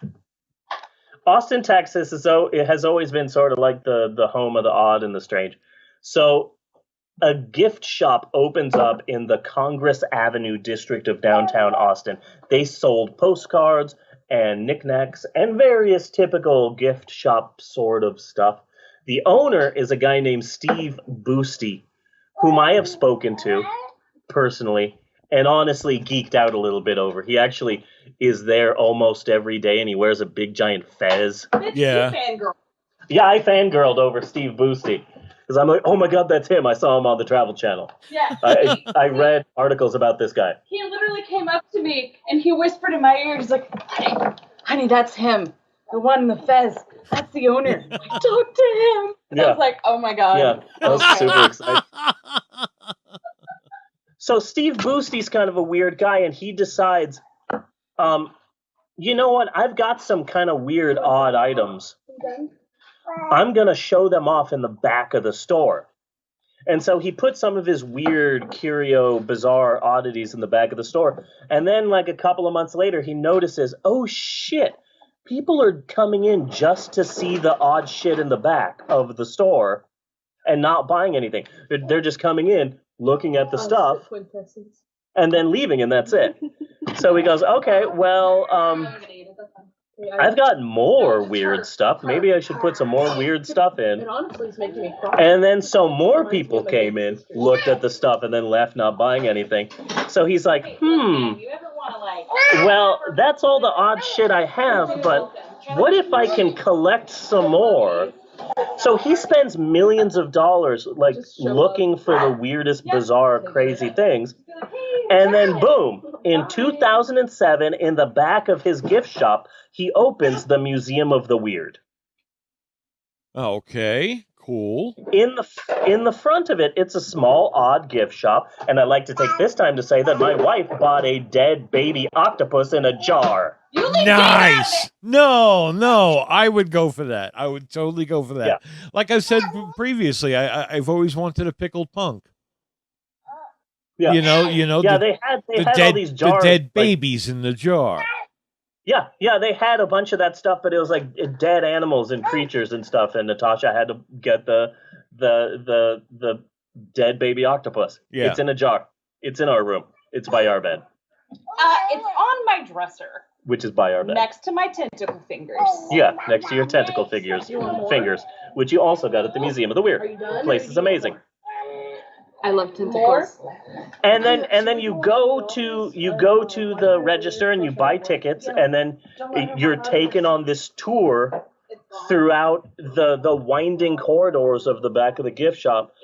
Austin, Texas has always been sort of like the home of the odd and the strange. So a gift shop opens up in the Congress Avenue district of downtown Austin. They sold postcards and knickknacks and various typical gift shop sort of stuff. The owner is a guy named Steve Boosty, whom I have spoken to personally and honestly geeked out a little bit over. He actually is there almost every day, and he wears a big giant fez. Yeah. Yeah, I fangirled over Steve Boosty. Because I'm like, oh my God, that's him. I saw him on the Travel Channel. Yeah. I read articles about this guy. He literally came up to me and he whispered in my ear, he's like, honey, that's him. The one in the fez. That's the owner. Talk to him. Yeah. I was like, oh my God. Yeah, I was super excited. So Steve Boosty's kind of a weird guy, and he decides, you know what? I've got some kind of weird, odd items. I'm going to show them off in the back of the store. And so he put some of his weird, curio, bizarre oddities in the back of the store. And then, like a couple of months later, he notices, oh shit, people are coming in just to see the odd shit in the back of the store and not buying anything. They're just coming in, looking at the stuff, and then leaving, and that's it. So he goes, okay, well, I've got more weird stuff. Maybe I should put some more weird stuff in. It honestly is making me cry. And then so more people came in, looked at the stuff, and then left not buying anything. So he's like, well, that's all the odd shit I have, but what if I can collect some more? So he spends millions of dollars, like, looking for the weirdest, bizarre, crazy things. And then, boom, in 2007, in the back of his gift shop, he opens the Museum of the Weird. Okay, cool. In the front of it, it's a small, odd gift shop, and I'd like to take this time to say that my wife bought a dead baby octopus in a jar. Nice. No, I would go for that. I would totally go for that. Yeah. Like I said previously, I've always wanted a pickled punk. Yeah. You know. Yeah, the, they had dead, all these jars, the dead like, babies in the jar. Yeah, they had a bunch of that stuff, but it was like dead animals and creatures and stuff. And Natasha had to get the dead baby octopus. Yeah. It's in a jar. It's in our room. It's by our bed, It's on my dresser, which is by our bed. next to my tentacle fingers. Yeah, next to your tentacle fingers, which you also got at the Museum of the Weird. Are you done? The place is amazing. I love tentacles. And then you go to the register and you buy tickets, and then you're taken on this tour throughout the winding corridors of the back of the gift shop.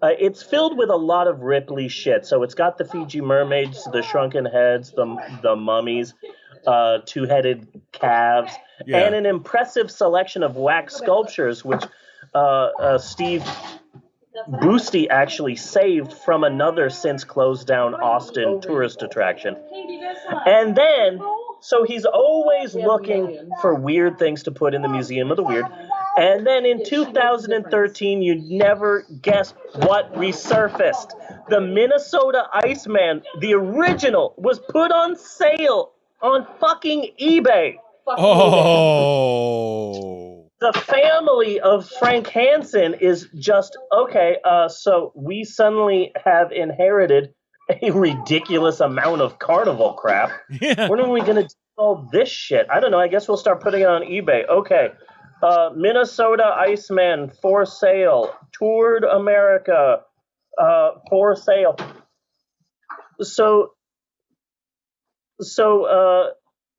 It's filled with a lot of Ripley shit. So it's got the Fiji mermaids, the shrunken heads, the mummies, two-headed calves, and an impressive selection of wax sculptures, which Steve Boosty actually saved from another since closed down Austin tourist attraction. And then, so he's always looking for weird things to put in the Museum of the Weird. And then in 2013, you never guess what resurfaced. The Minnesota Iceman, the original, was put on sale on fucking eBay. Oh. The family of Frank Hansen is just, okay, so we suddenly have inherited a ridiculous amount of carnival crap. Yeah. When are we going to do all this shit? I don't know. I guess we'll start putting it on eBay. Okay. Minnesota Iceman for sale. Toured America for sale. So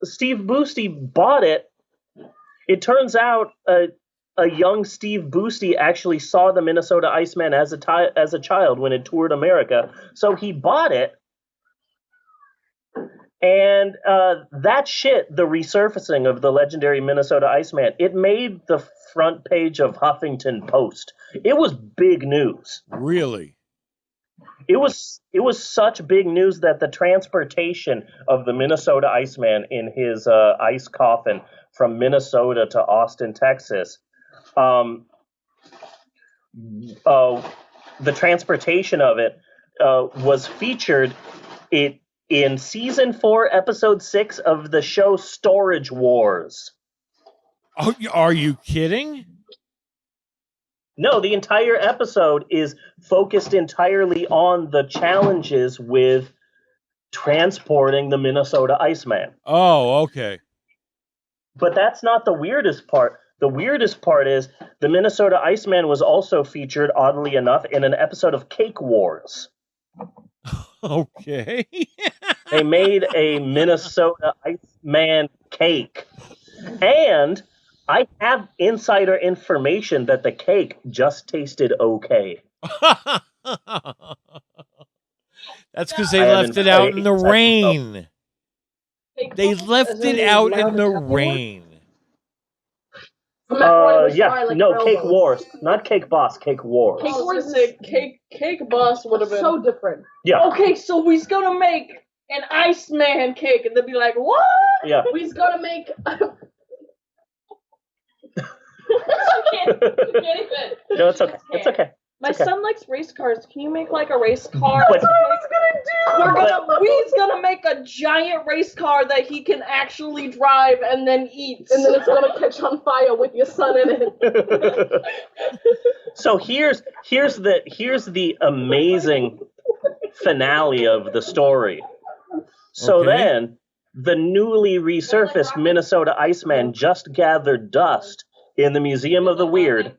Steve Boosty bought it. It turns out a young Steve Boosty actually saw the Minnesota Iceman as a child when it toured America. So he bought it. And that shit, the resurfacing of the legendary Minnesota Iceman, it made the front page of Huffington Post. It was big news. Really? It was such big news that the transportation of the Minnesota Iceman in his ice coffin from Minnesota to Austin, Texas, the transportation of it was featured in season 4, episode 6 of the show Storage Wars. Oh, are you kidding? No, the entire episode is focused entirely on the challenges with transporting the Minnesota Iceman. Oh, okay. But that's not the weirdest part. The weirdest part is the Minnesota Iceman was also featured, oddly enough, in an episode of Cake Wars. Okay. They made a Minnesota Iceman cake. And I have insider information that the cake just tasted okay. That's because they left it out in the rain. They left it out in the rain. Cake Wars. Not Cake Boss, Cake Wars. Cake Wars, Cake Boss would have been so different. Yeah. Okay, so we's gonna make an Iceman cake, and they'd be like, "What?" Yeah. We's gonna make. You can't even. No, it's okay. It's okay. My My son likes race cars. Can you make like a race car? But- That's what I was gonna do. We's gonna make a giant race car that he can actually drive and then eat, and then it's gonna catch on fire with your son in it. So here's the amazing finale of the story. So Okay. then, the newly resurfaced Minnesota Iceman just gathered dust in the Museum of the Weird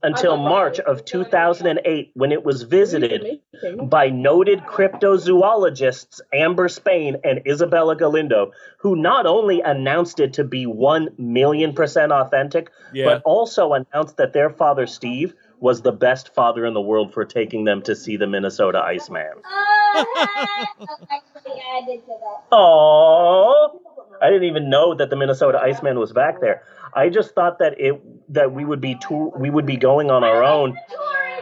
until March of 2008, when it was visited by noted cryptozoologists Amber Spain and Isabella Galindo, who not only announced it to be 1,000,000% authentic, but also announced that their father Steve was the best father in the world for taking them to see the Minnesota Iceman. Aww. I didn't even know that the Minnesota Iceman was back there. I just thought that we would be going on our own.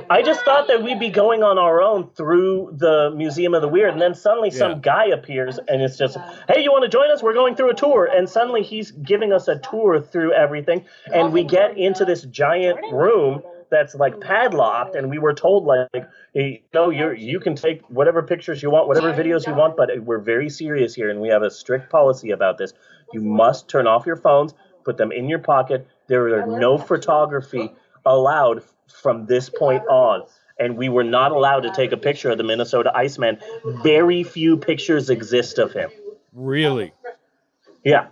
I just thought that we'd be going on our own through the Museum of the Weird, and then suddenly some guy appears, and it's just, hey, you want to join us? We're going through a tour. And suddenly he's giving us a tour through everything, and we get into this giant room that's like padlocked, and we were told like, hey, no, you can take whatever pictures you want, whatever videos you want, but we're very serious here, and we have a strict policy about this. You must turn off your phones, put them in your pocket. There are no photography allowed from this point on. And we were not allowed to take a picture of the Minnesota Iceman. Very few pictures exist of him. Really? Yeah.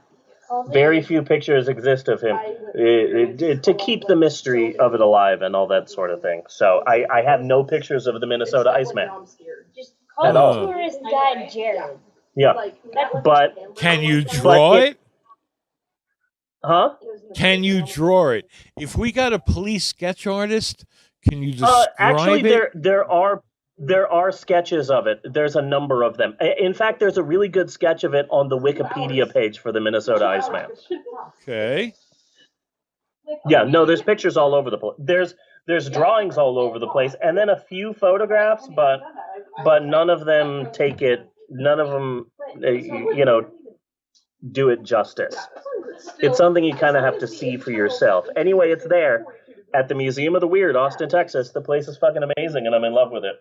Very few pictures exist of him to keep the mystery of it alive and all that sort of thing. So I have no pictures of the Minnesota Iceman. Just At call all. the tourist guide Jared. Yeah. But Can you draw it? Huh? Can you draw it? If we got a police sketch artist, can you describe actually, it? there are sketches of it. There's a number of them. In fact, there's a really good sketch of it on the Wikipedia page for the Minnesota Iceman. Okay. Yeah, no, there's pictures all over the place. There's drawings all over the place, and then a few photographs, but none of them take it. None of them, do it justice. It's something you kind of have to see for yourself. Anyway, it's there at the Museum of the Weird, Austin, Texas. The place is fucking amazing, and I'm in love with it.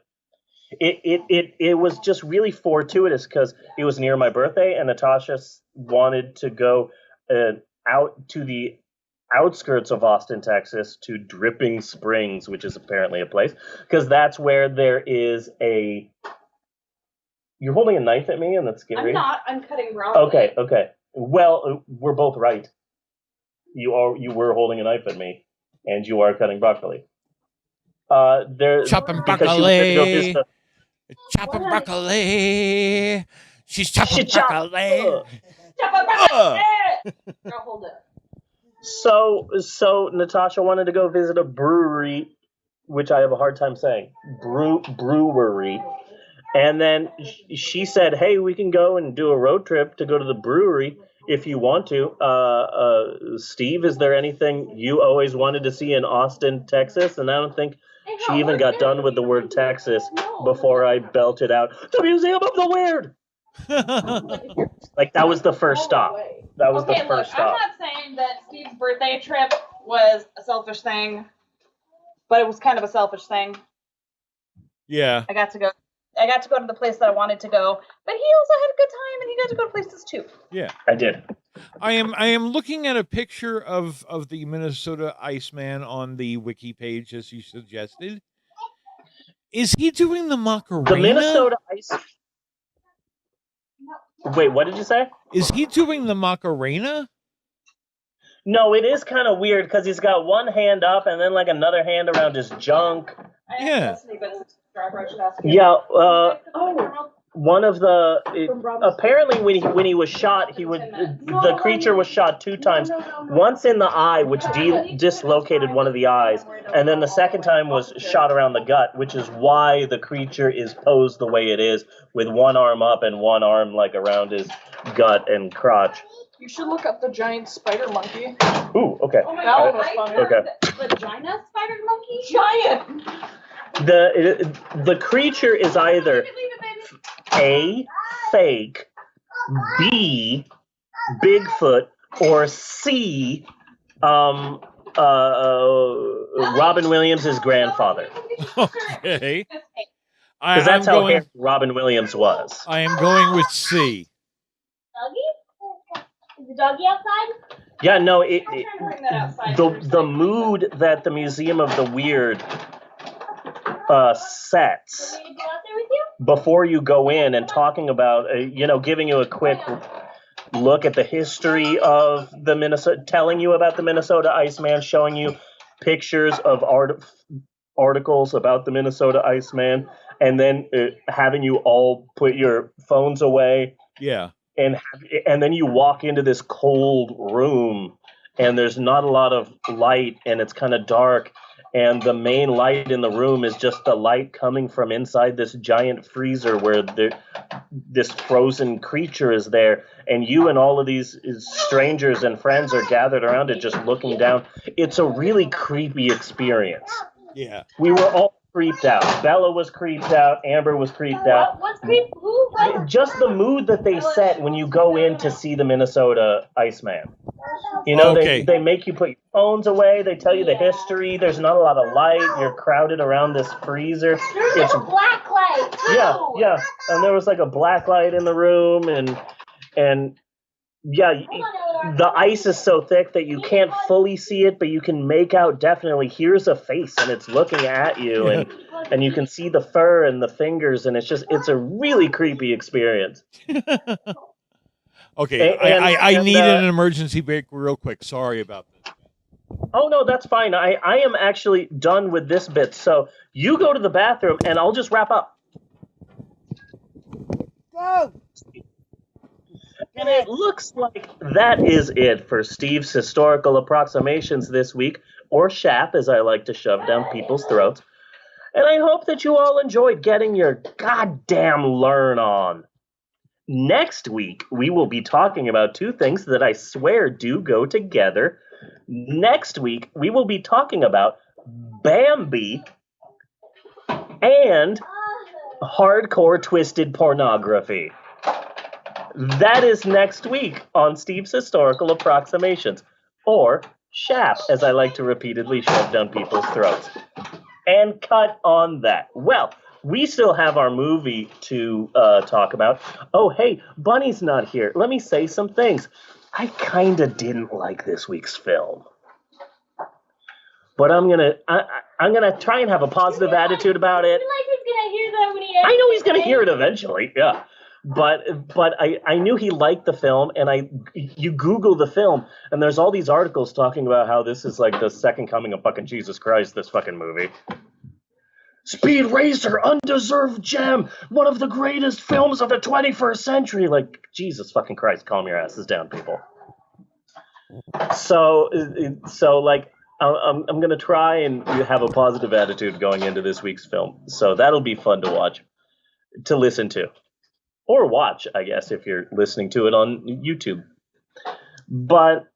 It was just really fortuitous because it was near my birthday, and Natasha wanted to go out to the outskirts of Austin, Texas, to Dripping Springs, which is apparently a place, because that's where there is a... You're holding a knife at me, and that's scary. I'm not. I'm cutting broccoli. Okay. Well, we're both right. You were holding a knife at me, and you are cutting broccoli. Chopping broccoli. Chopping broccoli. She's chopping broccoli. Hold it. So Natasha wanted to go visit a brewery, which I have a hard time saying. Brewery. And then she said, hey, we can go and do a road trip to go to the brewery if you want to. Steve, is there anything you always wanted to see in Austin, Texas? And I don't think she even got done with the word Texas before I belted out, the Museum of the Weird! Like, that was the first stop. That was the first stop. I'm not saying that Steve's birthday trip was a selfish thing, but it was kind of a selfish thing. Yeah. I got to go to the place that I wanted to go, but he also had a good time, and he got to go to places too. Yeah, I did. I am looking at a picture of the Minnesota Iceman on the wiki page, as you suggested. Is he doing the Macarena? The Minnesota Ice. Wait, what did you say? Is he doing the Macarena? No, it is kind of weird because he's got one hand up and then like another hand around his junk. Yeah. Yeah. One of apparently when he was shot, the creature was shot 2 times. Once in the eye, which dislocated one of the eyes, and then the second time was shot around the gut, which is why the creature is posed the way it is, with one arm up and one arm like around his gut and crotch. You should look up the giant spider monkey. Ooh, okay. Oh my God, that's funny. Okay. Vagina spider monkey? Giant! The creature is either A, fake, B, Bigfoot, or C, Robin Williams' grandfather. Okay. Because that's how handsome Robin Williams was. I am going with C. Doggy? Is the doggy outside? Yeah, no, the mood that the Museum of the Weird sets before you go in and talking about, giving you a quick look at the history of the Minnesota, telling you about the Minnesota Iceman, showing you pictures of articles about the Minnesota Iceman, and then having you all put your phones away. Yeah. And then you walk into this cold room, and there's not a lot of light, and it's kind of dark, and the main light in the room is just the light coming from inside this giant freezer where this frozen creature is there, and you and all of these strangers and friends are gathered around it just looking down. It's a really creepy experience. Yeah. We were all creeped out. Bella was creeped out. Amber was creeped out. What's creeped? Who? Just the mood that they set when you go in to see the Minnesota Iceman. They make you put your phones away. They tell you the history. There's not a lot of light. You're crowded around this freezer. There's a black light, too. Yeah. And there was like a black light in the room, and the ice is so thick that you can't fully see it, but you can make out definitely here's a face and it's looking at you, and you can see the fur and the fingers, and it's a really creepy experience. Okay, I need an emergency break real quick. Sorry about this. Oh, no, that's fine. I am actually done with this bit, so you go to the bathroom and I'll just wrap up. Go! And it looks like that is it for Steve's Historical Approximations this week, or SHAP, as I like to shove down people's throats. And I hope that you all enjoyed getting your goddamn learn on. Next week, we will be talking about two things that I swear do go together. Next week, we will be talking about Bambi and hardcore twisted pornography. That is next week on Steve's Historical Approximations, or SHAP, as I like to repeatedly shove down people's throats. And cut on that. Well, we still have our movie to talk about. Oh, hey, Bunny's not here. Let me say some things. I kind of didn't like this week's film. But I'm gonna try and have a positive attitude about it. I know he's gonna hear it eventually, yeah. But I knew he liked the film, and you Google the film, and there's all these articles talking about how this is like the second coming of fucking Jesus Christ, this fucking movie. Speed Racer, undeserved gem, one of the greatest films of the 21st century. Like, Jesus fucking Christ, calm your asses down, people. So like, I'm gonna try and have a positive attitude going into this week's film. So that'll be fun to watch, to listen to. Or watch, I guess, if you're listening to it on YouTube. But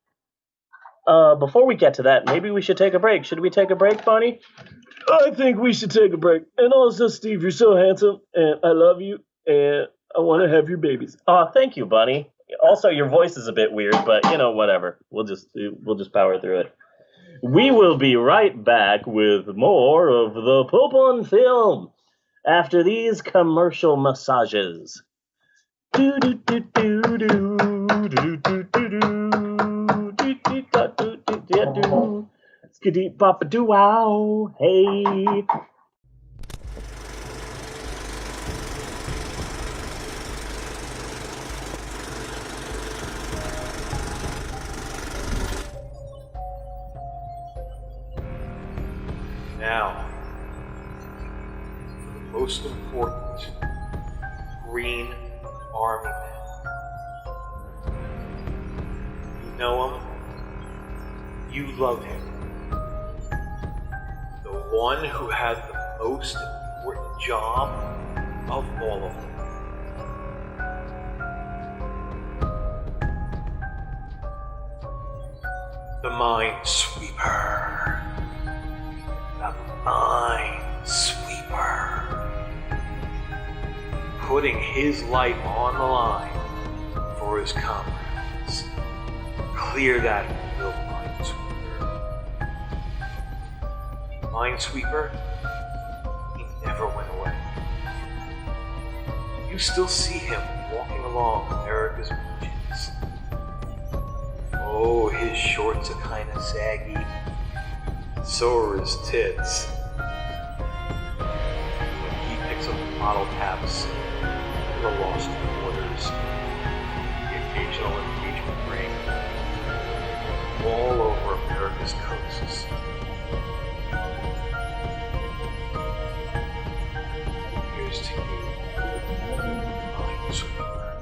before we get to that, maybe we should take a break. Should we take a break, Bonnie? I think we should take a break. And also, Steve, you're so handsome, and I love you, and I want to have your babies. Thank you, Bonnie. Also, your voice is a bit weird, but whatever. We'll just power through it. We will be right back with more of the Pope on Film after these commercial massages. Do do do do do do do do do do. Skiddy papa do wow. Hey. Now, the most important Green Army man. You know him. You love him. The one who had the most important job of all of them. The Minesweeper. The Minesweeper. Putting his life on the line for his comrades. Clear that will, Minesweeper. Minesweeper, never went away. You still see him walking along America's beaches. Oh, his shorts are kind of saggy. So are his tits. When he picks up the bottle caps, the lost quarters, the occasional engagement ring, all over America's coasts. Here's to you, my sweetheart.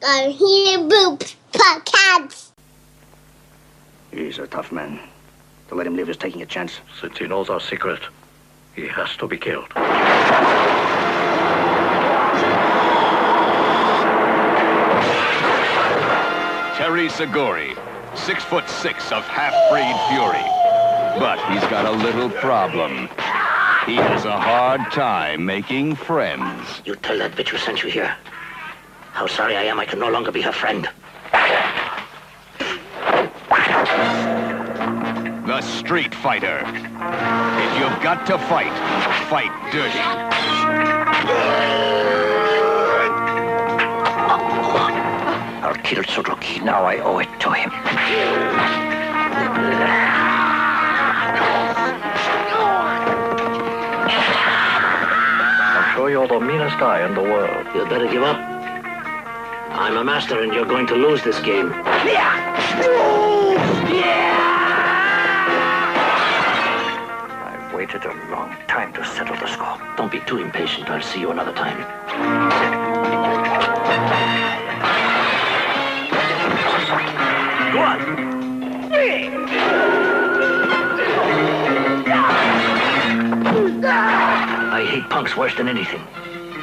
Go here, boop, podcast. He's a tough man. To let him live is taking a chance. Since he knows our secret, he has to be killed. Terry Seguri, 6'6" of half-breed fury. But he's got a little problem. He has a hard time making friends. You tell that bitch who sent you here how sorry I am I can no longer be her friend. The Street Fighter. If you've got to fight, fight dirty. I'll kill Suzuki. Now I owe it to him. I'm sure you're the meanest guy in the world. You'd better give up. I'm a master and you're going to lose this game. I've waited a long time to settle the score. Don't be too impatient. I'll see you another time. Go on. I hate punks worse than anything.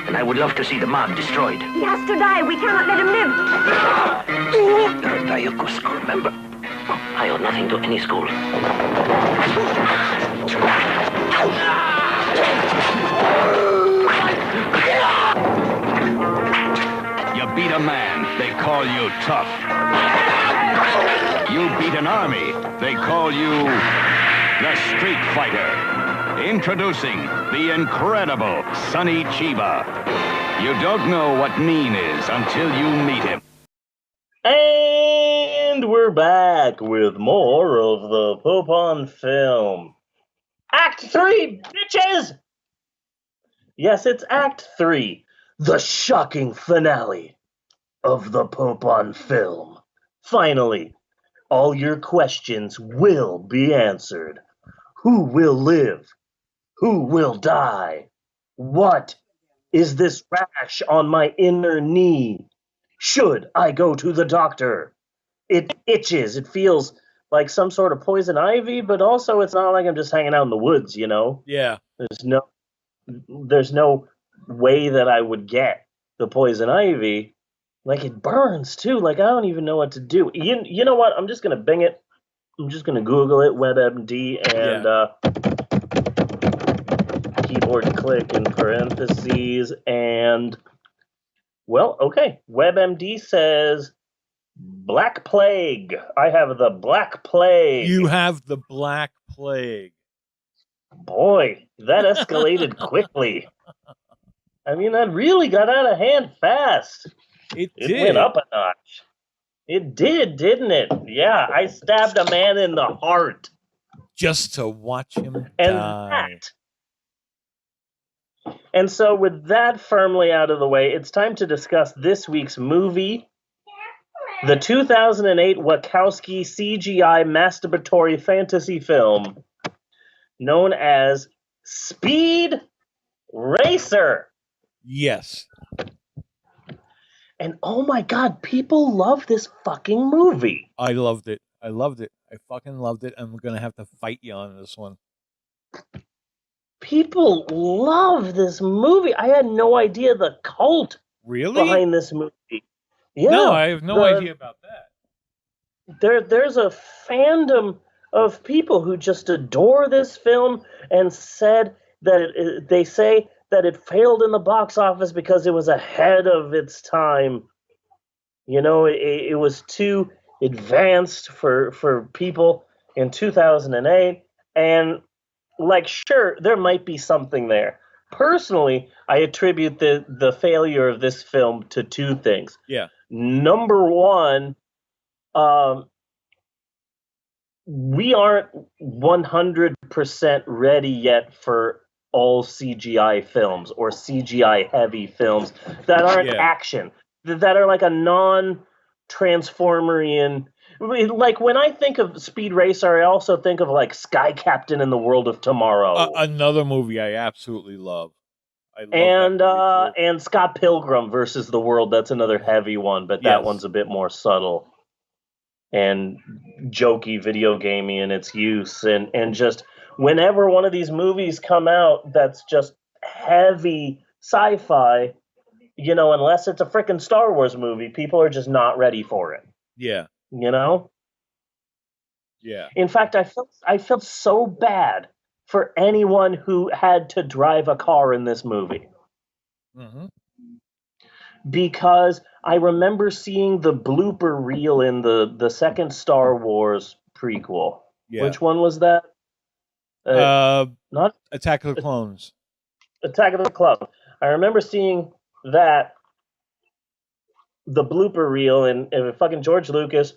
And I would love to see the mob destroyed. He has to die. We cannot let him live. You're a Daioku school member. I owe nothing to any school. You beat a man, they call you tough. You beat an army, they call you the Street Fighter. Introducing the incredible Sonny Chiba. You don't know what mean is until you meet him. And we're back with more of the Pope on Film. Act 3, bitches! Yes, it's Act 3, the shocking finale of the Pope on Film. Finally, all your questions will be answered. Who will live? Who will die? What is this rash on my inner knee? Should I go to the doctor? It itches. It feels like some sort of poison ivy, but also it's not like I'm just hanging out in the woods, you know? Yeah. There's no way that I would get the poison ivy. Like, it burns, too. Like, I don't even know what to do. You know what? I'm just going to Bing it. I'm just going to Google it, WebMD, and keyboard click in parentheses, and, well, okay. WebMD says Black Plague. I have the Black Plague. You have the Black Plague. Boy, that escalated quickly. I mean, that really got out of hand fast. It went up a notch. It did, didn't it? Yeah, I stabbed a man in the heart. Just to watch him and die. And so with that firmly out of the way, it's time to discuss this week's movie, the 2008 Wachowski CGI masturbatory fantasy film known as Speed Racer. Yes. And oh my God, people love this fucking movie. I loved it. I fucking loved it. I'm going to have to fight you on this one. People love this movie. I had no idea the cult behind this movie. Yeah, no, I have no idea about that. There's a fandom of people who just adore this film and said that they say that it failed in the box office because it was ahead of its time. You know, it was too advanced for people in 2008. And, like, sure, there might be something there. Personally, I attribute the failure of this film to two things. Yeah. Number one, we aren't 100% ready yet for all CGI films or CGI heavy films that aren't action, that are like a non-Transformerian. Like, when I think of Speed Racer, I also think of like Sky Captain in the World of Tomorrow. Another movie I absolutely love. I love that movie and Scott Pilgrim versus the World. That's another heavy one, but that one's a bit more subtle and jokey, video gamey in its use. And just whenever one of these movies come out that's just heavy sci-fi, you know, unless it's a freaking Star Wars movie, people are just not ready for it. Yeah. You know? Yeah. In fact, I felt so bad for anyone who had to drive a car in this movie. Mm-hmm. Because I remember seeing the blooper reel in the second Star Wars prequel. Yeah. Which one was that? Not Attack of the Clones. Attack of the Clones. I remember seeing that, the blooper reel, and fucking George Lucas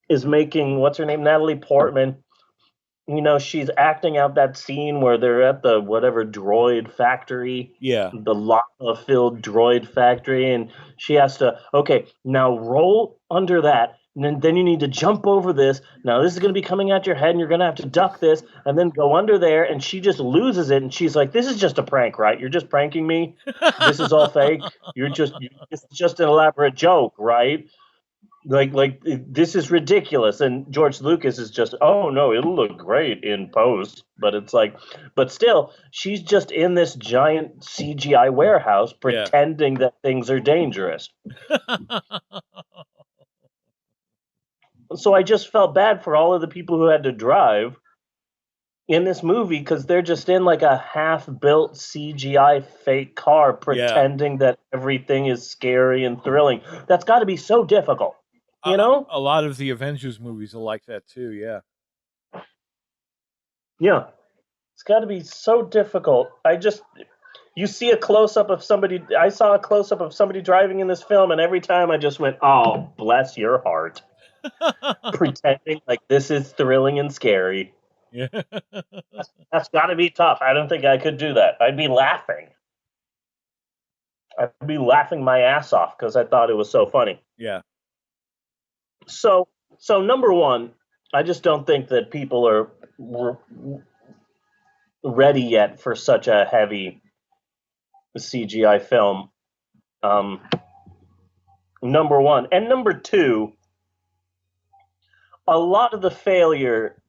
is making, what's her name, Natalie Portman. You know, she's acting out that scene where they're at the whatever droid factory. Yeah. The lava-filled droid factory. And she has to, okay, now roll under that. And then you need to jump over this. Now this is going to be coming at your head, and you're going to have to duck this, and then go under there. And she just loses it. And she's like, this is just a prank, right? You're just pranking me. This is all fake. It's just an elaborate joke, right? Like this is ridiculous. And George Lucas is just, oh no, it'll look great in post. But it's like, but still, she's just in this giant CGI warehouse pretending that things are dangerous. So I just felt bad for all of the people who had to drive in this movie, because they're just in like a half-built CGI fake car pretending that everything is scary and thrilling. That's got to be so difficult. You know? A lot of the Avengers movies are like that too, yeah. Yeah. It's got to be so difficult. You see a close-up of somebody, I saw a close-up of somebody driving in this film, and every time I just went, oh, bless your heart. Pretending like this is thrilling and scary. Yeah. That's got to be tough. I don't think I could do that. I'd be laughing. I'd be laughing my ass off because I thought it was so funny. Yeah. So number one, I just don't think that people are ready yet for such a heavy CGI film. Number one. And number two, a lot of the failure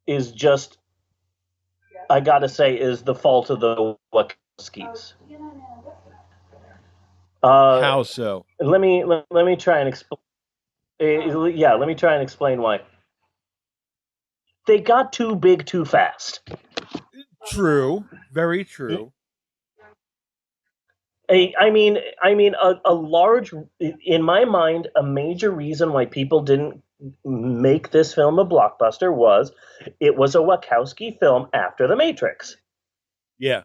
is just, I gotta say, is the fault of the Wachowskis. How so? Let me try and explain. Let me try and explain why. They got too big too fast. True. Very true. I mean, a large, in my mind, a major reason why people didn't make this film a blockbuster was it was a Wachowski film after The Matrix. Yeah.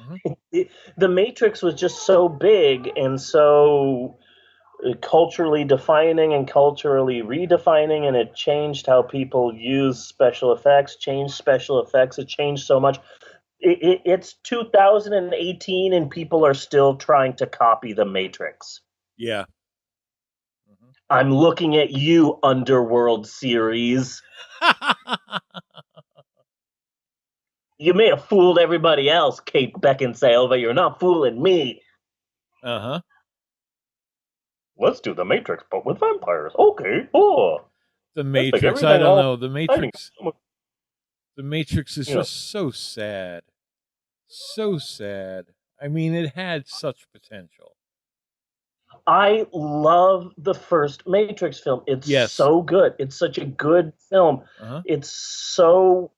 Mm-hmm. The Matrix was just so big and so culturally defining and culturally redefining, and it changed how people use special effects, it changed so much. It's 2018 and people are still trying to copy The Matrix. Yeah. Mm-hmm. I'm looking at you, Underworld series. You may have fooled everybody else, Kate Beckinsale, but you're not fooling me. Uh-huh. Let's do The Matrix, but with vampires. Okay. Oh. The Matrix, I don't know. The Matrix is just so sad. So sad. I mean, it had such potential. I love the first Matrix film. It's so good. It's such a good film. Uh-huh. It's so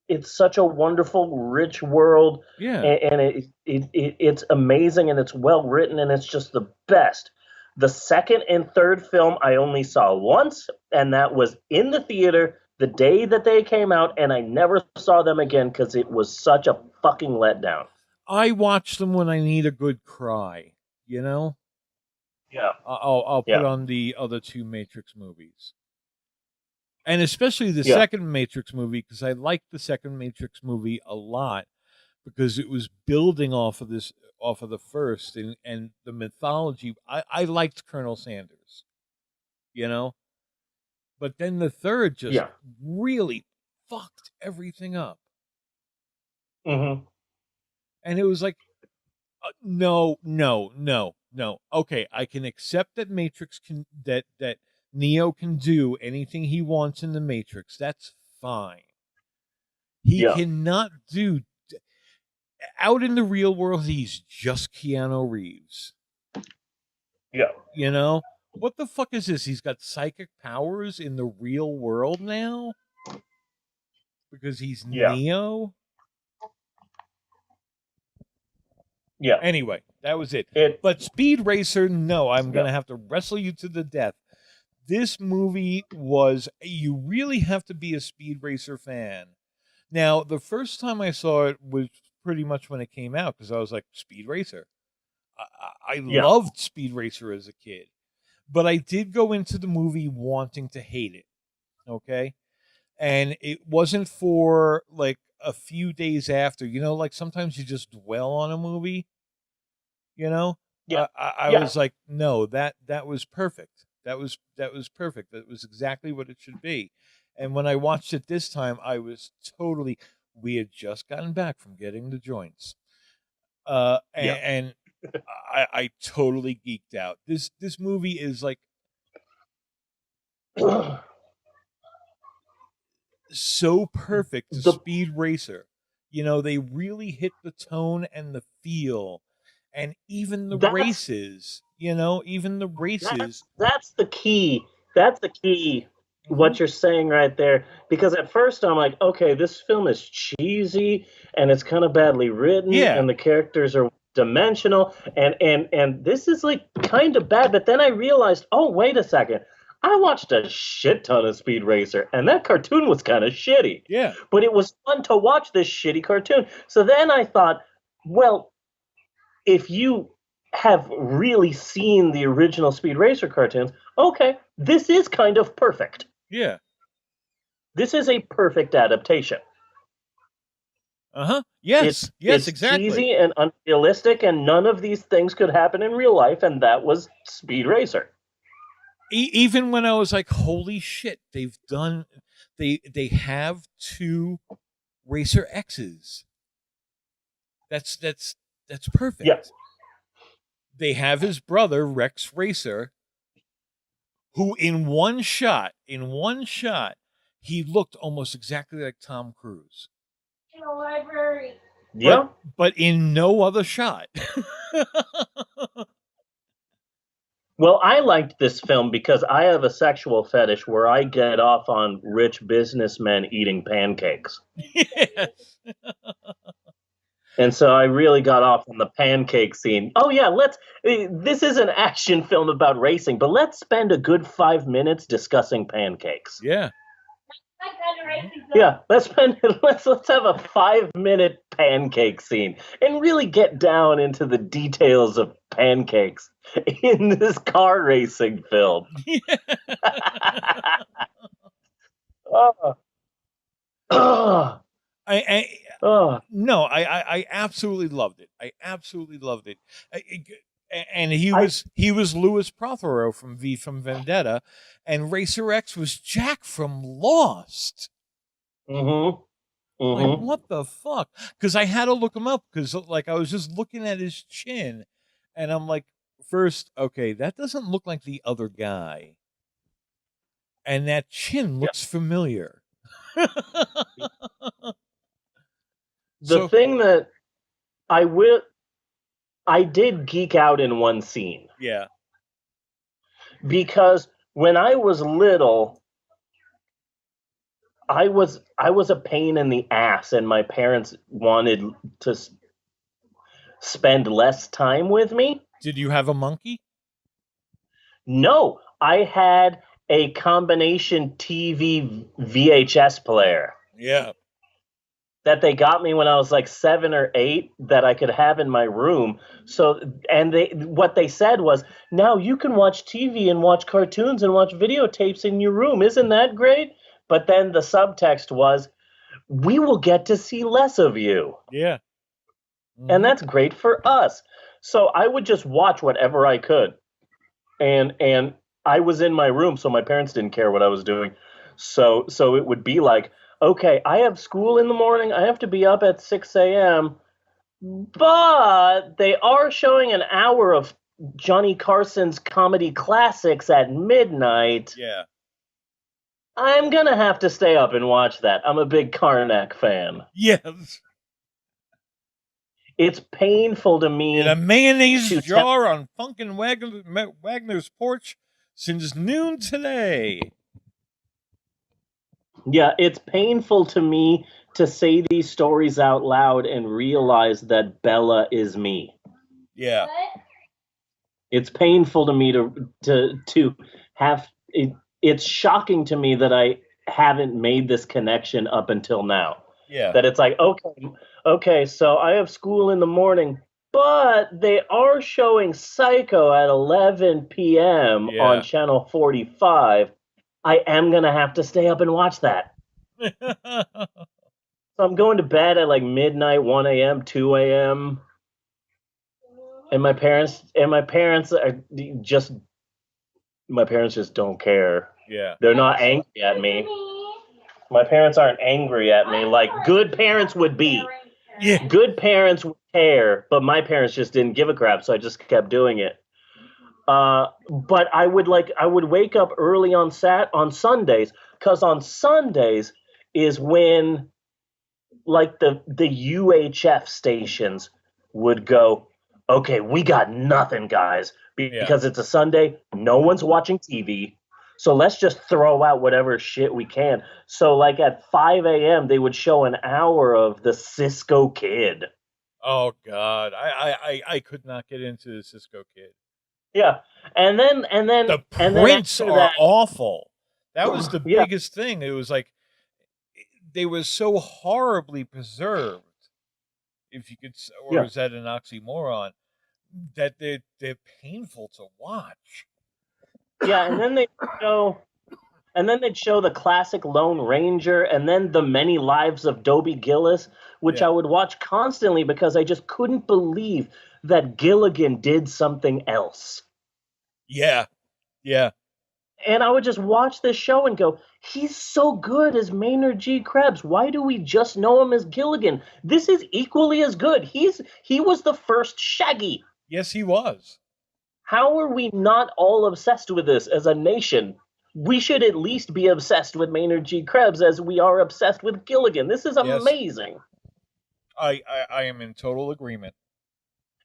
it's such a wonderful, rich world, Yeah. and it's amazing, and it's well written, and it's just the best. The second and third film I only saw once, and that was in the theater the day that they came out, and I never saw them again because it was such a fucking letdown. I watch them when I need a good cry, you know? Yeah. I'll put Yeah. on the other two Matrix movies. And especially the Yeah. second Matrix movie, because I liked the second Matrix movie a lot because it was building off of the first, and the mythology. I liked Colonel Sanders, you know? But then the third just Yeah. really fucked everything up. Mm-hmm. And it was like, no. Okay, I can accept that Matrix can that Neo can do anything he wants in the Matrix. That's fine. He Yeah. cannot do out in the real world. He's just Keanu Reeves. Yeah. You know what the fuck is this? He's got psychic powers in the real world now because he's Yeah. Neo. Yeah. Anyway, that was it. But Speed Racer, no, I'm going to have to wrestle you to the death. This movie was, you really have to be a Speed Racer fan. Now, the first time I saw it was pretty much when it came out because I was like, Speed Racer. I loved Speed Racer as a kid. But I did go into the movie wanting to hate it. Okay? And it wasn't for like a few days after. You know, like sometimes you just dwell on a movie. You know, Yeah. I was like, no, that was perfect. That was perfect. That was exactly what it should be. And when I watched it this time, I was totally. We had just gotten back from getting the joints, and I totally geeked out. This movie is like so perfect to Speed Racer. You know, they really hit the tone and the feel. And even the races, you know, even the races. That's the key. That's the key. What you're saying right there. Because at first I'm like, okay, this film is cheesy and it's kind of badly written, Yeah. and the characters are dimensional, and this is like kind of bad. But then I realized, oh, wait a second. I watched a shit ton of Speed Racer, and that cartoon was kind of shitty. Yeah. But it was fun to watch this shitty cartoon. So then I thought, well, if you have really seen the original Speed Racer cartoons, okay, this is kind of perfect. Yeah. This is a perfect adaptation. Yes. It's exactly. cheesy and unrealistic, and none of these things could happen in real life, and that was Speed Racer. Even when I was like, holy shit, they have two Racer X's. That's perfect. Yeah. They have his brother, Rex Racer, who in one shot, he looked almost exactly like Tom Cruise. In the library. Yeah. But in no other shot. Well, I liked this film because I have a sexual fetish where I get off on rich businessmen eating pancakes. Yes. And so I really got off on the pancake scene. Oh yeah, this is an action film about racing, but let's spend a good 5 minutes discussing pancakes. Yeah. Yeah, let's have a 5-minute pancake scene and really get down into the details of pancakes in this car racing film. I absolutely loved it. I absolutely loved it. And he was Louis Prothero from V from Vendetta, and Racer X was Jack from Lost. Mm-hmm. Like, what the fuck? Because I had to look him up because like I was just looking at his chin, and I'm like, first, okay, that doesn't look like the other guy, and that chin looks familiar. The thing that I did geek out in one scene. Yeah. Because when I was little, I was a pain in the ass, and my parents wanted to spend less time with me. Did you have a monkey? No, I had a combination TV VHS player. Yeah. That they got me when I was like 7 or 8 that I could have in my room. So, and what they said was, now you can watch TV and watch cartoons and watch videotapes in your room. Isn't that great? But then the subtext was, we will get to see less of you. Yeah. Mm-hmm. And that's great for us. So I would just watch whatever I could. And I was in my room, so my parents didn't care what I was doing. So it would be like, okay, I have school in the morning. I have to be up at 6 a.m. But they are showing an hour of Johnny Carson's comedy classics at midnight. Yeah. I'm going to have to stay up and watch that. I'm a big Karnak fan. Yes. It's painful to me. In a mayonnaise jar on Funkin' Wagner's porch since noon today. Yeah, it's painful to me to say these stories out loud and realize that Bella is me. Yeah. It's painful to me to have it. It's shocking to me that I haven't made this connection up until now. Yeah. That it's like, okay, so I have school in the morning, but they are showing Psycho at 11 p.m. on channel 45. I am going to have to stay up and watch that. So I'm going to bed at like midnight, 1 a.m., 2 a.m. And my parents just don't care. Yeah. They're not angry at me. My parents aren't angry at me like good parents would be. Yeah. Good parents would care, but my parents just didn't give a crap, so I just kept doing it. But I would wake up early on Sundays, because on Sundays is when like the UHF stations would go, okay, we got nothing, guys, because it's a Sunday, no one's watching TV. So let's just throw out whatever shit we can. So like at 5 a.m. they would show an hour of the Cisco Kid. Oh God, I could not get into the Cisco Kid. Yeah, and then the prints are awful. That was the biggest thing. It was like they were so horribly preserved. If you could, or is that an oxymoron? That they're painful to watch. Yeah, and then they'd show the classic Lone Ranger, and then the Many Lives of Dobie Gillis, which I would watch constantly because I just couldn't believe that Gilligan did something else. Yeah. And I would just watch this show and go, he's so good as Maynard G. Krebs. Why do we just know him as Gilligan? This is equally as good. He was the first Shaggy. Yes, he was. How are we not all obsessed with this as a nation? We should at least be obsessed with Maynard G. Krebs as we are obsessed with Gilligan. This is amazing. I am in total agreement.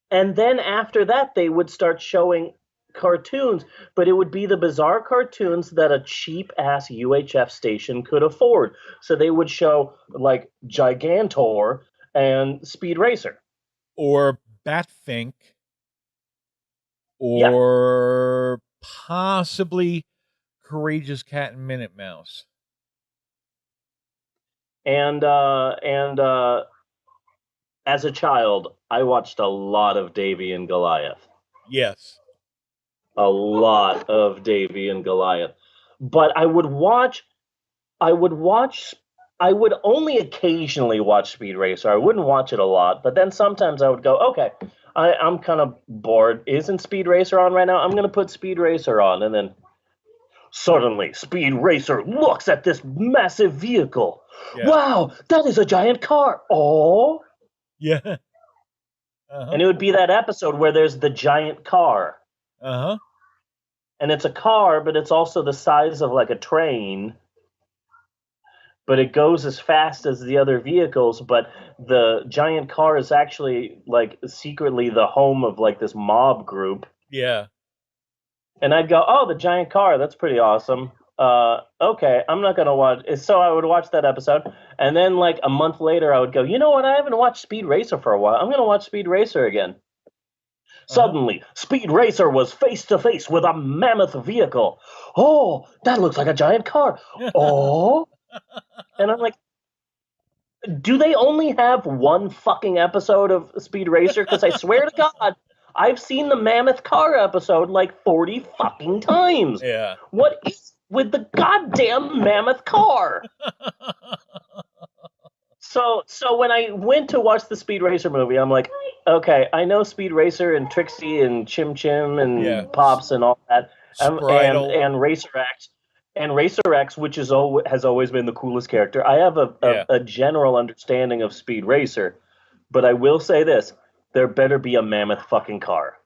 And then after that, they would start showing cartoons, but it would be the bizarre cartoons that a cheap-ass UHF station could afford. So they would show, like, Gigantor and Speed Racer. Or Batfink. Or possibly Courageous Cat and Minute Mouse. And as a child, I watched a lot of Davy and Goliath. Yes. A lot of Davy and Goliath. But I would only occasionally watch Speed Racer. I wouldn't watch it a lot, but then sometimes I would go, okay, I'm kind of bored. Isn't Speed Racer on right now? I'm going to put Speed Racer on. And then suddenly Speed Racer looks at this massive vehicle. Yeah. Wow, that is a giant car. Oh. Yeah. And it would be that episode where there's the giant car. Uh-huh. And it's a car, but it's also the size of like a train. But it goes as fast as the other vehicles, but the giant car is actually like secretly the home of like this mob group. Yeah. And I'd go, oh, the giant car, that's pretty awesome. okay, I'm not gonna watch. So I would watch that episode, and then like a month later, I would go, you know what? I haven't watched Speed Racer for a while. I'm gonna watch Speed Racer again. Suddenly, Speed Racer was face to face with a mammoth vehicle. Oh, that looks like a giant car. Oh, and I'm like, do they only have one fucking episode of Speed Racer? Because I swear to God, I've seen the mammoth car episode like 40 fucking times. Yeah. What is with the goddamn mammoth car? So when I went to watch the Speed Racer movie, I'm like, okay, I know Speed Racer and Trixie and Chim Chim and Pops and all that, Spritle. and Racer X. And Racer X, which has always been the coolest character. I have a general understanding of Speed Racer, but I will say this: there better be a mammoth fucking car.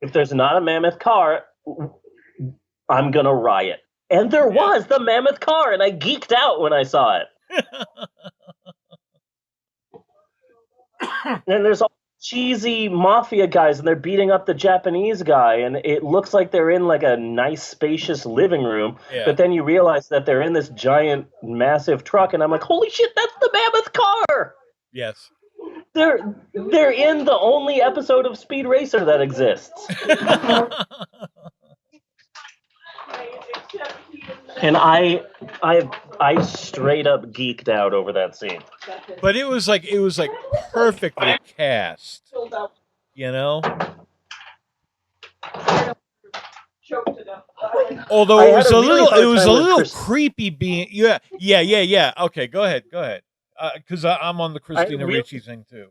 If there's not a mammoth car, I'm gonna riot. And there was the mammoth car, and I geeked out when I saw it. And there's all cheesy mafia guys, and they're beating up the Japanese guy, and it looks like they're in like a nice, spacious living room. Yeah. But then you realize that they're in this giant, massive truck, and I'm like, holy shit, that's the mammoth car! Yes. They're in the only episode of Speed Racer that exists. And I straight up geeked out over that scene. But it was like perfectly cast. You know? Although it was a little creepy being yeah. Okay, go ahead. Because I'm on the Christina Ricci thing too.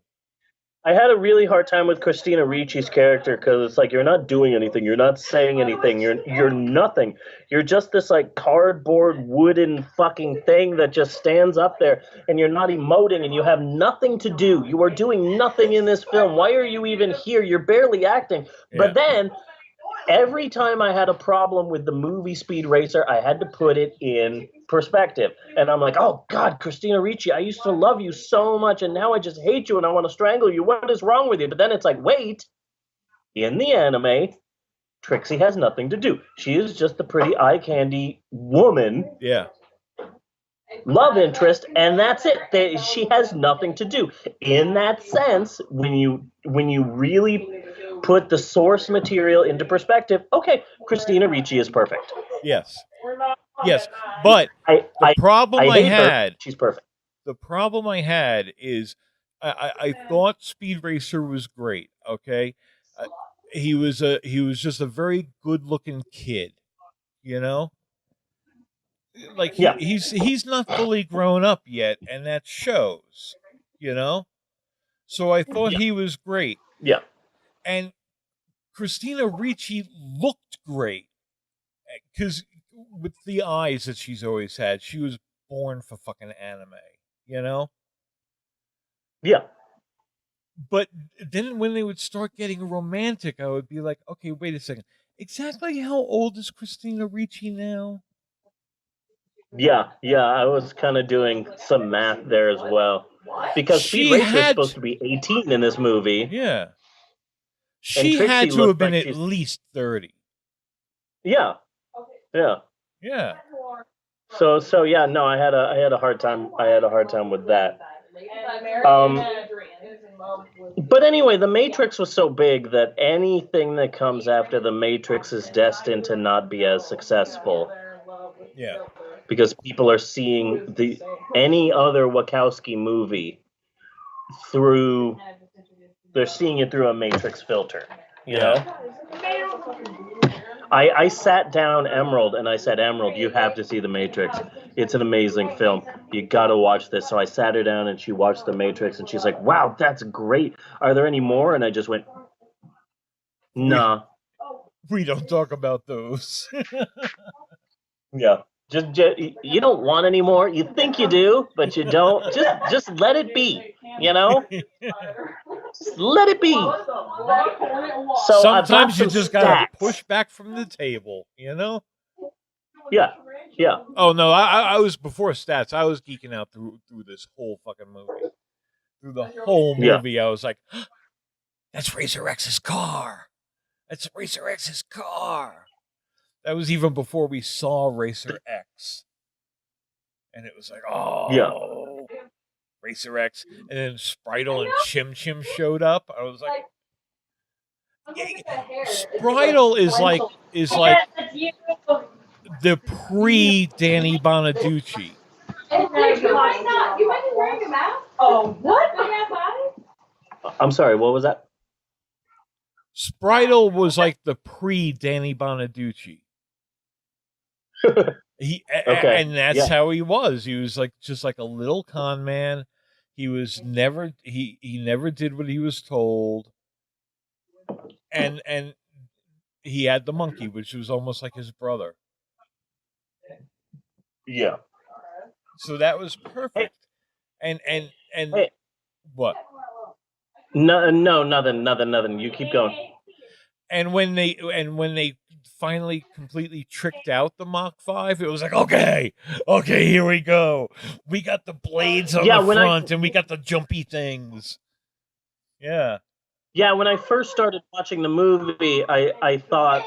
I had a really hard time with Christina Ricci's character because it's like you're not doing anything, you're not saying anything, you're nothing. You're just this like cardboard wooden fucking thing that just stands up there, and you're not emoting, and you have nothing to do. You are doing nothing in this film. Why are you even here? You're barely acting. Yeah. But then every time I had a problem with the movie Speed Racer, I had to put it in perspective. And I'm like, oh, God, Christina Ricci, I used to love you so much, and now I just hate you, and I want to strangle you. What is wrong with you? But then it's like, wait, in the anime, Trixie has nothing to do. She is just a pretty eye candy woman. Yeah. Love interest, and that's it. She has nothing to do. In that sense, when you really put the source material into perspective, okay, Christina Ricci is perfect. Yes. Yes, but the problem I had, she's perfect. The problem I had is I thought Speed Racer was great. Okay, he was just a very good looking kid, you know. Like he's not fully grown up yet, and that shows, you know. So I thought he was great. Yeah, and Christina Ricci looked great because with the eyes that she's always had, she was born for fucking anime, you know? Yeah. But then when they would start getting romantic, I would be like, okay, wait a second. Exactly how old is Christina Ricci now? Yeah, I was kind of doing some math there as well. Because Speed Racer is supposed to be 18 in this movie. Yeah. She had to have been at least 30. Yeah. Yeah. So yeah, no, I had a hard time. I had a hard time with that. But anyway, The Matrix was so big that anything that comes after The Matrix is destined to not be as successful. Yeah. Because people are seeing any other Wachowski movie they're seeing it through a Matrix filter. You know? I sat down Emerald and I said, Emerald, you have to see The Matrix. It's an amazing film. You got to watch this. So I sat her down and she watched The Matrix and she's like, wow, that's great. Are there any more? And I just went, nah. We don't talk about those. Yeah. Just you don't want any more. You think you do, but you don't. Just let it be, you know? Just let it be. So sometimes you just gotta push back from the table, you know? Yeah. Oh no, I was before stats. I was geeking out through this whole fucking movie. Through the whole movie, I was like, "That's Racer X's car. That's Racer X's car." That was even before we saw Racer X. And it was like, Yeah. Racer X. And then Spritle and Chim Chim showed up. I was like, Spritle is like the pre-Danny Bonaducci. You might be wearing a mask. Oh, what? I'm sorry, what was that? Spritle was like the pre-Danny Bonaducci. And that's how he was. He was like just like a little con man. He was never he never did what he was told. And he had the monkey, which was almost like his brother. Yeah. So that was perfect. And hey. What? No, nothing. You keep going. And when they finally completely tricked out the Mach 5, it was like, okay, here we go. We got the blades on the front, and we got the jumpy things. Yeah. Yeah, when I first started watching the movie, I thought,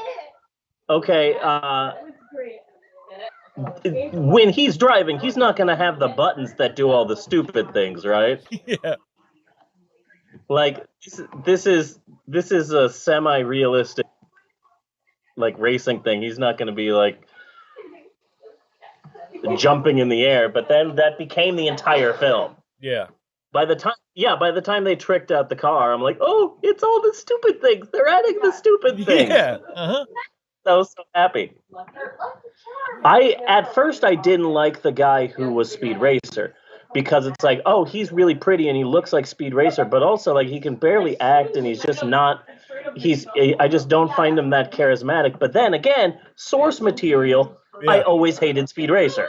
okay, when he's driving, he's not going to have the buttons that do all the stupid things, right? Yeah. Like this is a semi-realistic like racing thing. He's not going to be like jumping in the air, but then that became the entire film. Yeah. By the time they tricked out the car, I'm like, oh, it's all the stupid things. They're adding the stupid things. Yeah. Uh-huh. I was so happy. At first I didn't like the guy who was Speed Racer because it's like, oh, he's really pretty and he looks like Speed Racer, but also like he can barely act and he's just not. I just don't find him that charismatic. But then again, source material. Yeah. I always hated Speed Racer.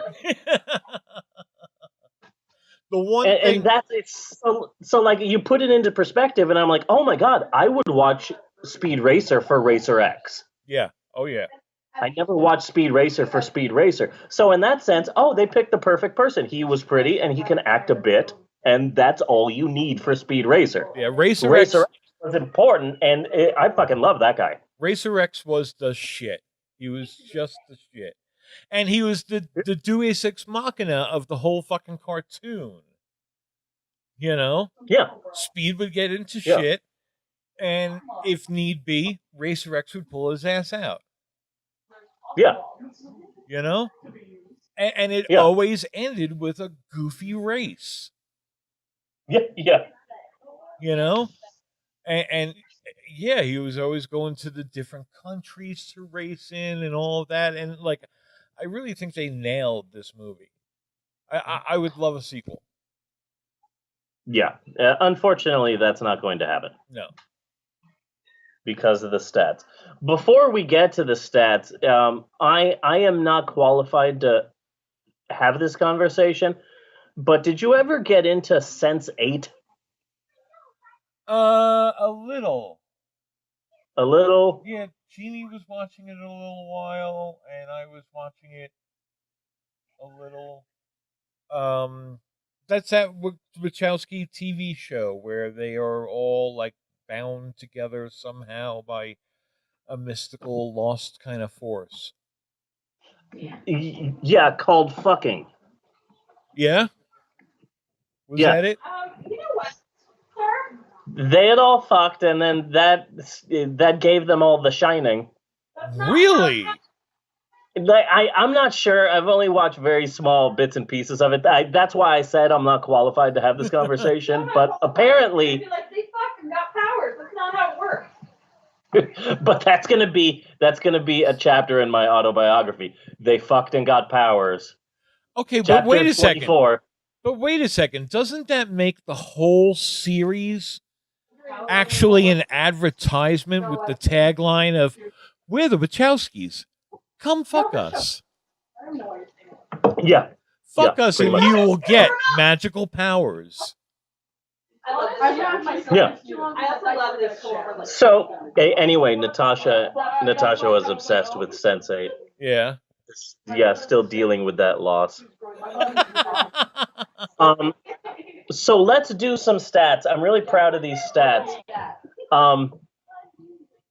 The one thing, and that's it's so like you put it into perspective, and I'm like, oh my god, I would watch Speed Racer for Racer X. Yeah. Oh yeah. I never watched Speed Racer for Speed Racer. So in that sense, they picked the perfect person. He was pretty and he can act a bit, and that's all you need for Speed Racer. Yeah, Racer X was important, and I fucking love that guy. Racer X was the shit. He was just the shit. And he was the Deus Ex Machina of the whole fucking cartoon. You know? Yeah. Speed would get into shit, and if need be, Racer X would pull his ass out. Yeah. You know? And it always ended with a goofy race. Yeah. You know? And yeah, he was always going to the different countries to race in and all of that. And like, I really think they nailed this movie. I would love a sequel. Yeah. Unfortunately, that's not going to happen. No. Because of the stats. Before we get to the stats, I am not qualified to have this conversation, but did you ever get into Sense8? A little. A little? Yeah, Jeannie was watching it a little while, and I was watching it a little. That's that Wachowski TV show where they are all like bound together somehow by a mystical lost kind of force. Yeah, called fucking. Yeah? Was that it? You know what, sir? They had all fucked, and then that gave them all the shining. Really? I'm not sure. I've only watched very small bits and pieces of it. That's why I said I'm not qualified to have this conversation. But apparently, they fucked and got powers. That's not how it works. But that's gonna be a chapter in my autobiography. They fucked and got powers. Okay, but Chapter wait a second. 24. But wait a second. Doesn't that make the whole series actually an advertisement with the tagline of "We're the Wachowskis. Come fuck us." Yeah. Fuck us and you will get magical powers. Yeah. I also love this show. So anyway, Natasha was obsessed with Sense8. Yeah. Yeah, still dealing with that loss. So let's do some stats. I'm really proud of these stats.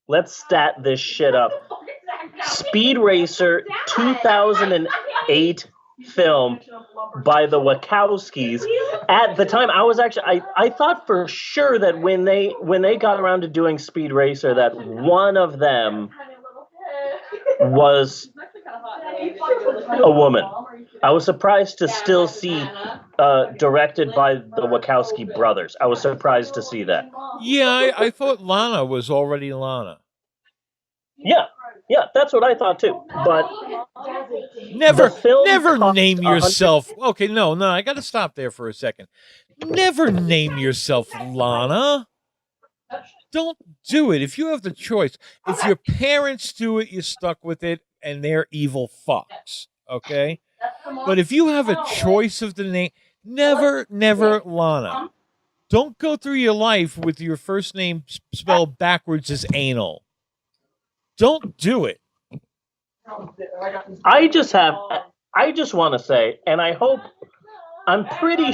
Let's stat this shit up. Speed Racer 2008 film by the Wachowskis. At the time, I thought for sure that when they got around to doing Speed Racer, that one of them was a woman. I was surprised to still see directed by the Wachowski brothers. I was surprised to see that. Yeah, I thought Lana was already Lana. Yeah, that's what I thought too. But never name yourself. Okay, no, I got to stop there for a second. Never name yourself Lana. Don't do it. If you have the choice, if your parents do it, you're stuck with it, and they're evil fucks. Okay, but if you have a choice of the name, never Lana. Don't go through your life with your first name spelled backwards as anal. Don't do it. I just want to say, and I hope, I'm pretty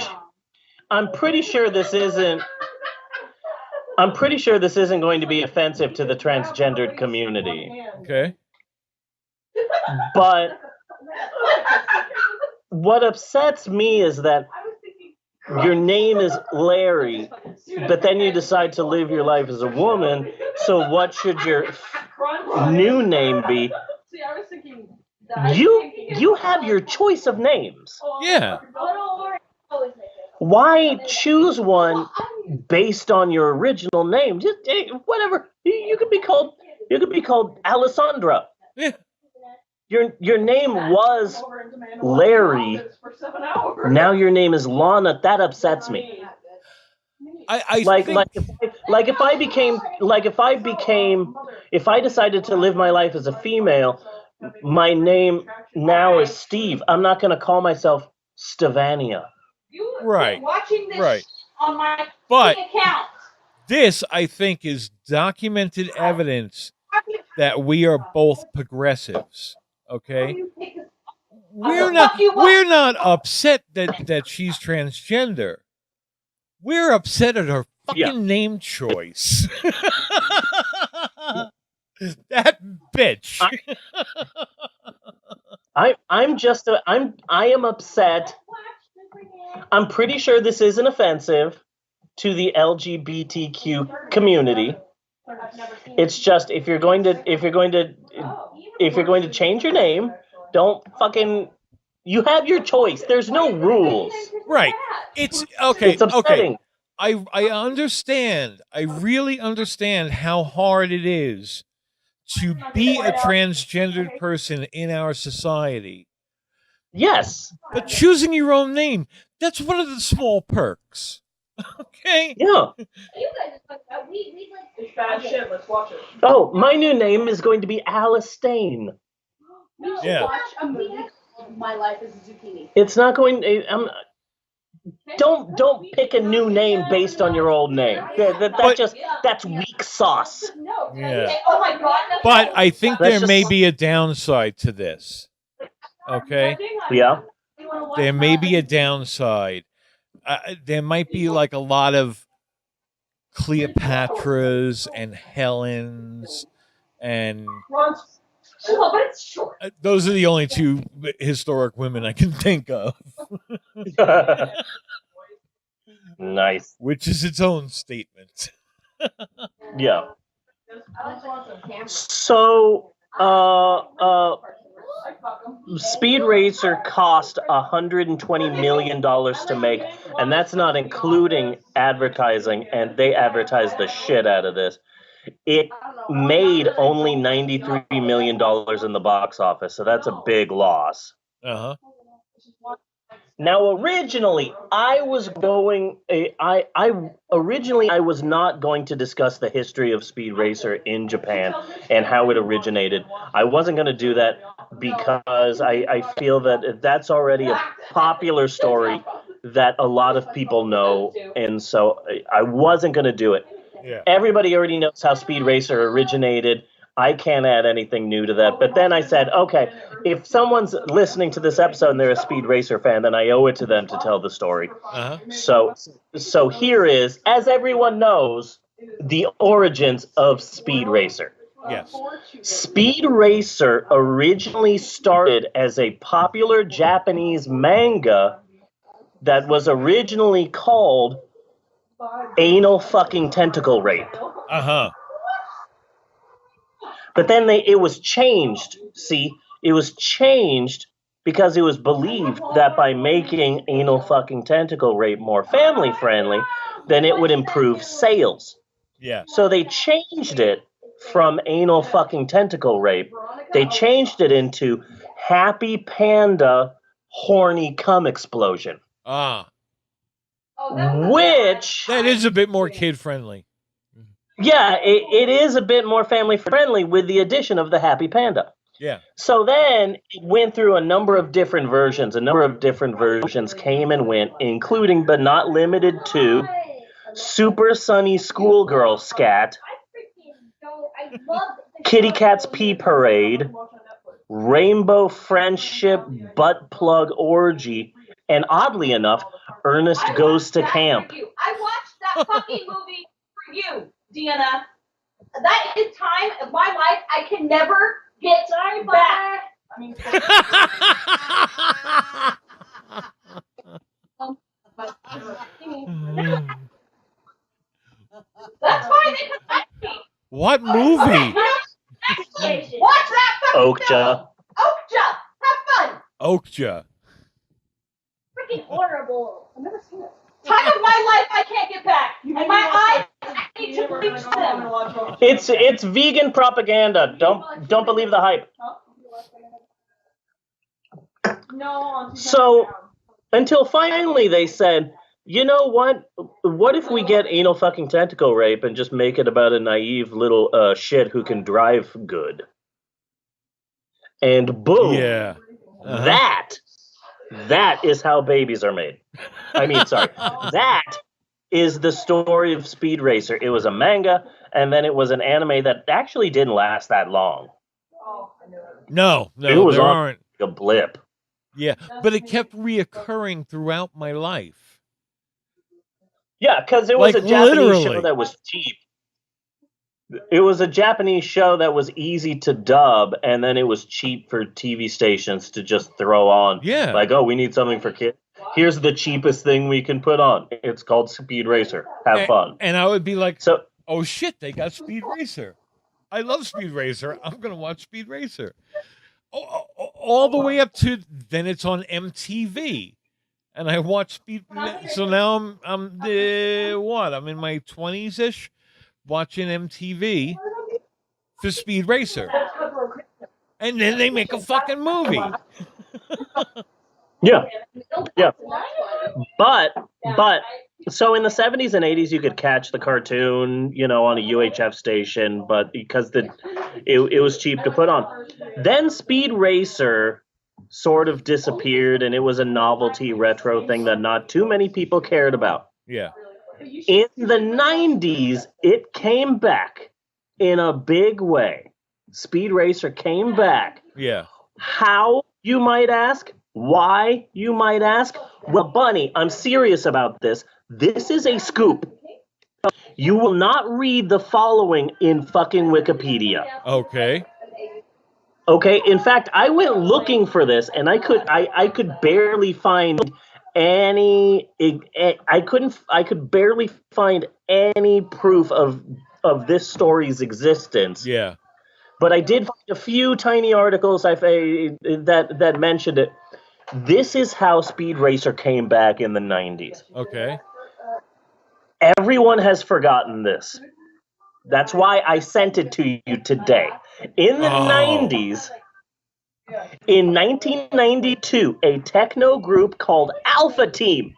sure this isn't going to be offensive to the transgendered community. Okay. But what upsets me is that your name is Larry, but then you decide to live your life as a woman. So what should your new name be? You have your choice of names. Yeah. Why choose one based on your original name? Just whatever. You could be called Alessandra. Yeah. Your name was Larry. Now your name is Lana. That upsets me. If I decided to live my life as a female, my name now is Steve. I'm not going to call myself Stevania. Right. Right. On my but account. This, I think, is documented evidence that we are both progressives. Okay. We're not upset that she's transgender. We're upset at her fucking name choice. That bitch. I am upset. I'm pretty sure this isn't offensive to the LGBTQ community. It's just if you're going to change your name, don't fucking. You have your choice. There's no rules. Right. It's okay. It's upsetting. Okay. I understand. I really understand how hard it is to be a transgendered person in our society. Yes. But choosing your own name, that's one of the small perks. Okay? Yeah. It's bad shit. Let's watch it. Oh, my new name is going to be Alistane. Yeah. Watch a movie called My Life as a Zucchini. It's not going. Don't pick a new name based on your old name. That's weak sauce. Yeah. Oh my god. But I think there may be a downside to this. Okay? Yeah. There may be a downside. There might be like a lot of Cleopatras and Helens and those are the only two historic women I can think of. Nice. Which is its own statement. Yeah. So, Speed Racer cost $120 million to make, and that's not including advertising, and they advertised the shit out of this. It made only $93 million in the box office, so that's a big loss. Uh-huh. Now, originally, I was not going to discuss the history of Speed Racer in Japan and how it originated. I wasn't going to do that because I feel that that's already a popular story that a lot of people know, and so I wasn't going to do it. Yeah. Everybody already knows how Speed Racer originated. I can't add anything new to that. But then I said, okay, if someone's listening to this episode and they're a Speed Racer fan, then I owe it to them to tell the story. Uh-huh. So here is, as everyone knows, the origins of Speed Racer. Yes. Speed Racer originally started as a popular Japanese manga that was originally called Anal Fucking Tentacle Rape. Uh-huh. But then it was changed. See, it was changed because it was believed that by making Anal Fucking Tentacle Rape more family friendly, then it would improve sales. Yeah. So they changed it from Anal Fucking Tentacle Rape. They changed it into Happy Panda Horny Cum Explosion. Ah. Which... That is a bit more kid-friendly. Yeah, it is a bit more family-friendly with the addition of the Happy Panda. Yeah. So then it went through a number of different versions. A number of different versions came and went, including but not limited to Super Sunny Schoolgirl Scat, Kitty Cat's Pee Parade, Rainbow Friendship Butt Plug Orgy, and oddly enough, Ernest Goes to Camp. I watched that fucking movie for you, Deanna. That is time of my life I can never get back. That's why they come me. What movie? Watch that fucking Okja. Okja. Have fun. Okja. Freaking horrible. I've never seen it. Time of my life I can't get back. And my eyes, I need to bleach them. It's vegan propaganda. Don't believe the hype. So until finally they said, you know what? What if we get Anal Fucking Tentacle Rape and just make it about a naive little shit who can drive good? And boom. Yeah. That is how babies are made. I mean, sorry. That is the story of Speed Racer. It was a manga, and then it was an anime that actually didn't last that long. No, it was there on aren't. A blip. Yeah, but it kept reoccurring throughout my life. Yeah, because it was Like, a Japanese literally. show that was cheap. It was a Japanese show that was easy to dub, and then it was cheap for TV stations to just throw on. Yeah. Like, oh, we need something for kids. Here's the cheapest thing we can put on. It's called Speed Racer. Have fun. And I would be like, so, oh shit, they got Speed Racer. I love Speed Racer. I'm going to watch Speed Racer. All the way up to, then it's on MTV. And I watch Speed. So now I'm in my 20s-ish, watching MTV for Speed Racer. And then they make a fucking movie. Yeah. But so in the 70s and 80s you could catch the cartoon, on a UHF station, but because it was cheap to put on. Then Speed Racer sort of disappeared, and it was a novelty retro thing that not too many people cared about. Yeah. In the 90s, it came back in a big way. Speed Racer came back. Yeah. How, you might ask? Why, you might ask? Well, Bunny, I'm serious about this. This is a scoop. You will not read the following in fucking Wikipedia. Okay. Okay, in fact, I went looking for this, and I could barely find any. I could barely find any proof of this story's existence. Yeah. But I did find a few tiny articles that mentioned it. This is how Speed Racer came back in the 90s. Okay. Everyone has forgotten this. That's why I sent it to you today. In the 90s, in 1992, a techno group called Alpha Team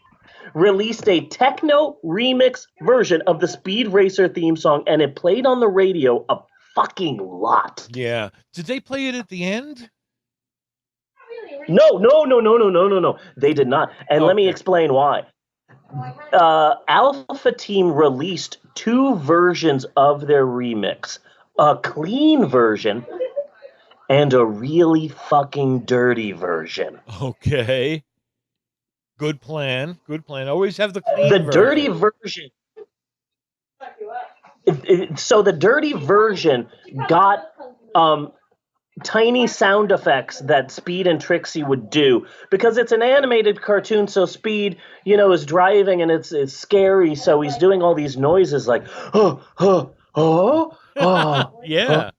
released a techno remix version of the Speed Racer theme song, and it played on the radio a fucking lot. Yeah. Did they play it at the end? No. They did not. And let me explain why. Alpha Team released two versions of their remix. A clean version and a really fucking dirty version. Okay. Good plan. Always have the clean The version. dirty version. So the dirty version got tiny sound effects that Speed and Trixie would do because it's an animated cartoon. So Speed, is driving and it's scary. So he's doing all these noises like Yeah.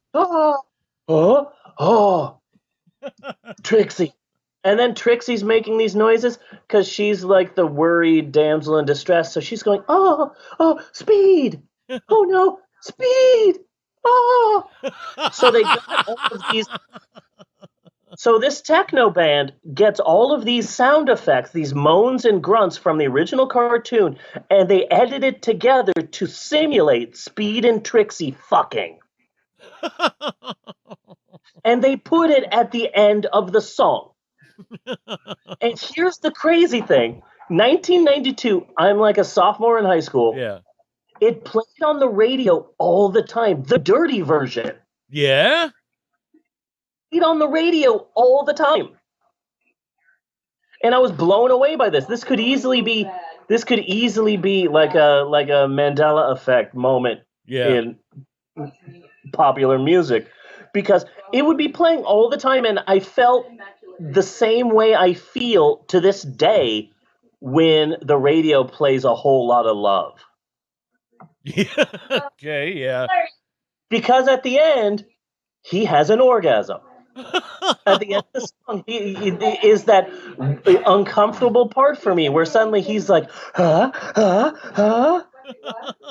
Trixie. And then Trixie's making these noises because she's like the worried damsel in distress. So she's going, Speed. Oh no, Speed. Oh. So they got all of these. So this techno band gets all of these sound effects, these moans and grunts from the original cartoon, and they edit it together to simulate Speed and Trixie fucking. And they put it at the end of the song. And here's the crazy thing. 1992, I'm like a sophomore in high school. Yeah. It played on the radio all the time. The dirty version. Yeah? Played on the radio all the time. And I was blown away by this. This could easily be like a Mandela effect moment in popular music, because it would be playing all the time, and I felt the same way I feel to this day when the radio plays A Whole Lot of Love. Okay, yeah. Because at the end, he has an orgasm. At the end of the song, he is that uncomfortable part for me where suddenly he's like, huh?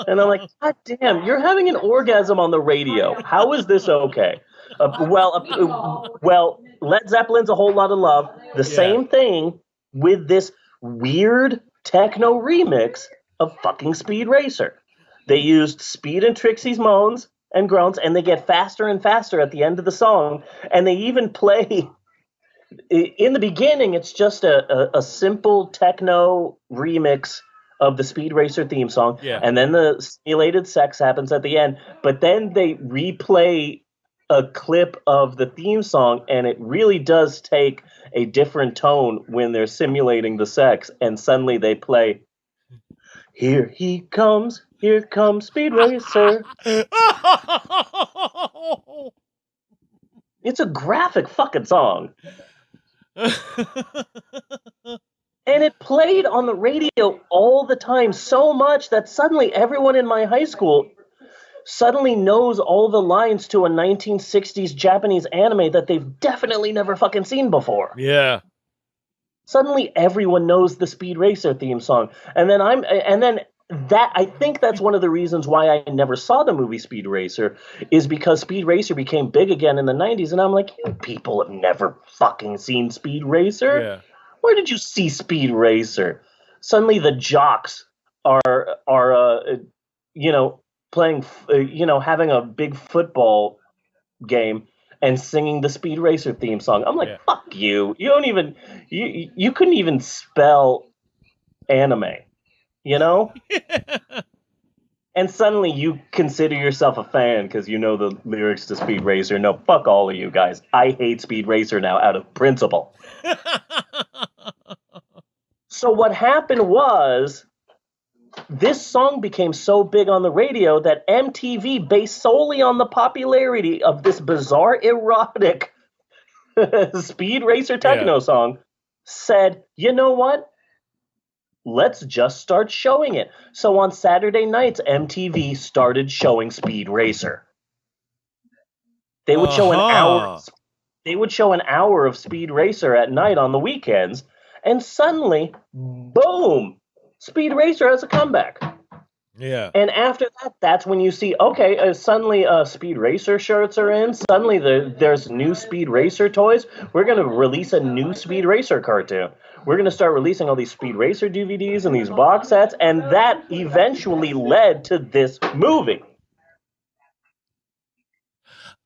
And I'm like, God damn, you're having an orgasm on the radio. How is this okay? Well, Led Zeppelin's A Whole Lot of Love. The same thing with this weird techno remix of fucking Speed Racer. They used Speed and Trixie's moans and groans, and they get faster and faster at the end of the song. And they even play, in the beginning, it's just a simple techno remix of the Speed Racer theme song. Yeah. And then the simulated sex happens at the end. But then they replay a clip of the theme song, and it really does take a different tone when they're simulating the sex. And suddenly they play, here comes Speed Racer. It's a graphic fucking song. And it played on the radio all the time, so much that suddenly everyone in my high school suddenly knows all the lines to a 1960s Japanese anime that they've definitely never fucking seen before. Yeah. Suddenly everyone knows the Speed Racer theme song. And then I think that's one of the reasons why I never saw the movie Speed Racer, is because Speed Racer became big again in the 90s, and I'm like, you people have never fucking seen Speed Racer? Yeah. Where did you see Speed Racer? Suddenly the jocks are playing, having a big football game and singing the Speed Racer theme song. I'm like, fuck you. You don't even, you couldn't even spell anime, And suddenly you consider yourself a fan because you know the lyrics to Speed Racer. No, fuck all of you guys. I hate Speed Racer now out of principle. So what happened was, this song became so big on the radio that MTV, based solely on the popularity of this bizarre erotic Speed Racer techno song, said, you know what? Let's just start showing it. So on Saturday nights, MTV started showing Speed Racer. They would show an hour. They would show an hour of Speed Racer at night on the weekends, and suddenly, boom, Speed Racer has a comeback. Yeah. And after that, that's when you see, suddenly Speed Racer shirts are in. Suddenly there's new Speed Racer toys. We're going to release a new Speed Racer cartoon. We're going to start releasing all these Speed Racer DVDs and these box sets. And that eventually led to this movie.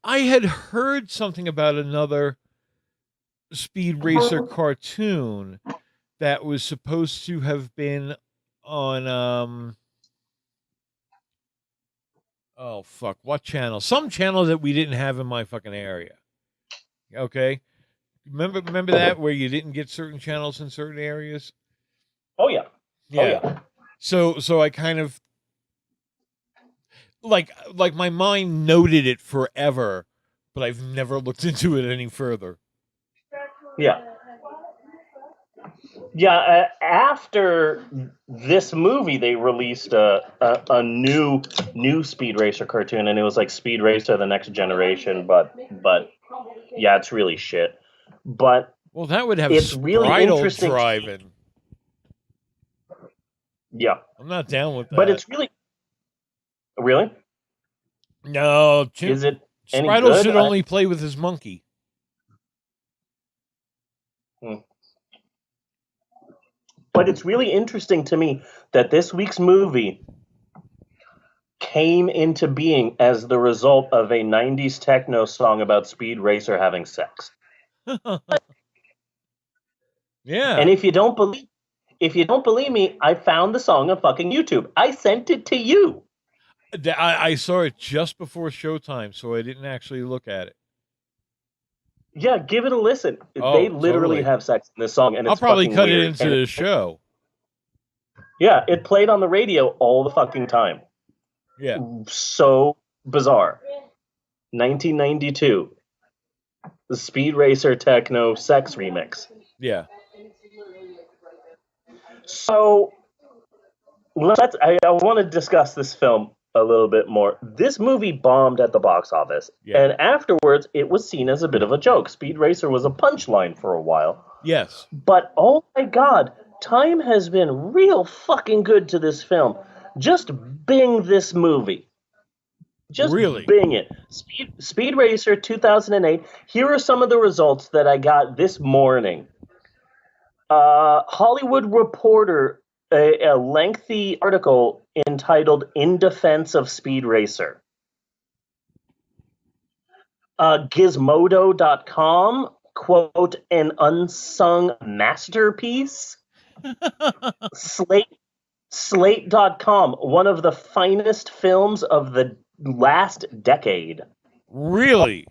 I had heard something about another Speed Racer cartoon that was supposed to have been on oh fuck, what channel? Some channel that we didn't have in my fucking area. Okay? Remember that, where you didn't get certain channels in certain areas? Oh yeah. Yeah. So I kind of, like my mind noted it forever, but I've never looked into it any further. Yeah. Yeah, after this movie, they released a new Speed Racer cartoon, and it was like Speed Racer: The Next Generation. But yeah, it's really shit. But well, that would have it's really bridal interesting. driving. Yeah, I'm not down with that. But it's really no. Is it any Bridal good? should only play with his monkey. But it's really interesting to me that this week's movie came into being as the result of a 90s techno song about Speed Racer having sex. Yeah. And if you don't believe me, I found the song on fucking YouTube. I sent it to you. I saw it just before showtime, so I didn't actually look at it. Yeah, give it a listen. Oh, they literally totally. have sex in this song, and I'll it's probably fucking cut weird. it into the show. Yeah, it played on the radio all the fucking time. Yeah. So bizarre. 1992. The Speed Racer Techno Sex Remix. Yeah. So I want to discuss this film a little bit more. This movie bombed at the box office, and afterwards it was seen as a bit of a joke. Speed Racer was a punchline for a while. Yes. But oh my god, time has been real fucking good to this film. Just bing this movie. Just really? Bing it. Speed Racer 2008. Here are some of the results that I got this morning. Hollywood Reporter, a lengthy article entitled "In Defense of Speed Racer." Gizmodo.com, quote, "an unsung masterpiece." Slate.com, "one of the finest films of the last decade." Really?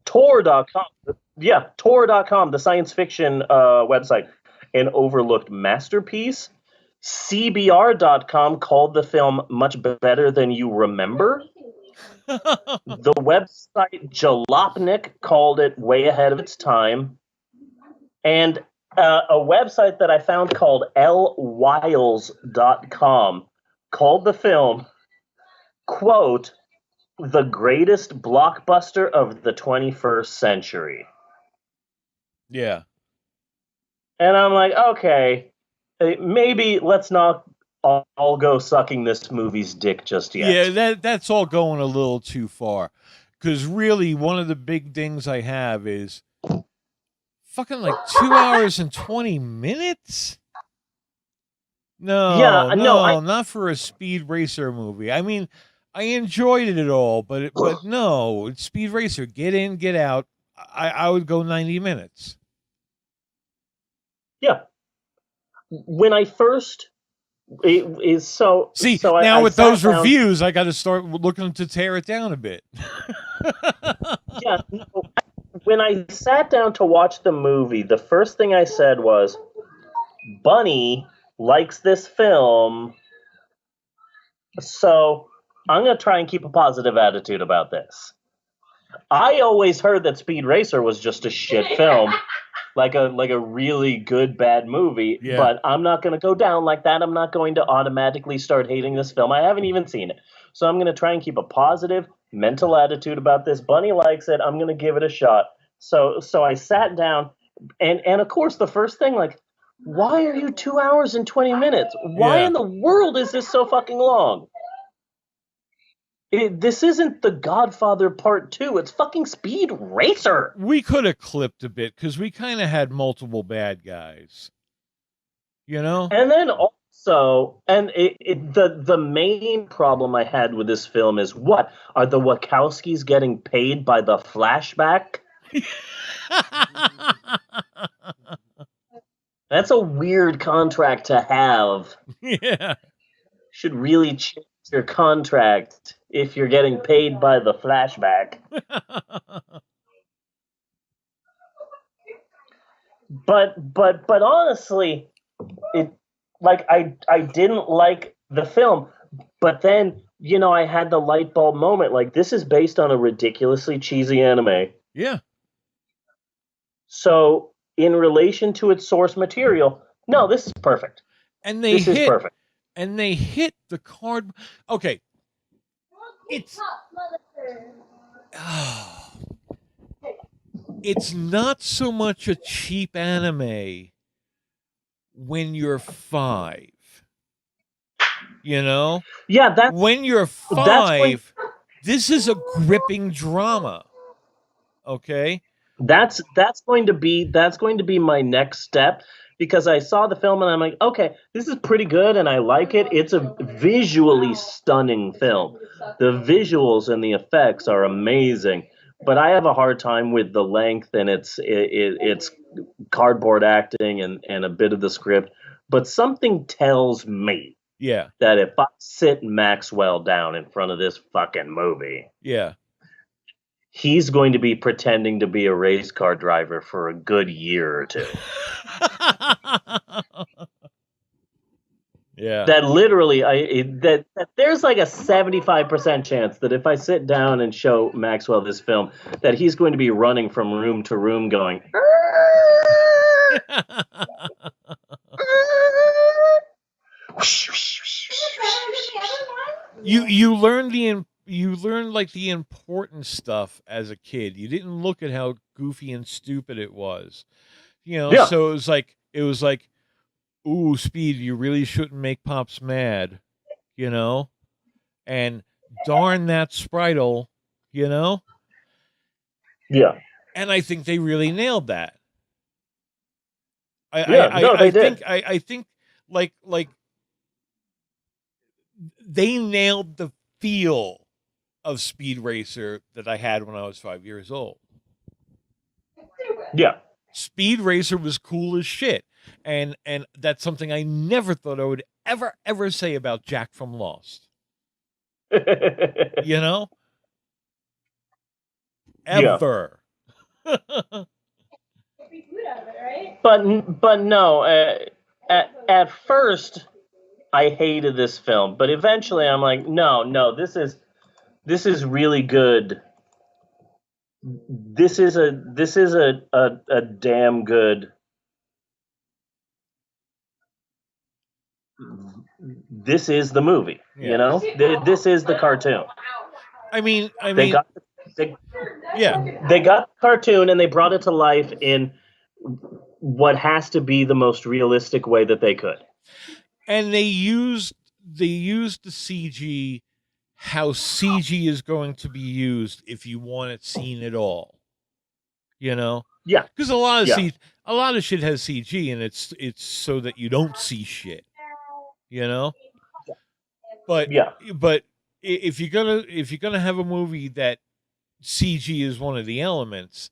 Tor.com, Tor.com, the science fiction website, "an overlooked masterpiece." CBR.com called the film "much better than you remember." The website Jalopnik called it "way ahead of its time." And a website that I found called lwiles.com called the film, quote, "the greatest blockbuster of the 21st century." Yeah. And I'm like, okay, maybe let's not all go sucking this movie's dick just yet. Yeah, that's all going a little too far. Because really, one of the big things I have is fucking like 2 hours and 20 minutes? No, not for a Speed Racer movie. I mean, I enjoyed it all, but no, it's Speed Racer. Get in, get out. I would go 90 minutes. Yeah. When I first... It is so... See, so now I with sat those down, reviews, I got to start looking to tear it down a bit. Yeah, no, when I sat down to watch the movie, the first thing I said was, Bunny likes this film, so I'm going to try and keep a positive attitude about this. I always heard that Speed Racer was just a shit film, like a really good bad movie, Yeah. but I'm not going to go down like that. I'm not going to automatically start hating this film. I haven't even seen it. So I'm going to try and keep a positive mental attitude about this. Bunny likes it. I'm going to give it a shot. So I sat down, and of course the first thing, like, why are you 2 hours and 20 minutes? Why in the world is this so fucking long? This isn't The Godfather Part 2. It's fucking Speed Racer. We could have clipped a bit because we kind of had multiple bad guys. You know? And then also, and the main problem I had with this film is, what? Are the Wachowskis getting paid by the flashback? That's a weird contract to have. Yeah. Should really change your contract if you're getting paid by the flashback. But honestly, it, like, I didn't like the film, but then I had the light bulb moment. Like, this is based on a ridiculously cheesy anime. Yeah. So, in relation to its source material, no, this is perfect. And they this is perfect. And they hit the card. Okay. It's not so much a cheap anime when you're 5. Yeah, when you're 5, this is a gripping drama. Okay? That's going to be my next step, because I saw the film and I'm like, okay, this is pretty good and I like it. It's a visually stunning film. The visuals and the effects are amazing, but I have a hard time with the length and it's cardboard acting and a bit of the script. But something tells me that if I sit Maxwell down in front of this fucking movie, he's going to be pretending to be a race car driver for a good year or two. That literally, that there's like a 75% chance that if I sit down and show Maxwell this film, that he's going to be running from room to room going. You learn like the important stuff as a kid. You didn't look at how goofy and stupid it was. So it was like, ooh, Speed, you really shouldn't make Pops mad, and darn that Spritle, Yeah. And I think they really nailed that. They did. I think like they nailed the feel of Speed Racer that I had when I was 5 years old. Yeah. Speed Racer was cool as shit. And that's something I never thought I would ever say about Jack from Lost. Ever. But no, at first I hated this film, but eventually I'm like, no, this is really good. This is a damn good. This is the movie, This is the cartoon. I mean, they got the cartoon and they brought it to life in what has to be the most realistic way that they could. And they used the CG how CG is going to be used if you want it seen at all. Yeah. Because a lot of shit has CG and it's so that you don't see shit. But if you're gonna have a movie that CG is one of the elements,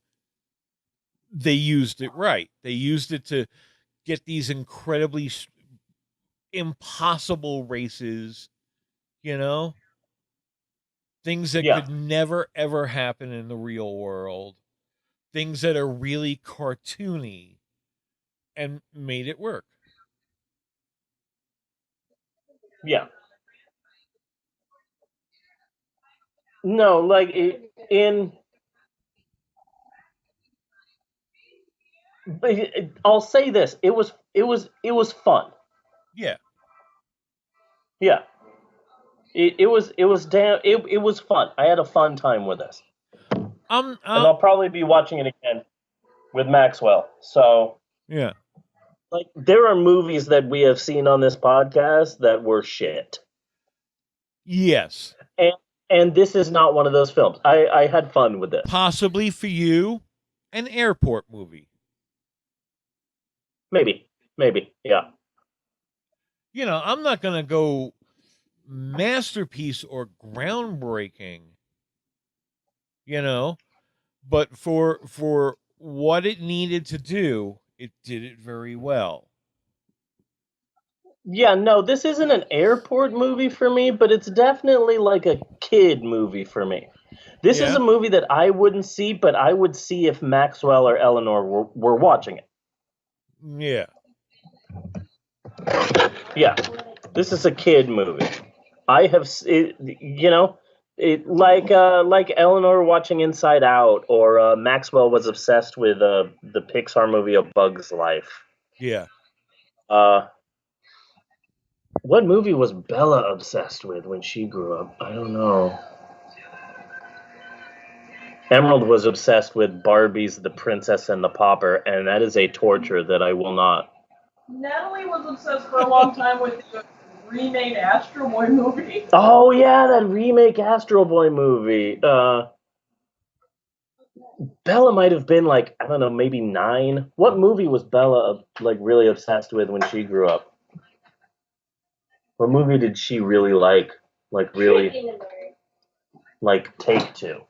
they used it right. They used it to get these incredibly impossible races, things that could never ever happen in the real world, things that are really cartoony, and made it work. Yeah. No, like I'll say this: it was fun. Yeah. Yeah. It was fun. I had a fun time with this. And I'll probably be watching it again with Maxwell. So yeah. Like, there are movies that we have seen on this podcast that were shit. Yes. And this is not one of those films. I had fun with this. Possibly for you, an airport movie. Maybe, yeah. I'm not going to go masterpiece or groundbreaking, but for what it needed to do, it did it very well. Yeah, no, this isn't an airport movie for me, but it's definitely like a kid movie for me. This is a movie that I wouldn't see, but I would see if Maxwell or Eleanor were watching it. Yeah. Yeah. This is a kid movie. I have, like Eleanor watching Inside Out, or Maxwell was obsessed with the Pixar movie A Bug's Life. Yeah. What movie was Bella obsessed with when she grew up? I don't know. Emerald was obsessed with Barbie's The Princess and the Pauper, and that is a torture that I will not. Natalie was obsessed for a long time with the remade Astro Boy movie. Oh yeah, that remake Astro Boy movie. Bella might have been like, I don't know, maybe 9. What movie was Bella like really obsessed with when she grew up? What movie did she really like? Like really, like take to?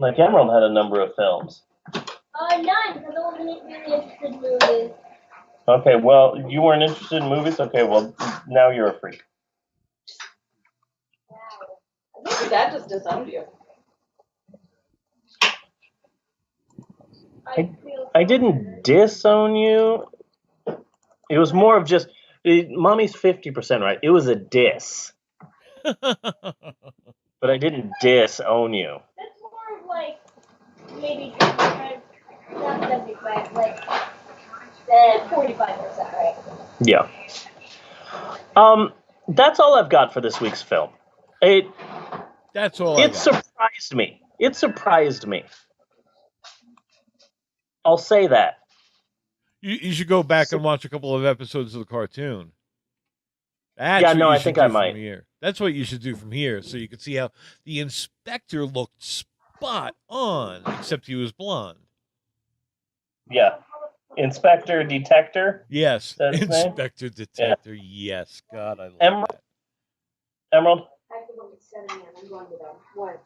Like Emerald had a number of films. 9, because I wasn't really interested in movies. Okay, well, you weren't interested in movies? Okay, well, now you're a freak. I think your dad just disowned you. I didn't disown you. It was more of just, Mommy's 50% right. It was a diss. But I didn't disown you. That's more of like, maybe 75, like 45%, right? Yeah. That's all I've got for this week's film. That's all. It surprised me. It surprised me. I'll say that. You should go back and watch a couple of episodes of the cartoon. I think I might. That's what you should do from here, so you can see how the inspector looked spot on, except he was blonde. Yeah. Inspector Detector? Yes. That's his name? Inspector Detector, yes. God, I love that. Emerald?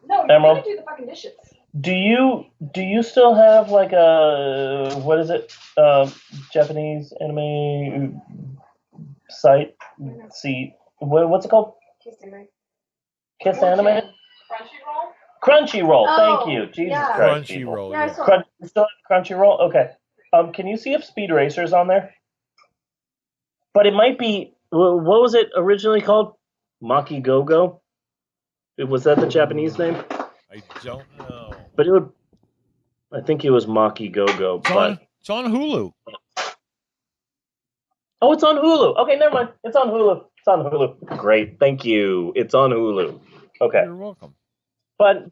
No, you're Emerald? gonna do the fucking dishes. Do you still have like a, what is it? Japanese anime site? What's it called? Kiss Anime? Crunchyroll. Thank you. Jesus Christ. Crunchyroll. Yeah, I saw You still have Crunchyroll? Okay. Can you see if Speed Racer's on there? But it might be. What was it originally called? Maki Gogo. Was that the Japanese name? I don't know. But it would. I think it was Maki Gogo. It's on Hulu. Oh, it's on Hulu. Okay, never mind. It's on Hulu. It's on Hulu. Great, thank you. It's on Hulu. Okay. You're welcome. But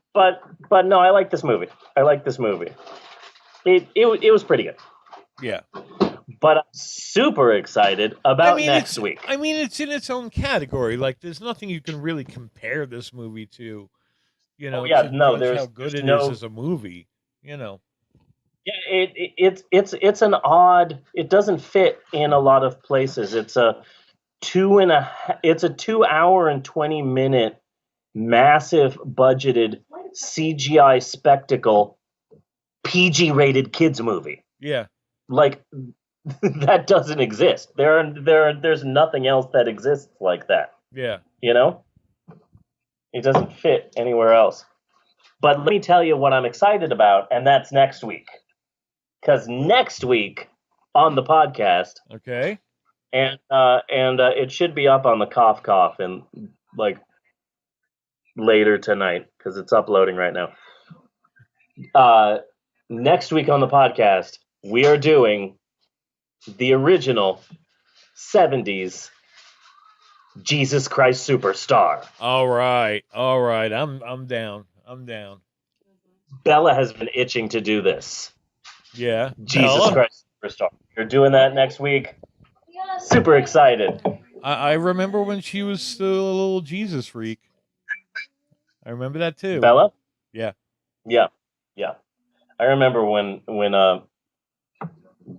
no, I like this movie. It was pretty good. Yeah. But I'm super excited about next week. I mean, it's in its own category. Like, there's nothing you can really compare this movie to. You know, there's how good it no, is as a movie. You know. Yeah, it's an odd. It doesn't fit in a lot of places. It's a 2 hour and 20-minute massive budgeted CGI spectacle PG rated kids movie. Yeah. Like that doesn't exist. There's nothing else that exists like that. Yeah. You know? It doesn't fit anywhere else. But let me tell you what I'm excited about, and that's next week. Because next week on the podcast, okay, and it should be up on the Cough and like later tonight because it's uploading right now. Next week on the podcast, we are doing the original 70s Jesus Christ Superstar. All right. I'm down. Bella has been itching to do this. Yeah. Jesus Bella? Christ Superstar. You're doing that next week. Super excited. I remember when she was still a little Jesus freak. I remember that too. Bella? Yeah. Yeah. I remember when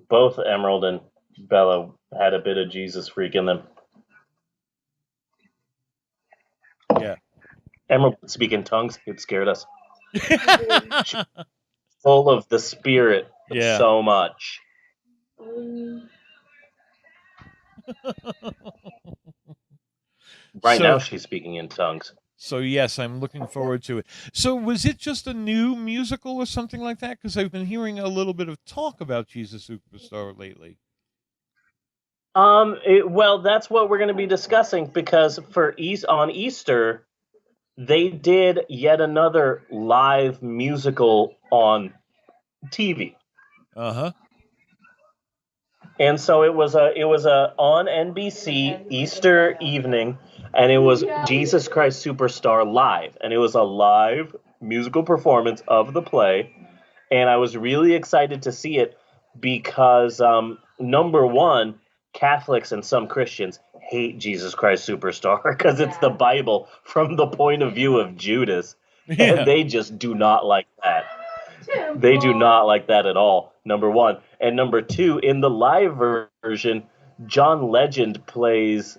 both Emerald and Bella had a bit of Jesus freak in them. Yeah. Emerald would speak in tongues. It scared us. Full of the spirit so much. Now she's speaking in tongues. So yes, I'm looking forward to it. So was it just a new musical or something like that? Because I've been hearing a little bit of talk about Jesus Superstar lately. Well, that's what we're going to be discussing because on Easter, they did yet another live musical on TV. Uh-huh. And so it was a on NBC Easter evening, and it was Jesus Christ Superstar live, and it was a live musical performance of the play, and I was really excited to see it because number one, Catholics and some Christians hate Jesus Christ Superstar because it's the Bible from the point of view of Judas, and they just do not like that. They do not like that at all, number one. And number two, in the live version, John Legend plays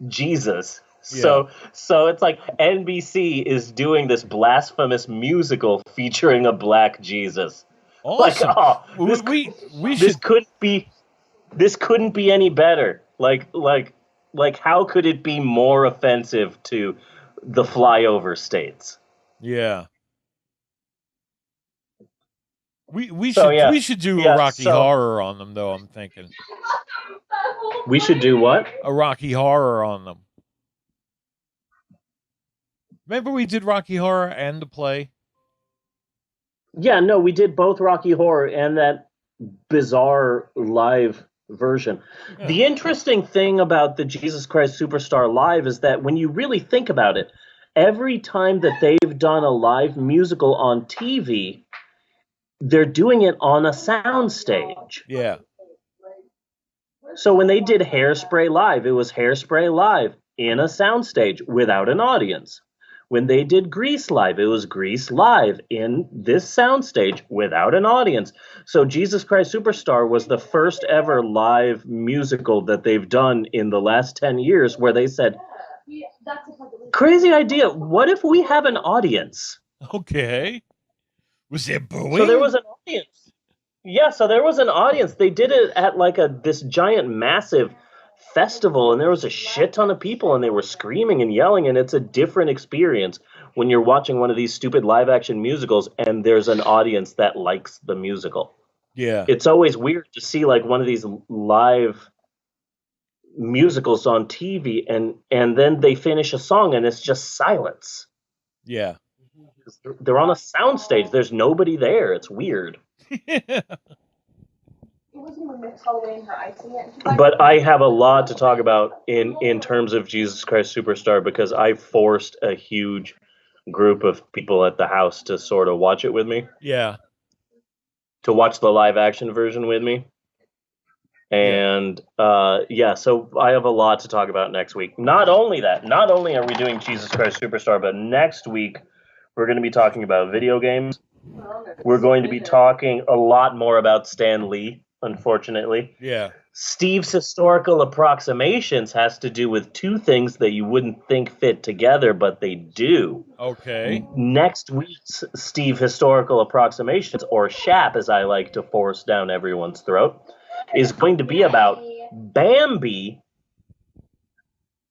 Jesus. So it's like NBC is doing this blasphemous musical featuring a black Jesus. Awesome. Like, oh, this couldn't be any better. Like how could it be more offensive to the flyover states? Yeah. We should do a Rocky Horror on them, though, I'm thinking. We should do what? A Rocky Horror on them. Remember we did Rocky Horror and the play? Yeah, no, we did both Rocky Horror and that bizarre live version. Yeah. The interesting thing about the Jesus Christ Superstar Live is that when you really think about it, every time that they've done a live musical on TV, they're doing it on a soundstage. Yeah. So when they did Hairspray Live, it was Hairspray Live in a soundstage without an audience. When they did Grease Live, it was Grease Live in this soundstage without an audience. So Jesus Christ Superstar was the first ever live musical that they've done in the last 10 years where they said, crazy idea, what if we have an audience? Okay. Was there booing? So there was an audience. Yeah, so there was an audience. They did it at like this giant, massive festival, and there was a shit ton of people, and they were screaming and yelling, and it's a different experience when you're watching one of these stupid live-action musicals, and there's an audience that likes the musical. Yeah. It's always weird to see like one of these live musicals on TV, and then they finish a song, and it's just silence. Yeah. They're on a soundstage. There's nobody there. It's weird. But I have a lot to talk about in terms of Jesus Christ Superstar because I forced a huge group of people at the house to sort of watch it with me. Yeah. To watch the live action version with me. And so I have a lot to talk about next week. Not only are we doing Jesus Christ Superstar, but next week we're going to be talking about video games. We're going to be talking a lot more about Stan Lee, unfortunately. Yeah. Steve's historical approximations has to do with two things that you wouldn't think fit together, but they do. Okay. Next week's Steve historical approximations, or SHAP as I like to force down everyone's throat, is going to be about Bambi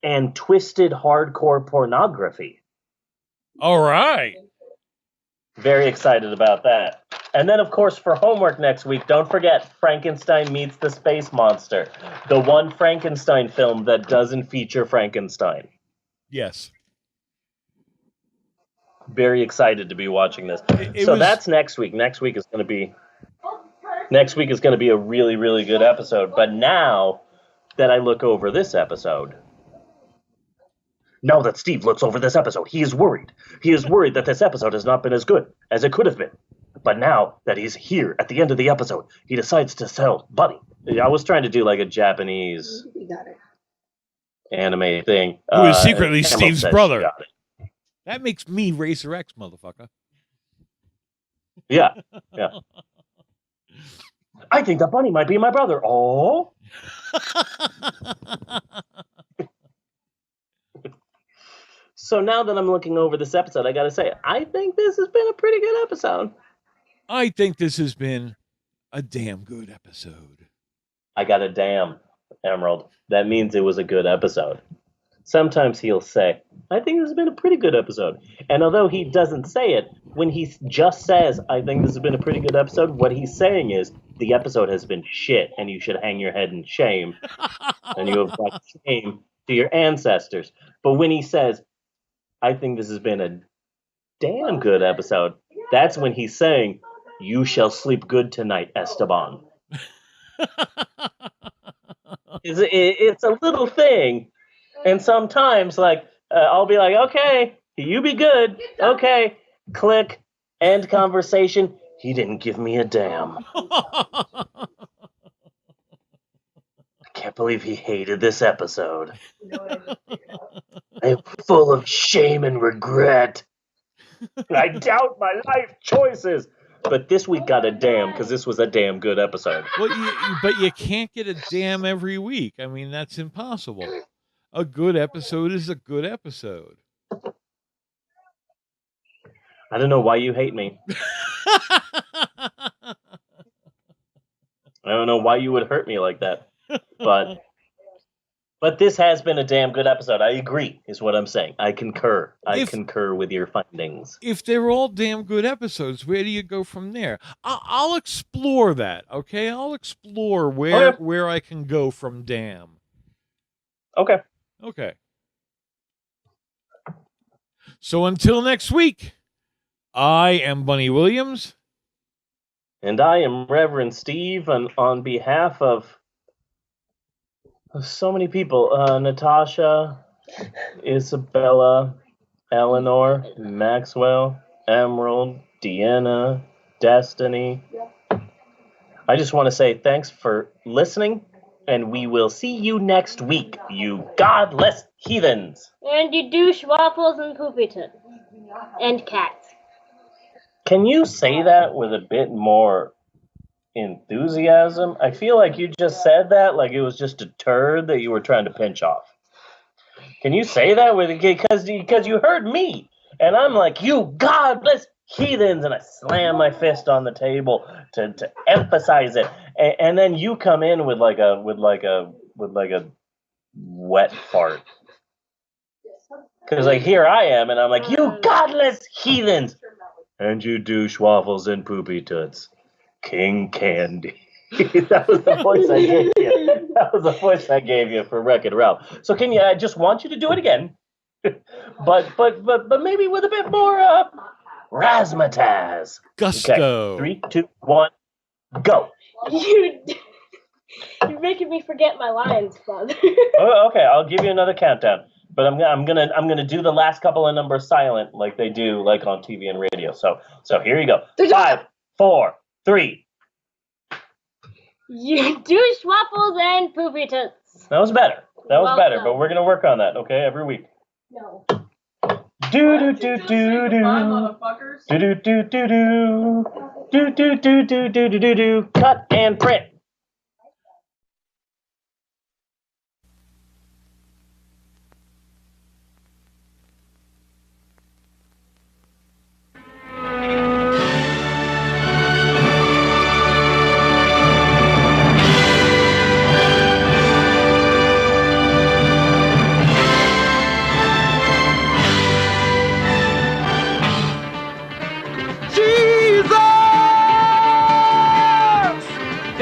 and twisted hardcore pornography. All right. Very excited about that. And then, of course, for homework next week, don't forget Frankenstein Meets the Space Monster, the one Frankenstein film that doesn't feature Frankenstein. Yes. Very excited to be watching this. That's next week. Next week is going to be a really, really good episode. But now that I look over this episode, now that Steve looks over this episode, he is worried. He is worried that this episode has not been as good as it could have been. But now that he's here at the end of the episode, he decides to tell Bunny. I was trying to do like a Japanese anime thing. Who is secretly Emma Steve's said brother. she got it. That makes me Racer X, motherfucker. Yeah. I think that Bunny might be my brother. Oh. So now that I'm looking over this episode, I gotta say, I think this has been a pretty good episode. I think this has been a damn good episode. I got a damn, Emerald. That means it was a good episode. sometimes he'll say, I think this has been a pretty good episode. And although he doesn't say it, when he just says, I think this has been a pretty good episode, what he's saying is, the episode has been shit, and you should hang your head in shame. And you have brought shame to your ancestors. But when he says, I think this has been a damn good episode, that's when he's saying, you shall sleep good tonight, Esteban. It's a little thing. And sometimes, I'll be like, okay, you be good. Okay, click, end conversation. He didn't give me a damn. I can't believe he hated this episode. I'm full of shame and regret. I doubt my life choices. But this week got a damn, because this was a damn good episode. Well, but you can't get a damn every week. I mean, that's impossible. A good episode is a good episode. I don't know why you hate me. I don't know why you would hurt me like that. But this has been a damn good episode. I agree, is what I'm saying. I concur. I concur with your findings. If they're all damn good episodes, where do you go from there? I'll explore that, okay? I'll explore where I can go from damn. Okay. Okay. So until next week, I am Bunny Williams. And I am Reverend Steve, and on behalf of so many people, Natasha, Isabella, Eleanor, Maxwell, Emerald, Deanna, Destiny. I just want to say thanks for listening, and we will see you next week, you godless heathens. And you douche waffles and poopyton. And cats. Can you say that with a bit more enthusiasm? I feel like you just said that like it was just a turd that you were trying to pinch off. Can you say that with because you heard me and I'm like, you godless heathens, and I slam my fist on the table to emphasize it, and then you come in with like a wet fart, because like here I am and I'm like, you godless heathens, and you douche waffles and poopy toots. King Candy. That was the voice I gave you. That was the voice I gave you for Wreck-It Ralph. So can you? I just want you to do it again, but maybe with a bit more razzmatazz. Gusto. Okay. 3, 2, 1, go. You're making me forget my lines, Father. Oh, okay, I'll give you another countdown. But I'm gonna do the last couple of numbers silent, like they do, like on TV and radio. So here you go. 5, 4, 3. You douche waffles and poopy toots. That was better. But we're gonna work on that, okay? Every week. No. Do do do do do. Do do do do do. Do do do do do do do. Cut and print.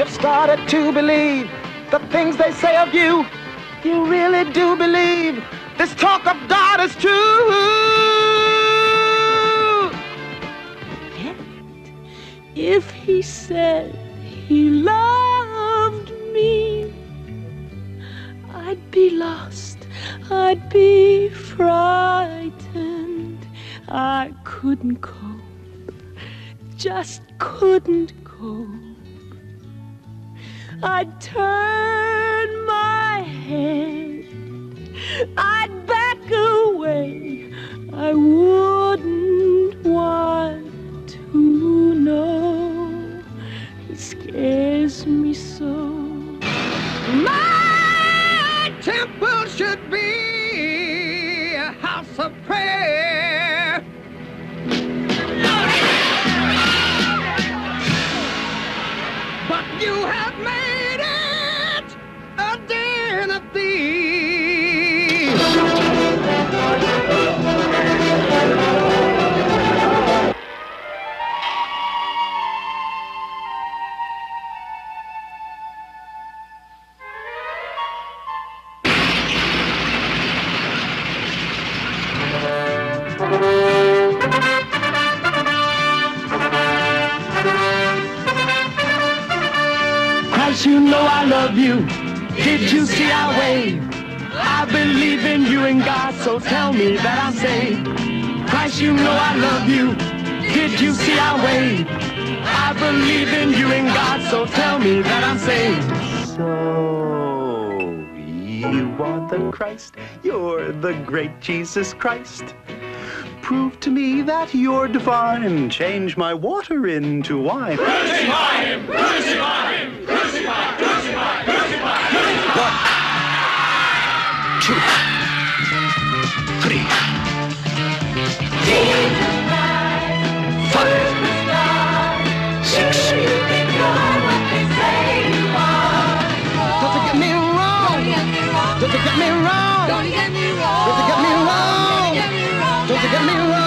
Started to believe the things they say of you. You really do believe this talk of God is true. Yet, if he said he loved me, I'd be lost, I'd be frightened. I couldn't cope, just couldn't cope. I'd turn my head, I'd back away, I wouldn't want to know. He scares me so. My temple should be a house of prayer. But you have made it a den of thieves. Christ, you know I love you. Did you see our way? I believe in you and God, so tell me that I'm saved. Christ, you know I love you. Did you see our way? I believe in you and God, so tell me that I'm saved. So, you are the Christ. You're the great Jesus Christ. Prove to me that you're divine. Change my water into wine. Crucify him! Crucify him! Crucify! Crucify! Crucify! Crucify! 1, 2, 3, 4, 5, 6. Don't get me wrong. Don't get me wrong. Don't get me wrong. Don't get me wrong. Don't get me wrong.